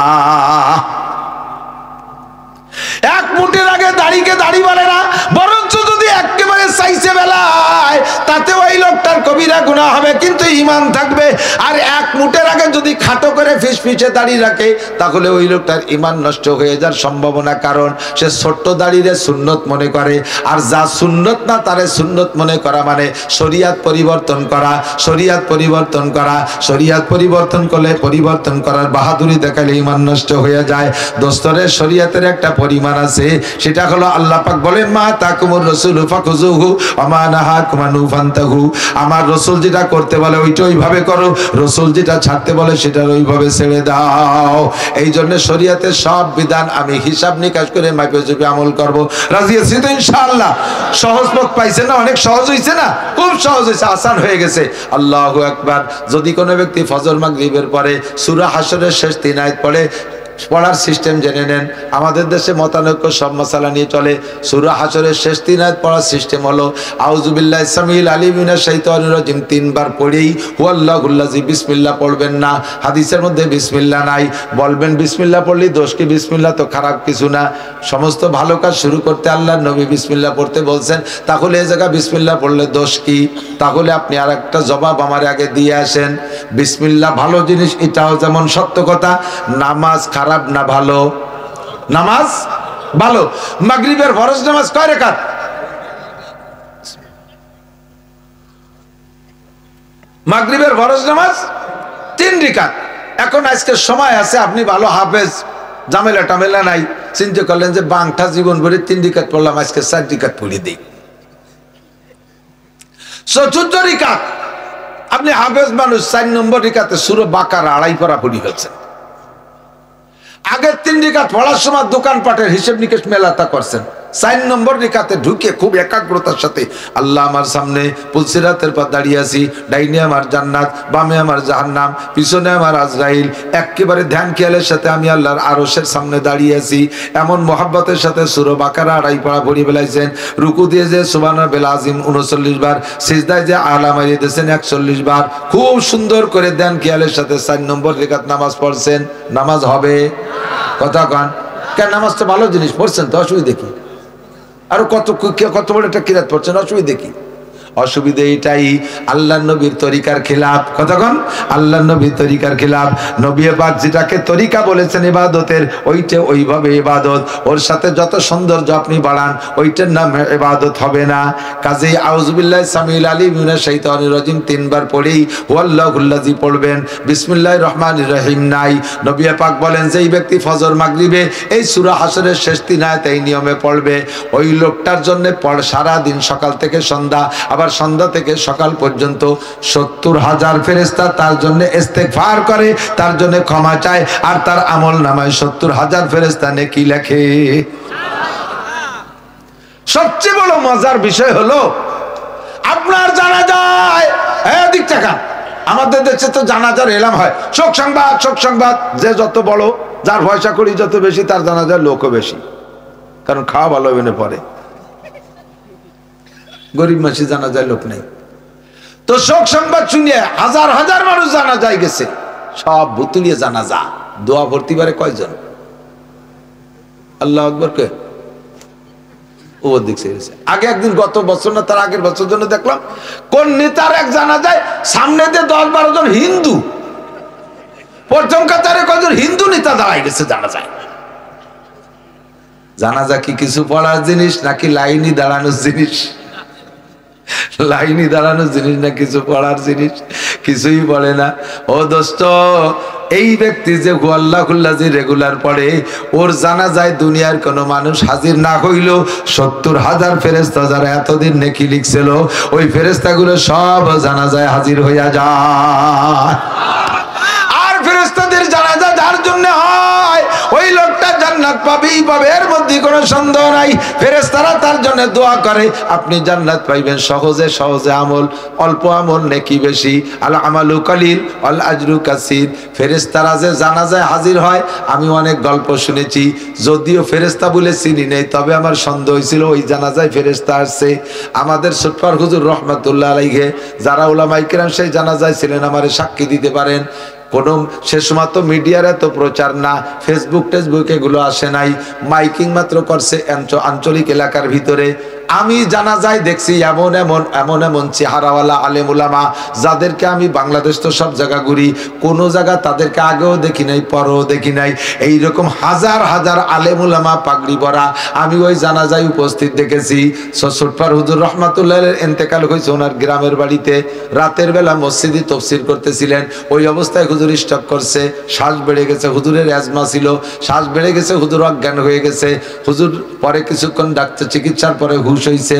1 মুঠের আগে দাড়িকে দাড়ি বলে না, বরং বরঞ্চ যদি একেবারে চাইছে বেলায় তাতে ওই লোকটার কবিরা গুনাহ হবে, কিন্তু ঈমান থাকবে। আর এক মুটের আগে যদি খাটো করে ফিসফিসে দাড়ি রাখে তাহলে ওই লোকটার ঈমান নষ্ট হয়ে যাওয়ার সম্ভাবনা, কারণ সে ছোট্ট দাড়িরে সুন্নত মনে করে। আর যা সুন্নত না তারে সুন্নত মনে করা মানে শরিয়াত পরিবর্তন করা, শরিয়াত পরিবর্তন করা। শরিয়াত পরিবর্তন করলে পরিবর্তন করার বাহাদুরি দেখালে ঈমান নষ্ট হয়ে যায়। দোস্তরে শরিয়াতের একটা পরিমাণ আছে, সেটা হলো আল্লাহ পাক বলেন মা তাকুমুর রাসূলু ফাখুযুহু ওয়া মা নাহাকুম আনহু ফান্তাহু। আমার রাসূল যেটা করতে বলে ওইটা ওইভাবে করো, রাসূল যেটা ছাড়তে বলে সেটা ওইভাবে ছেড়ে দাও। এই জন্য শরিয়াতের সব বিধান আমি হিসাব নিকাশ করে মাপে চুপে আমল করব। রাজি আছি তো ইনশাআল্লাহ? সহজ পথ পাইছেন না? অনেক সহজ হয়েছে না? খুব সহজ হয়েছে, আসান হয়ে গেছে। আল্লাহু আকবার। যদি কোনো ব্যক্তি ফজর মাগরিবের পরে সূরা হাশরের শেষ 3 আয়াত পড়ে, পড়ার সিস্টেম জেনে নেন। আমাদের দেশে মতানৈক্য সব মাসালা নিয়ে চলে। সূরা হাশরের শেষ 3 আয়াত পড়ার সিস্টেম হলো আউযু বিল্লাহি সামিল আলিম মিনাশ শাইতানির রাজিম 3 বার পড়েই হুয়াল্লাহুল্লাযী, বিসমিল্লাহ পড়বেন না। হাদিসের মধ্যে বিসমিল্লাহ নাই, বলবেন বিসমিল্লাহ পড়লেই দোষ কি? বিসমিল্লাহ তো খারাপ কিছু না। সমস্ত ভালো কাজ শুরু করতে আল্লাহর নবী বিসমিল্লাহ পড়তে বলছেন, তাহলে এই জায়গা বিসমিল্লাহ পড়লে দোষ কি? তাহলে আপনি আর একটা জবাব আমার আগে দিয়ে আসেন। বিসমিল্লাহ ভালো জিনিস, এটাও যেমন সত্য কথা। নামাজ খারাপ না ভালো? নামাজ ভালো। মাগরিবের ফরজ নামাজ কয় রাকাত? মাগরিবের ফরজ নামাজ 3 রাকাত। এখন আজকে সময় আছে, আপনি ভালো হাফেজ, ঝামেলা টামেলা নাই, চিন্তা করলেন যে বাংটা জীবন ভরে 3 রাকাত পড়লাম, আজকে 4 রাকাত পড়ে দিই। 4th রাকাত আপনি হাফেজ মানুষ, 4 নম্বর রাকাতে সূরা বাকারা 2.5 পারা পড়ি হচ্ছে। আগের 3 রাকাত পড়ার সময় দোকানপাটের হিসেব নিকেশ মেলাতা করছেন। 4 নম্বর রাকাতে ঢুকে খুব একাগ্রতার সাথে আল্লাহ আমার সামনে পুলসিরাতের পর দাঁড়িয়ে আছি, ডাইনে আমার জান্নাত, বামে আমার জাহান্নাম, পিছনে আমার আজরাইল। একেবারে ধ্যান খেয়ালের সাথে আমি আল্লাহর আরশের সামনে দাঁড়িয়ে আছি। এমন মোহাব্বতের সাথে সূরা বাকারা 2.5 পারা পড়ি বেলাইছেন। রুকু দিয়ে যে সুবহানাল আযীম 39 বার, সিজদায় যে আলা মারিয়ে দিয়েছেন 41 বার। খুব সুন্দর করে ধ্যান খেয়ালের সাথে 4 নম্বর রাকাত নামাজ পড়ছেন। নামাজ হবে? কথা কন কেন? নামাজ তো ভালো জিনিস, পড়ছেন তো, অসুবিধা কি? আর কত বড় একটা কিরাত পড়ছেন, অসুবিধা কি? অসুবিধা এটাই আল্লাহর নবীর তরিকার খেলাফ। কতক্ষণ? আল্লাহর নবীর তরিকার খেলাফ। নবী পাক যেটাকে তরিকা বলেছেন ইবাদতের, ওইটা ওইভাবে ইবাদত। ওর সাথে যত সৌন্দর্য আপনি বাড়ান ওইটার নাম ইবাদত হবে না। কাজেই আউযু বিল্লাহি সামিল আলিম মিনাশ শাইতানির রাজিম 3 বার পড়েই হুয়াল্লাহুল্লাযী পড়বেন। বিসমিল্লাহির রহমানির রহিম নাই। নবী পাক বলেন যেই ব্যক্তি ফজর মাগরিবে এই সূরা হাশরের শেষ 3 আয়াত এই নিয়মে পড়বে, ওই লোকটার জন্য সারা দিন সকাল থেকে সন্ধ্যা, আবার সন্ধ্যা থেকে সকাল পর্যন্ত 70,000 ফেরেশতা তার জন্য ইস্তেগফার করে, তার জন্য ক্ষমা চায়, আর তার আমল নামায় 70,000 ফেরেশতা নেকি লেখে। সবচেয়ে বড় মজার বিষয় হলো আপনার জানাজায় এদিক টাকা, আমাদের দেশে তো জানাজার এলাম হয়, শোক সংবাদ, শোক সংবাদ। যে যত বড়, যার পয়সা করি যত বেশি, তার জানাজার লোকও বেশি, কারণ খাওয়া ভালো হবে না পরে। গরিব মাসি জানা যায় লোক নেই। তো শোক সংবাদ শুনিয়ে হাজার হাজার মানুষ জানা যায় গেছে, সব ভুতুলিয়ে জানা যা। দোয়া ভর্তি বারে কয়জন? আল্লাহ আকবার কে? ও দেখছে আগে একদিন, গত বছর না তার আগের বছর জন্য দেখলাম কোন নেতার এক জানা যায় সামনে দিয়ে 10-12 জন হিন্দু, প্রথম কাতারে কয়জন হিন্দু নেতা দাঁড়াই গেছে জানা যায়। জানাজা কি কিছু পড়ার জিনিস নাকি লাইনি দাঁড়ানোর জিনিস? লাইনি দাঁড়ানোর জিনিস না কিছু পড়ার জিনিস? কিছুই পড়ে না। ও দোস্ত, এই ব্যক্তি যে হুয়াল্লাহুল্লাযী রেগুলার পড়ে, ওর জানাজায় দুনিয়ার কোনো মানুষ হাজির না হইল 70,000 ফেরেশতা যারা এতদিন নেকি লিখছিল, ওই ফেরেশতাগুলো সব জানাজায় হাজির হইয়া যায়। আর ফেরেশতাদের জানাজা যার জন্য হয় ওই লোকটা জান্নাত পাবেই পাবে, এর মধ্যে কোনো সন্দেহ নাই। ফেরেশতারা তার জন্য দোয়া করে আপনি জান্নাত পাইবেন সহজে সহজে। আমল অল্প, আমল নেকি বেশি। আল আমালু কালিল আল আজরু কাসীর। ফেরেশতারা যে জানাজায় হাজির হয়, আমি অনেক গল্প শুনেছি, যদিও ফেরেশতা বলে চিনি নেই, তবে আমার সন্দেহ হয়েছিল ওই জানাজায় ফেরেশতা আসছে। আমাদের সুটপার হুজুর রহমাতুল্লাহ আলাইহি, যারা উলামায়ে কিরাম সেই জানাজায় ছিলেন, আমারে সাক্ষী দিতে পারেন। কোনো সে সময় তো মিডিয়ার এত প্রচার না, ফেসবুক টেসবুক এগুলো আসে নাই, মাইকিং মাত্র করছে আঞ্চলিক এলাকার ভিতরে। আমি জানাজায় দেখছি এমন এমন এমন এমন চেহারাওয়ালা আলেম উলামা যাদেরকে আমি বাংলাদেশ তো সব জায়গা ঘুরি, কোনো জায়গা তাদেরকে আগেও দেখি নাই পরেও দেখি নাই। এইরকম হাজার হাজার আলেম উলামা পাগড়ি পরা আমি ওই জানাজায় উপস্থিত দেখেছি। ছোটপার হুজুর রহমাতুল্লাহ ইন্তেকাল হয়েছে ওনার গ্রামের বাড়িতে, রাতের বেলা মসজিদে তফসির করতেছিলেন, ওই অবস্থায় হুজুর স্ট্রোক করছে, শ্বাস বেড়ে গেছে, হুজুরের অ্যাজমা ছিল, শ্বাস বেড়ে গেছে, হুজুর অজ্ঞান হয়ে গেছে। হুজুর পরে কিছুক্ষণ ডাক্তার চিকিৎসার পরে হুশ হয়েছে,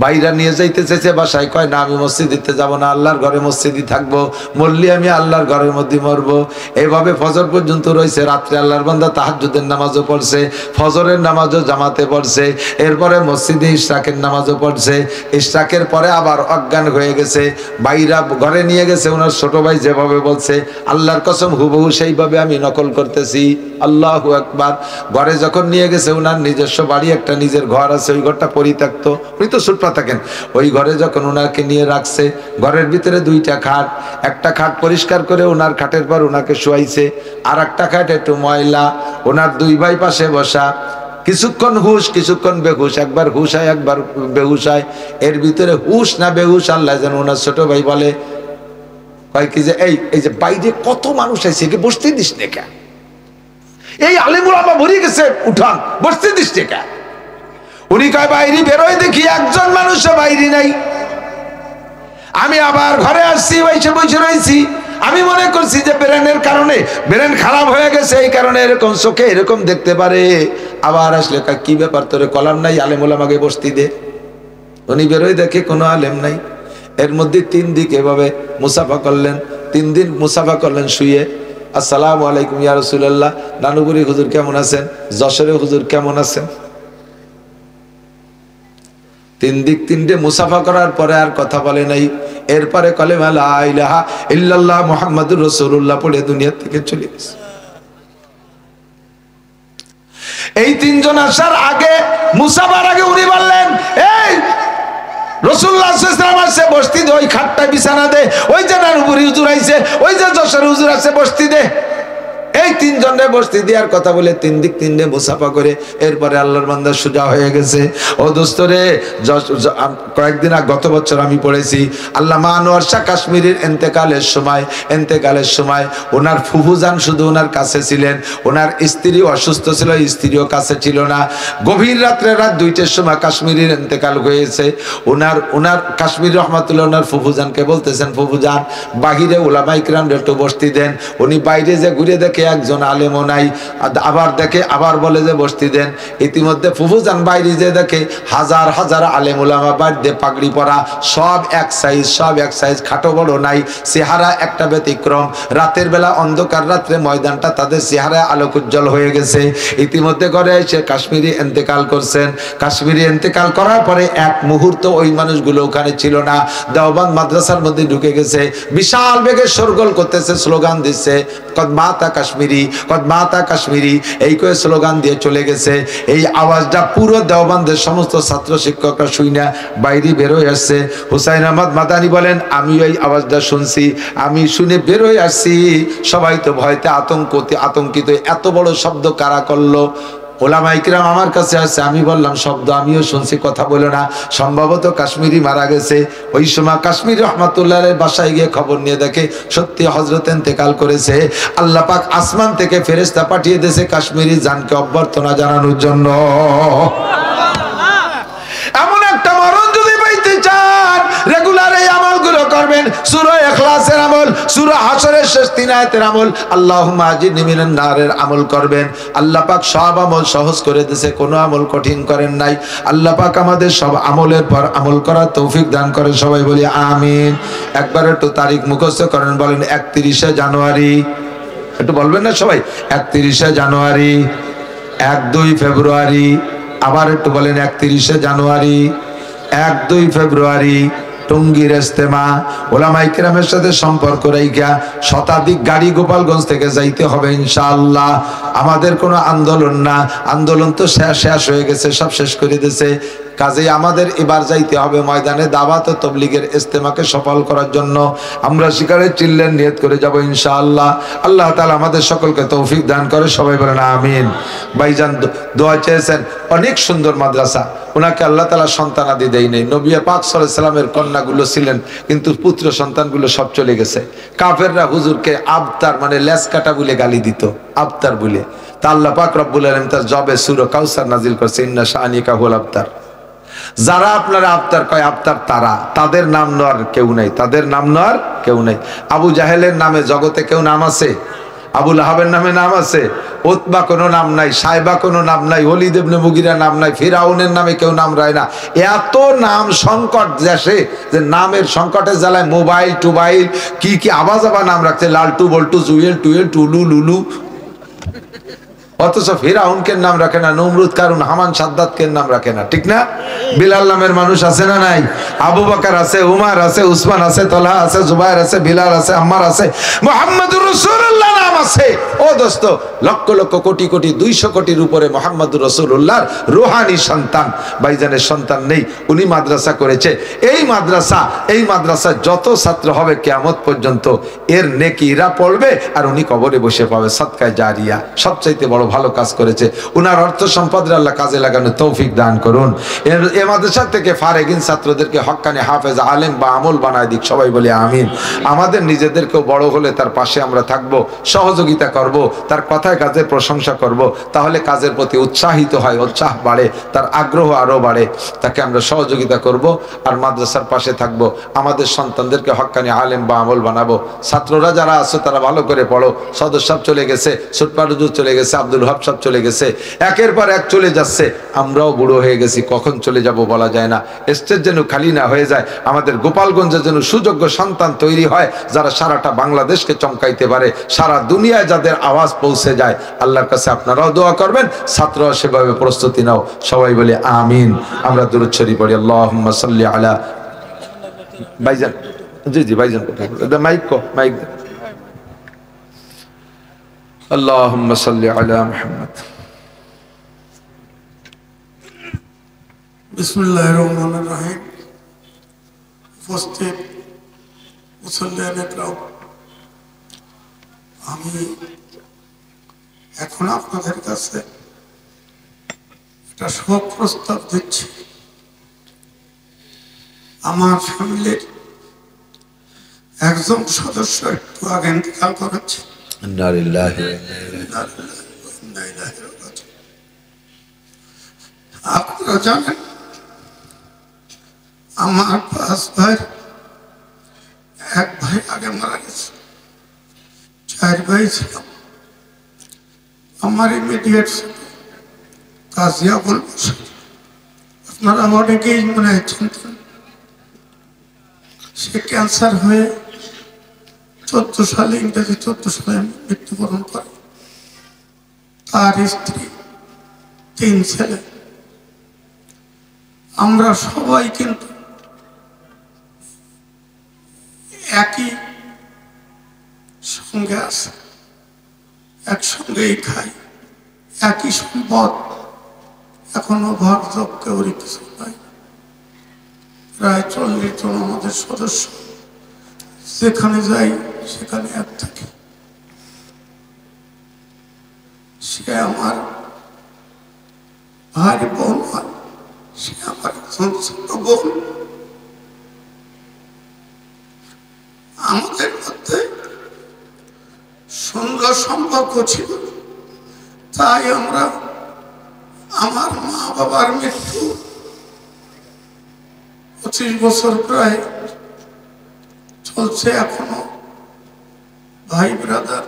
বাইরা নিয়ে যাইতে চেয়েছে বাসায়, কয় না আমি মসজিদ দিতে যাবো না, আল্লাহর ঘরে মসজিদই থাকবো, মরলি আমি আল্লাহর ঘরের মধ্যে মরবো। এইভাবে ফজর পর্যন্ত রয়েছে, রাত্রে আল্লাহর বান্দা তাহাজ্জুদের নামাজও পড়ছে, ফজরের নামাজও জামাতে পড়ছে, এরপরে মসজিদে ইশরাকের নামাজও পড়ছে, ইশরাকের পরে আবার অজ্ঞান হয়ে গেছে। বাইরা ঘরে নিয়ে গেছে, ওনার ছোট ভাই যেভাবে বলছে আল্লাহর কসম হুবহু সেইভাবে আমি নকল করতেছি। আল্লাহু আকবার। ঘরে যখন নিয়ে গেছে, ওনার নিজস্ব বাড়ি একটা নিজের ঘর আছে, ওই ঘরটা পরিত্যক্ত, উনি তো সুটপা থাকেন, ওই ঘরে যখন ওনাকে নিয়ে রাখছে, ঘরের ভিতরে দুইটা খাট, একটা খাট পরিষ্কার করে ওনার খাটের পর ওনাকে শোয়াইছে, আর একটা খাট একটু ময়লা, ওনার দুই ভাই পাশে বসা, কিছুক্ষণ হুশ কিছুক্ষণ বেহুশ, একবার হুশ হয় একবার বেহুশ হয়, এর ভিতরে হুশ না বেহুশ আল্লাহ যেন। ওনার ছোট ভাই বলে কয় কি যে এই যে বাইরে কত মানুষ আছে, একে বসতে দিস না কেন, এই আলেমুল আমা ভরে গেছে, উঠান বসতে দিস না কেন। উনি কয় বাইরে বেরোয় দেখি একজন মানুষও বাইরে নাই। আমি আবার ঘরে আসছি, বসে বসে রয়েছি, আমি মনে করছি যে ব্রেনের কারণে, ব্রেন খারাপ হয়ে গেছে এই কারণে এরকম চোখে এরকম দেখতে পারে। আবার আসলে কি ব্যাপার তোরে কলাম নাই, আলেমুল আমাকে বসতি দে। উনি বেরোয় দেখে কোনো আলেম নাই। এর মধ্যে 3 দিক এভাবে মুসাফা করলেন, 3 দিন মুসাফা করলেন শুয়ে। আসসালামু আলাইকুম ইয়া রাসূলুল্লাহ, নানুপুরি হুজুর কেমন আছেন, যশোরে হুজুর কেমন আছেন। 3 দিক 3টে মুসাফা করার পরে আর কথা বলে নাই। এরপরে কালেমা লা ইলাহা ইল্লাল্লাহ মুহাম্মাদুর রাসূলুল্লাহ পড়ে দুনিয়া থেকে চলে গেছে। এই 3 জন আসার আগে, মুসাফার আগে উনি বললেন, এই রাসূলুল্লাহ সাল্লাল্লাহু আলাইহি ওয়াসাল্লাম আসছে, বসতি দে, ওই খাটটা বিছানা দে, ওই যে নানুপুরি হুজুর আইছে, ওই যে যশোর হুজুর আছে, বসতি দে। এই 3 জনের বসতি দেওয়ার কথা বলে 3 দিক 3টে মুসাফা করে এরপরে আল্লাহর বান্দা সোজা হয়ে গেছে। ও দোস্তরে, কয়েকদিন আগে গত বছর আমি পড়েছি, আল্লামা আনোয়ার শাহ কাশ্মীরের এন্তেকালের সময় ওনার ফুফুজান শুধু ওনার কাছে ছিলেন, ওনার স্ত্রী অসুস্থ ছিল, স্ত্রীও কাছে ছিল না। গভীর রাত্রে রাত 2টার সময় কাশ্মীরের এন্তেকাল হয়েছে। ওনার কাশ্মীর রহমাতুল্লাহ ওনার ফুফুজানকে বলতেছেন, ফুফুজান বাহিরে উলামা ইকরামদের একটু বসতি দেন। উনি বাইরে যে ঘুরে দেখে একজন আলেমও নাই, আবার দেখে আবার বলে যে বসতি দেন। ইতিমধ্যে ফুফুজান বাইরে যে দেখে হাজার হাজার আলেম উলামা বাড়িতে পাগড়ি পরা, সব এক সাইজ, খাটো বড় নাই, চেহারা একটা ব্যতিক্রম। রাতের বেলা অন্ধকার রাত্রে ময়দানটা তাদের চেহারায় আলোক উজ্জ্বল হয়ে গেছে। ইতিমধ্যে ঘরে এসে কাশ্মীরি এন্তেকাল করছেন। কাশ্মীরি এন্তেকাল করার পরে এক মুহূর্ত ওই মানুষগুলো ওখানে ছিল না, দেওবন্দ মাদ্রাসার মধ্যে ঢুকে গেছে, বিশাল বেগে শোরগোল করতেছে, স্লোগান দিচ্ছে, কদমাতা কাশ্মীরি, কদমাতা কাশ্মীরি, এই করে স্লোগান দিয়ে চলে গেছে। এই আওয়াজটা পুরো দেওবন্দের সমস্ত ছাত্র শিক্ষকরা শুইনা বাইরে বেরোয় আসছে। হুসাইন আহমদ মাদানী বলেন, আমি এই আওয়াজটা শুনছি, আমি শুনে বেরোয় আসছি, সবাই তো ভয়তে আতঙ্কিত, এত বড় শব্দ কারা করলো। ওলামা ইকরাম আমার কাছে আসছে, আমি বললাম শব্দ আমিও শুনছি, কথা বলো না, সম্ভবত কাশ্মীরি মারা গেছে। ওই সময় কাশ্মীর রহমাতুল্লাহের বাসায় গিয়ে খবর নিয়ে দেখে সত্যি হযরত ইন্তেকাল করেছে। আল্লাহ পাক আসমান থেকে ফেরেশতা পাঠিয়ে দিয়েছে কাশ্মীরি জানকে অভ্যর্থনা জানানোর জন্য। এমন একটা মরণ যদি পাইতে চান, রেগুলার এই আমলগুলো করবেন। সূরা ইখলাসের আমল, সূরা হাশরের শেষ 3 আয়াতের আমল, আল্লাহুম্মা আজিরনি মিনান নারের আমল করবেন। আল্লাহ পাক সব আমল সহজ করে দিয়েছে, কোনো আমল কঠিন করেন নাই। আল্লাহ পাক আমাদের সব আমলের পর আমল করার তৌফিক দান করেন। সবাই বলি আমিন। একবার একটু তারিখ মুখস্থ করেন, বলেন 31শে জানুয়ারি, একটু বলবেন না সবাই, 31শে জানুয়ারি, 1-2 ফেব্রুয়ারি, আবার একটু বলেন 31শে জানুয়ারি, 1-2 ফেব্রুয়ারি, টঙ্গীর ইজতেমা। ওলামা ইকরামের সাথে সম্পর্ক রাইখা শতাধিক গাড়ি গোপালগঞ্জ থেকে যাইতে হবে ইনশাআল্লাহ। আমাদের কোনো আন্দোলন না, আন্দোলন তো শেষ হয়ে গেছে, সব শেষ করে দিয়েছে। কাজেই আমাদের এবার যাইতে হবে ময়দানে দাওয়াত ও তাবলীগের ইজতেমাকে সফল করার জন্য। আমরা শিকারে চিল্লেন নিয়ত করে যাব ইনশাআল্লাহ। আল্লাহ তাআলা আমাদের সকলকে তৌফিক দান করে, সবাই বলেন আমিন। ভাইজান দোয়া চেয়েছেন, অনেক সুন্দর মাদ্রাসা, ওনাকে আল্লাহ তাআলা সন্তানাদি দেয় নাই। নবী পাক সাল্লাল্লাহু আলাইহি সাল্লামের কন্যাগুলো ছিলেন, কিন্তু পুত্র সন্তানগুলো সব চলে গেছে। কাফেররা হুজুরকে আবতার মানে লেজ কাটা বলে গালি দিত, আবতার বলে। তা আল্লাহ পাক রব্বুল আলামিন তার জবে সূরা কাউসার নাজিল করছে, ইন্না শানিকা হুল আবতার। যারা আপনারা আবতার কয় আবতার তারা, তাদের নাম নেওয়ার কেউ নাই, তাদের নাম নেওয়ার কেউ নাই। আবু জাহেলের নামে জগতে কেউ নাম আছে? আবু লাহাবের নামে নাম আছে? উতবা কোনো নাম নাই, সাইবা কোনো নাম নাই, ওলীদ ইবনে মুগীরা নাম নাই, ফিরাউনের নামে কেউ নাম রায় না। এত নাম সংকট দেশে যে নামের সংকটের জ্বালায় মোবাইল টোবাইল কি কি আবাজ আবার নাম রাখছে, লালটু বল্টু জুয়েল টুয়েল টুলু লুলু। অথচ ফিরাউনকে নাম রাখে না, নমরুদ কারুন হামান সাদ্দাতকে নাম রাখে না, ঠিক না? বিলাল নামের মানুষ আছে না নাই? আবু বকর আছে, উমর আছে, উসমান আছে, তলহা আছে, জুবাইর আছে, বিলাল আছে, আম্মার আছে, মুহাম্মদুর রাসূলুল্লাহ নাম আছে। ও দোস্ত, লক্ষ লক্ষ কোটি কোটি 200 কোটির উপরে মুহাম্মদুর রাসূলুল্লাহর রূহানি সন্তান, ভাইজানের সন্তান নেই। উনি মাদ্রাসা করেছে। এই মাদ্রাসা যত ছাত্র হবে কিয়ামত পর্যন্ত এর নেকি এরা পড়বে, আর উনি কবরে বসে পাবে সাদকায়ে জারিয়া। সবচাইতে বড় ভালো কাজ করেছে। উনার অর্থ সম্পদের আল্লাহ কাজে লাগানোর তৌফিক দান করুন। এ মাদ্রাসা থেকে ফারেগিন ছাত্রদেরকে হক্কানি হাফেজ আলেম বা আমল বানায় দিক, সবাই বলি আমিন। আমাদের নিজেদেরকেও বড় হলে তার পাশে আমরা থাকব, সহযোগিতা করব, তার কথায় কাজে প্রশংসা করব, তাহলে কাজের প্রতি উৎসাহিত হয়, উৎসাহ বাড়ে, তার আগ্রহ আরও বাড়ে। তাকে আমরা সহযোগিতা করব আর মাদ্রাসার পাশে থাকব। আমাদের সন্তানদেরকে হক্কানি আলেম বা আমল বানাবো। ছাত্ররা যারা আছে তারা ভালো করে পড়ো। সদর সাহেব চলে গেছে, সুটপারুজু চলে গেছে, আব্দুল ওয়াহাব সাহেব চলে গেছে, একের পর এক চলে যাচ্ছে। আমরাও বুড়ো হয়ে গেছি, কখন চলে যাব বলা যায় না। স্টেজ যেন খালি না হয়ে যায়। আমাদের গোপালগঞ্জে যেন সুযোগ্য সন্তান তৈরি হয়, যারা সারাটা বাংলাদেশকে চমকাইতে পারে, সারা দুনিয়ায় যাদের আওয়াজ পৌঁছে যায়। আল্লাহর কাছে আপনারাও দোয়া করবেন, ছাত্ররা সেভাবে প্রস্তুতি নাও, সবাই বলে আমিন। আমরা দুরূদ শরীফ পড়ি, আল্লাহুম্মা সাল্লি আলা। ভাইজান, জি ভাইজান, মাইক মাইক। আল্লাহুম্মা সাল্লি আলা মুহাম্মদ। বিসমিল্লাহির রহমানির রহিম। উপস্থিত মুসল্লিয়ান ইকরাম, আমি এখন আপনাদের কাছে একটা শোক প্রস্তাব দিচ্ছি। আমার ফ্যামিলির একজন সদস্য একটু আগে ইন্তেকাল করেছে। আপনারা জানেন আমার 5 ভাই, এক ভাই আগে মারা গেছে, 4 ভাই ছিলাম। আমার ইমিডিয়েট কাজী আবুল বাশার, আপনারা অনেকেই মনে হয় চিনতেন। সে ক্যান্সার হয়ে 14 সালে, ইংরেজি 14 সালে মৃত্যুবরণ করে। তার স্ত্রী, 3 ছেলে। আমরা সবাই কিন্তু একই সঙ্গে আছে, একসঙ্গেই খাই, একই সম্পদ। এখনো ভাগযোগ কেউরই কিছু নাই। প্রায় 40 জন আমাদের সদস্য, যেখানে যাই সেখানে এক থাকি। সে আমার ভাই বোন হয়, সে আমার একজন ছোট বোন। আমাদের মধ্যে সুন্দর সম্পর্ক ছিল, তাই আমরা আমার মা বাবার মৃত্যু 25 বছর প্রায় চলছে এখনো। ভাই ব্রাদার,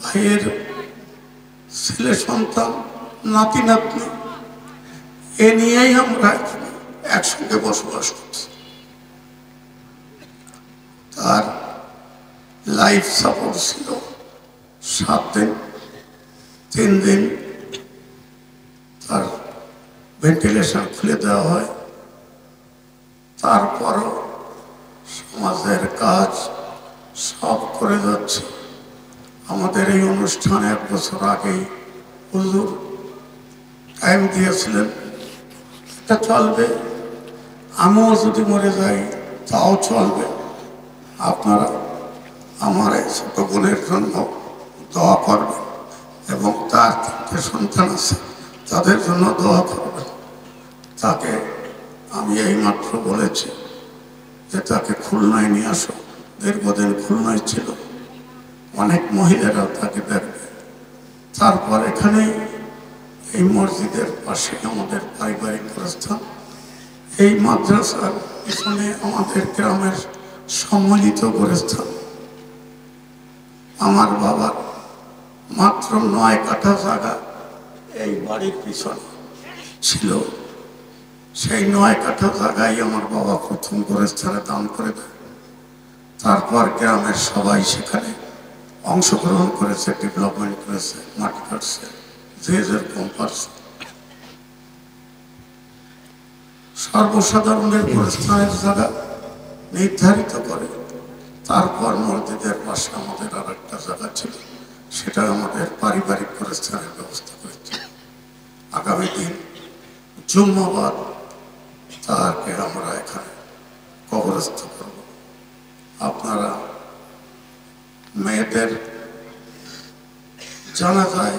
ভাইয়ের ছেলে সন্তান, নাতি নাতনি, এ নিয়েই আমরা একসঙ্গে বসবাস করছি। তার লাইফ সাপোর্ট ছিল 7 দিন, 3 দিন তার ভেন্টিলেশন খুলে দেওয়া হয়। তারপরও সমাজের কাজ সব করে যাচ্ছে। আমাদের এই অনুষ্ঠানে 1 বছর আগেই হুজুর টাইম দিয়েছিলেন, এটা চলবে। আমিও যদি মরে যাই তাও চলবে। আপনারা আমার এই ছোট বোনের জন্য দোয়া করবেন এবং তার 3টে সন্তান আছে, তাদের জন্য দোয়া করবেন। তাকে আমি এইমাত্র বলেছি যে তাকে খুলনায় নিয়ে আসো। দীর্ঘদিন খুলনায় ছিল, অনেক মহিলারা তাকে দেখবে। তারপর এখানে এই মসজিদের পাশে আমাদের পারিবারিক প্রস্থান, এই মাদ্রাসার পিছনে আমাদের গ্রামের সম্মিলিত গোরস্থান। আমার বাবার মাত্র 9 কাঠা জায়গা এই বাড়ির পিছনে ছিল। সেই 9 কাঠা জায়গায় আমার বাবা প্রথম গোরস্থানে দান করে দেয়। তারপর গ্রামের সবাই সেখানে অংশগ্রহণ করেছে, ডেভেলপমেন্ট করেছে, মাটি কাটছে, যে যেরকম পারছে। সর্বসাধারণের গোরস্থানের জায়গা নির্ধারিত করে। তারপর মসজিদের পাশে আমাদের আর একটা জায়গা ছিল, সেটা আমাদের পারিবারিক গোরস্থানের ব্যবস্থা করেছে। আগামী দিন জুম্মাবাদ তাকে আমরা এখানে কবরস্থ করব। আপনারা মেয়েদের জানা যায়,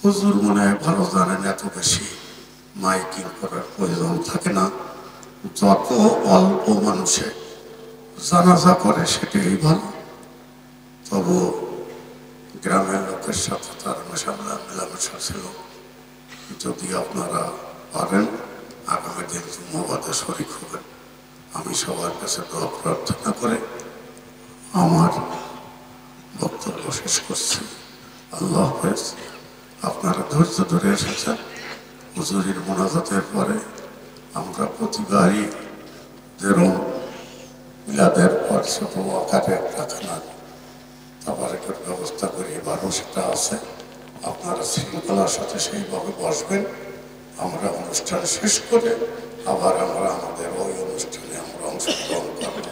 হুজুর মনে হয় ভালো জানেন, এত বেশি মাইকিং করার প্রয়োজন থাকে না। যত অল্প মানুষে জানাজা করে সেটাই ভালো। তবু গ্রামের লোকের সাথে তার মেলামেশা ছিল। যদি আপনারা পারেন আগামী দিন জুম্মাবাদে শরীক হবেন। আমি সবার কাছে দোয়া প্রার্থনা করে আমার বক্তব্য শেষ করছি। আল্লাহ হাফেজ। আপনারা ধৈর্য ধরে এসেছেন। হুজুরের মোনাজাতের পরে আমরা প্রতিবারই যেরকম মিলাদের পর ছোট আকারে একটা খানার তাবারকের ব্যবস্থা করি, এবারও সেটা আছে। আপনারা শৃঙ্খলার সাথে সেইভাবে বসবেন। আমরা অনুষ্ঠান শেষ করে আবার আমরা আমাদের ওই অনুষ্ঠানে আমরা অংশগ্রহণ করব।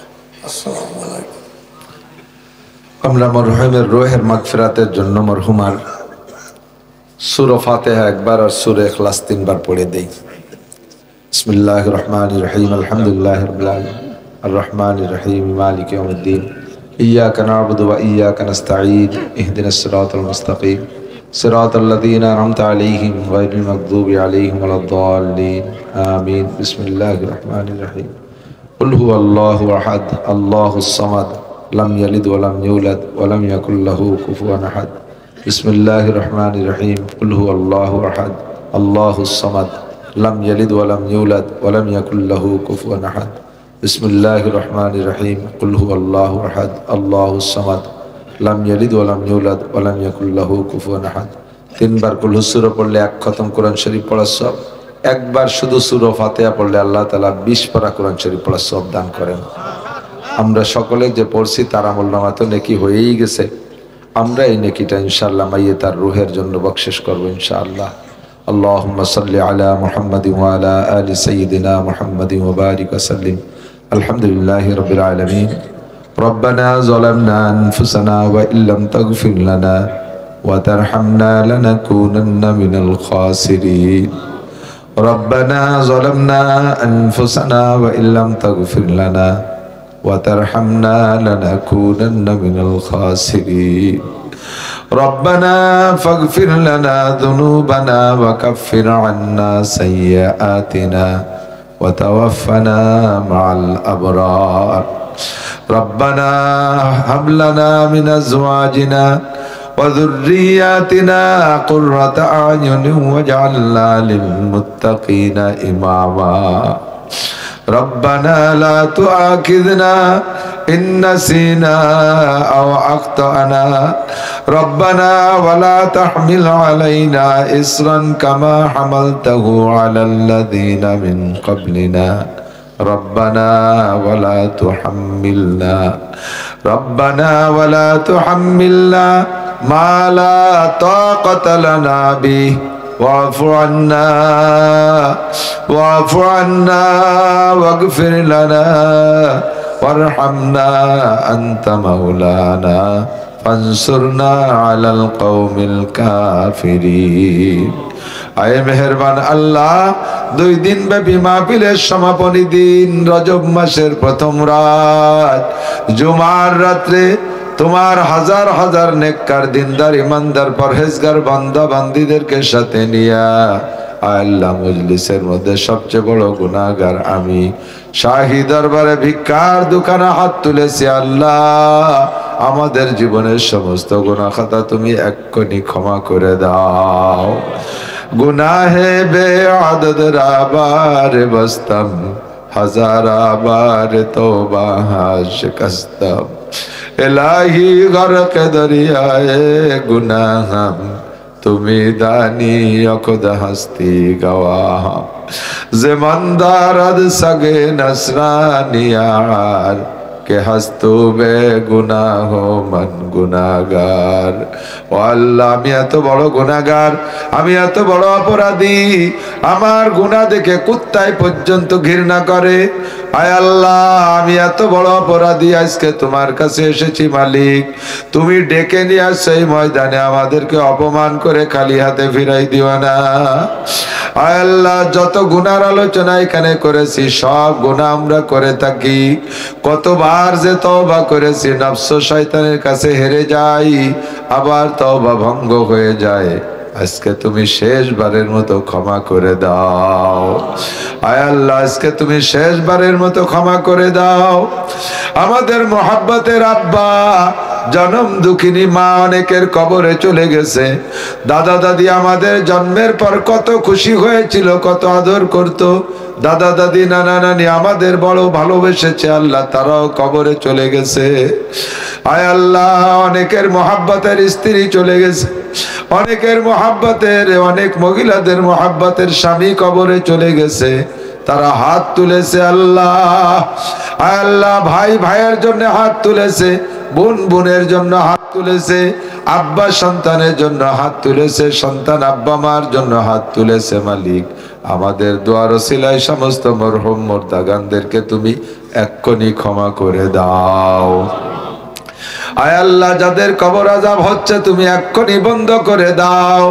আসসালামু আলাইকুম। আমরা মরহুমের রূহের মাগফিরাতের জন্য মরহুমার সূরা ফাতিহা একবার আর সূরা ইখলাস 3 বার পড়ে দেই। বিসমিল্লাহির রহমানির রহিম, আলহামদুলিল্লাহি রাব্বিল আলামিন, আর রহমানির রহিম, মালিকি ইয়াউমিদ্দিন, ইয়্যাকা না'বুদু ওয়া ইয়্যাকা নাস্তাঈন, ইহদিনাস সিরাতাল মুস্তাকিম, সিরাতাল লাযীনা আন'আমতা আলাইহিম গায়রিল মাগদুবি আলাইহিম ওয়ালাদ-দাল্লিন, আমিন। বিসমিল্লাহির রহমানির রহিম। কুল হুয়াল্লাহু আহাদ, আল্লাহুস সামাদ, লাম ইয়ালিদ ওয়া লাম ইউলাদ ওয়া লাম ইয়াকুল লাহু কুফুয়ান আহাদ। বিসমিল্লাহির রহমানির রহিম। কুল হুয়াল্লাহু আহাদ, আল্লাহুস সামাদ, লাম ইয়ালিদ ওয়া লাম ইউলাদ ওয়া লাম ইয়াকুল লাহু কুফুয়ান আহাদ। বিসমিল্লাহির রহমানির রহিম। কুল হুয়াল্লাহু আহাদ, আল্লাহুস সামাদ, লাম ইয়ালিদ ওয়া লাম ইউলাদ ওয়া লাম ইয়াকুল লাহু কুফুয়ান আহাদ। 3 বার কুল সূরা পড়লে 1 খতম কোরআন শরীফ পড়ার সওয়াব, একবার শুধু সূরা ফাতিহা পড়লে আল্লাহ তাআলা 20 পারা কোরআন শরীফ পড়ার সওয়াব দান করেন। আমরা সকলে যে পড়ছি তার আমলনামা তো নেকি হয়েই গেছে। আমরা এই নেকিটা ইনশাআল্লাহ মাইয়ে তার রূহের জন্য বকশিশ করব ইনশাআল্লাহ। আল্লাহুম্মা সাল্লি আলা মুহাম্মাদিন ওয়া আলা আলি সাইয়্যিদিনা মুহাম্মাদিন ওয়া বারিক ওয়া সাল্লিম। আলহামদুলিল্লাহি রাব্বিল আলামিন। রব্বানা যালামনা আনফুসানা ওয়া ইল্লাম তাগফির লানা ওয়া তারহামনা লানাকুনান্না মিনাল খাসিরিন। রব্বানা যালামনা আনফুসানা ওয়া ইল্লাম তাগফির লানা وترحمنا لنكونن من الخاسرين. ربنا فاغفر لنا ذنوبنا وكفر عنا سيئاتنا وتوفنا مع الأبرار. ربنا هب لنا من أزواجنا وذرياتنا قرة أعين واجعلنا للمتقين إماما. ربنا لا تؤاخذنا إن نسينا أو أخطأنا. ربنا ولا تحمل علينا إصرا كما حملته على الذين من قبلنا. ربنا ولا تحملنا ما لا طاقة لنا به. واعف عنا واغفر لنا وارحمنا أنت مولانا ফানসুরনা আলাল কওমিল কাফিরিন। আয়ে মেহেরবান আল্লাহ, 2 দিন ব্যাপী মাহফিলের সমাপনী দিন, রজব মাসের প্রথম রাত, জুমার রাত্রে তোমার হাজার হাজার নেককার দিনদার ইমানদার পরহেজগার বান্দা বান্দীদেরকে সাথে নিয়া আল্লাহ মজলিসের মধ্যে সবচেয়ে বড় গুনাহগার আমি শাহী দরবারে ভিক্ষার দোকানে হাত তুলেছি। আল্লাহ, আমাদের জীবনের সমস্ত গুনাহ খাতা তুমি এক্ষুনি ক্ষমা করে দাও। গুনাহে বেআদদ রাবার বস্তম, হাজারাবার তওবা শিকস্তম, ইলাহি গরক দরিয়ায়ে গুনাহম, তুমি দানি খুদ হস্তি গওয়াহ, জিমনদারদ সগে নসরানিয়ার কে হস্তু বে গুনাহ মন গুনাহগার। ও আল্লাহ, আমি এত বড় গুনাহগার, আমি এত বড় অপরাধী, আমার গুনাহ দেখে কুত্তায় পর্যন্ত ঘৃণা করে। আয় আল্লাহ, আমি এত বড় অপরাধী, আজকে তোমার কাছে এসেছি মালিক, তুমি ডেকে নিয়ে আসছো এই ময়দানে, আমাদেরকে অপমান করে খালি হাতে ফিরাই দিও না। আয় আল্লাহ, যত গুনার আলোচনা এখানে করেছি সব গুনাহ আমরা করে থাকি, কতবার যে তওবা করেছি, নফস শয়তানের কাছে হেরে যাই, আবার তওবা ভঙ্গ হয়ে যায়। আজকে তুমি শেষবারের মতো ক্ষমা করে দাও। আয় আল্লাহ, আজকে তুমি শেষবারের মতো ক্ষমা করে দাও। আমাদের মোহাব্বতের আব্বা, জনম দুঃখিনী মা অনেকের কবরে চলে গেছে। দাদা দাদি আমাদের জন্মের পর কত খুশি হয়েছিল, কত আদর করত। দাদা দাদি নানা নানি আমাদের বড় ভালোবেসেছে, আল্লাহ তারাও কবরে চলে গেছে। আয় আল্লাহ, অনেকের মোহাব্বতের স্ত্রী চলে গেছে, অনেকের মোহাব্বতের, অনেক মহিলাদের মোহাব্বতের স্বামী কবরে চলে গেছে, তারা হাত তুলেছে। আল্লাহ, আয় আল্লাহ, ভাই ভাইয়ের জন্য হাত তুলেছে, বোন বোনের জন্য হাত তুলেছে, আব্বা সন্তানের জন্য হাত তুলেছে, সন্তান আব্বা মার জন্য হাত তুলেছে। মালিক, আমাদের দোয়ার ওসিলায় সমস্ত মরহুম মুর্দাগানদেরকে তুমি এক্ষুনি ক্ষমা করে দাও। আয় আল্লাহ, যাদের কবর আযাব হচ্ছে তুমি এক্ষুনি বন্ধ করে দাও।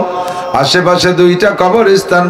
আশেপাশে 2টা কবরস্থান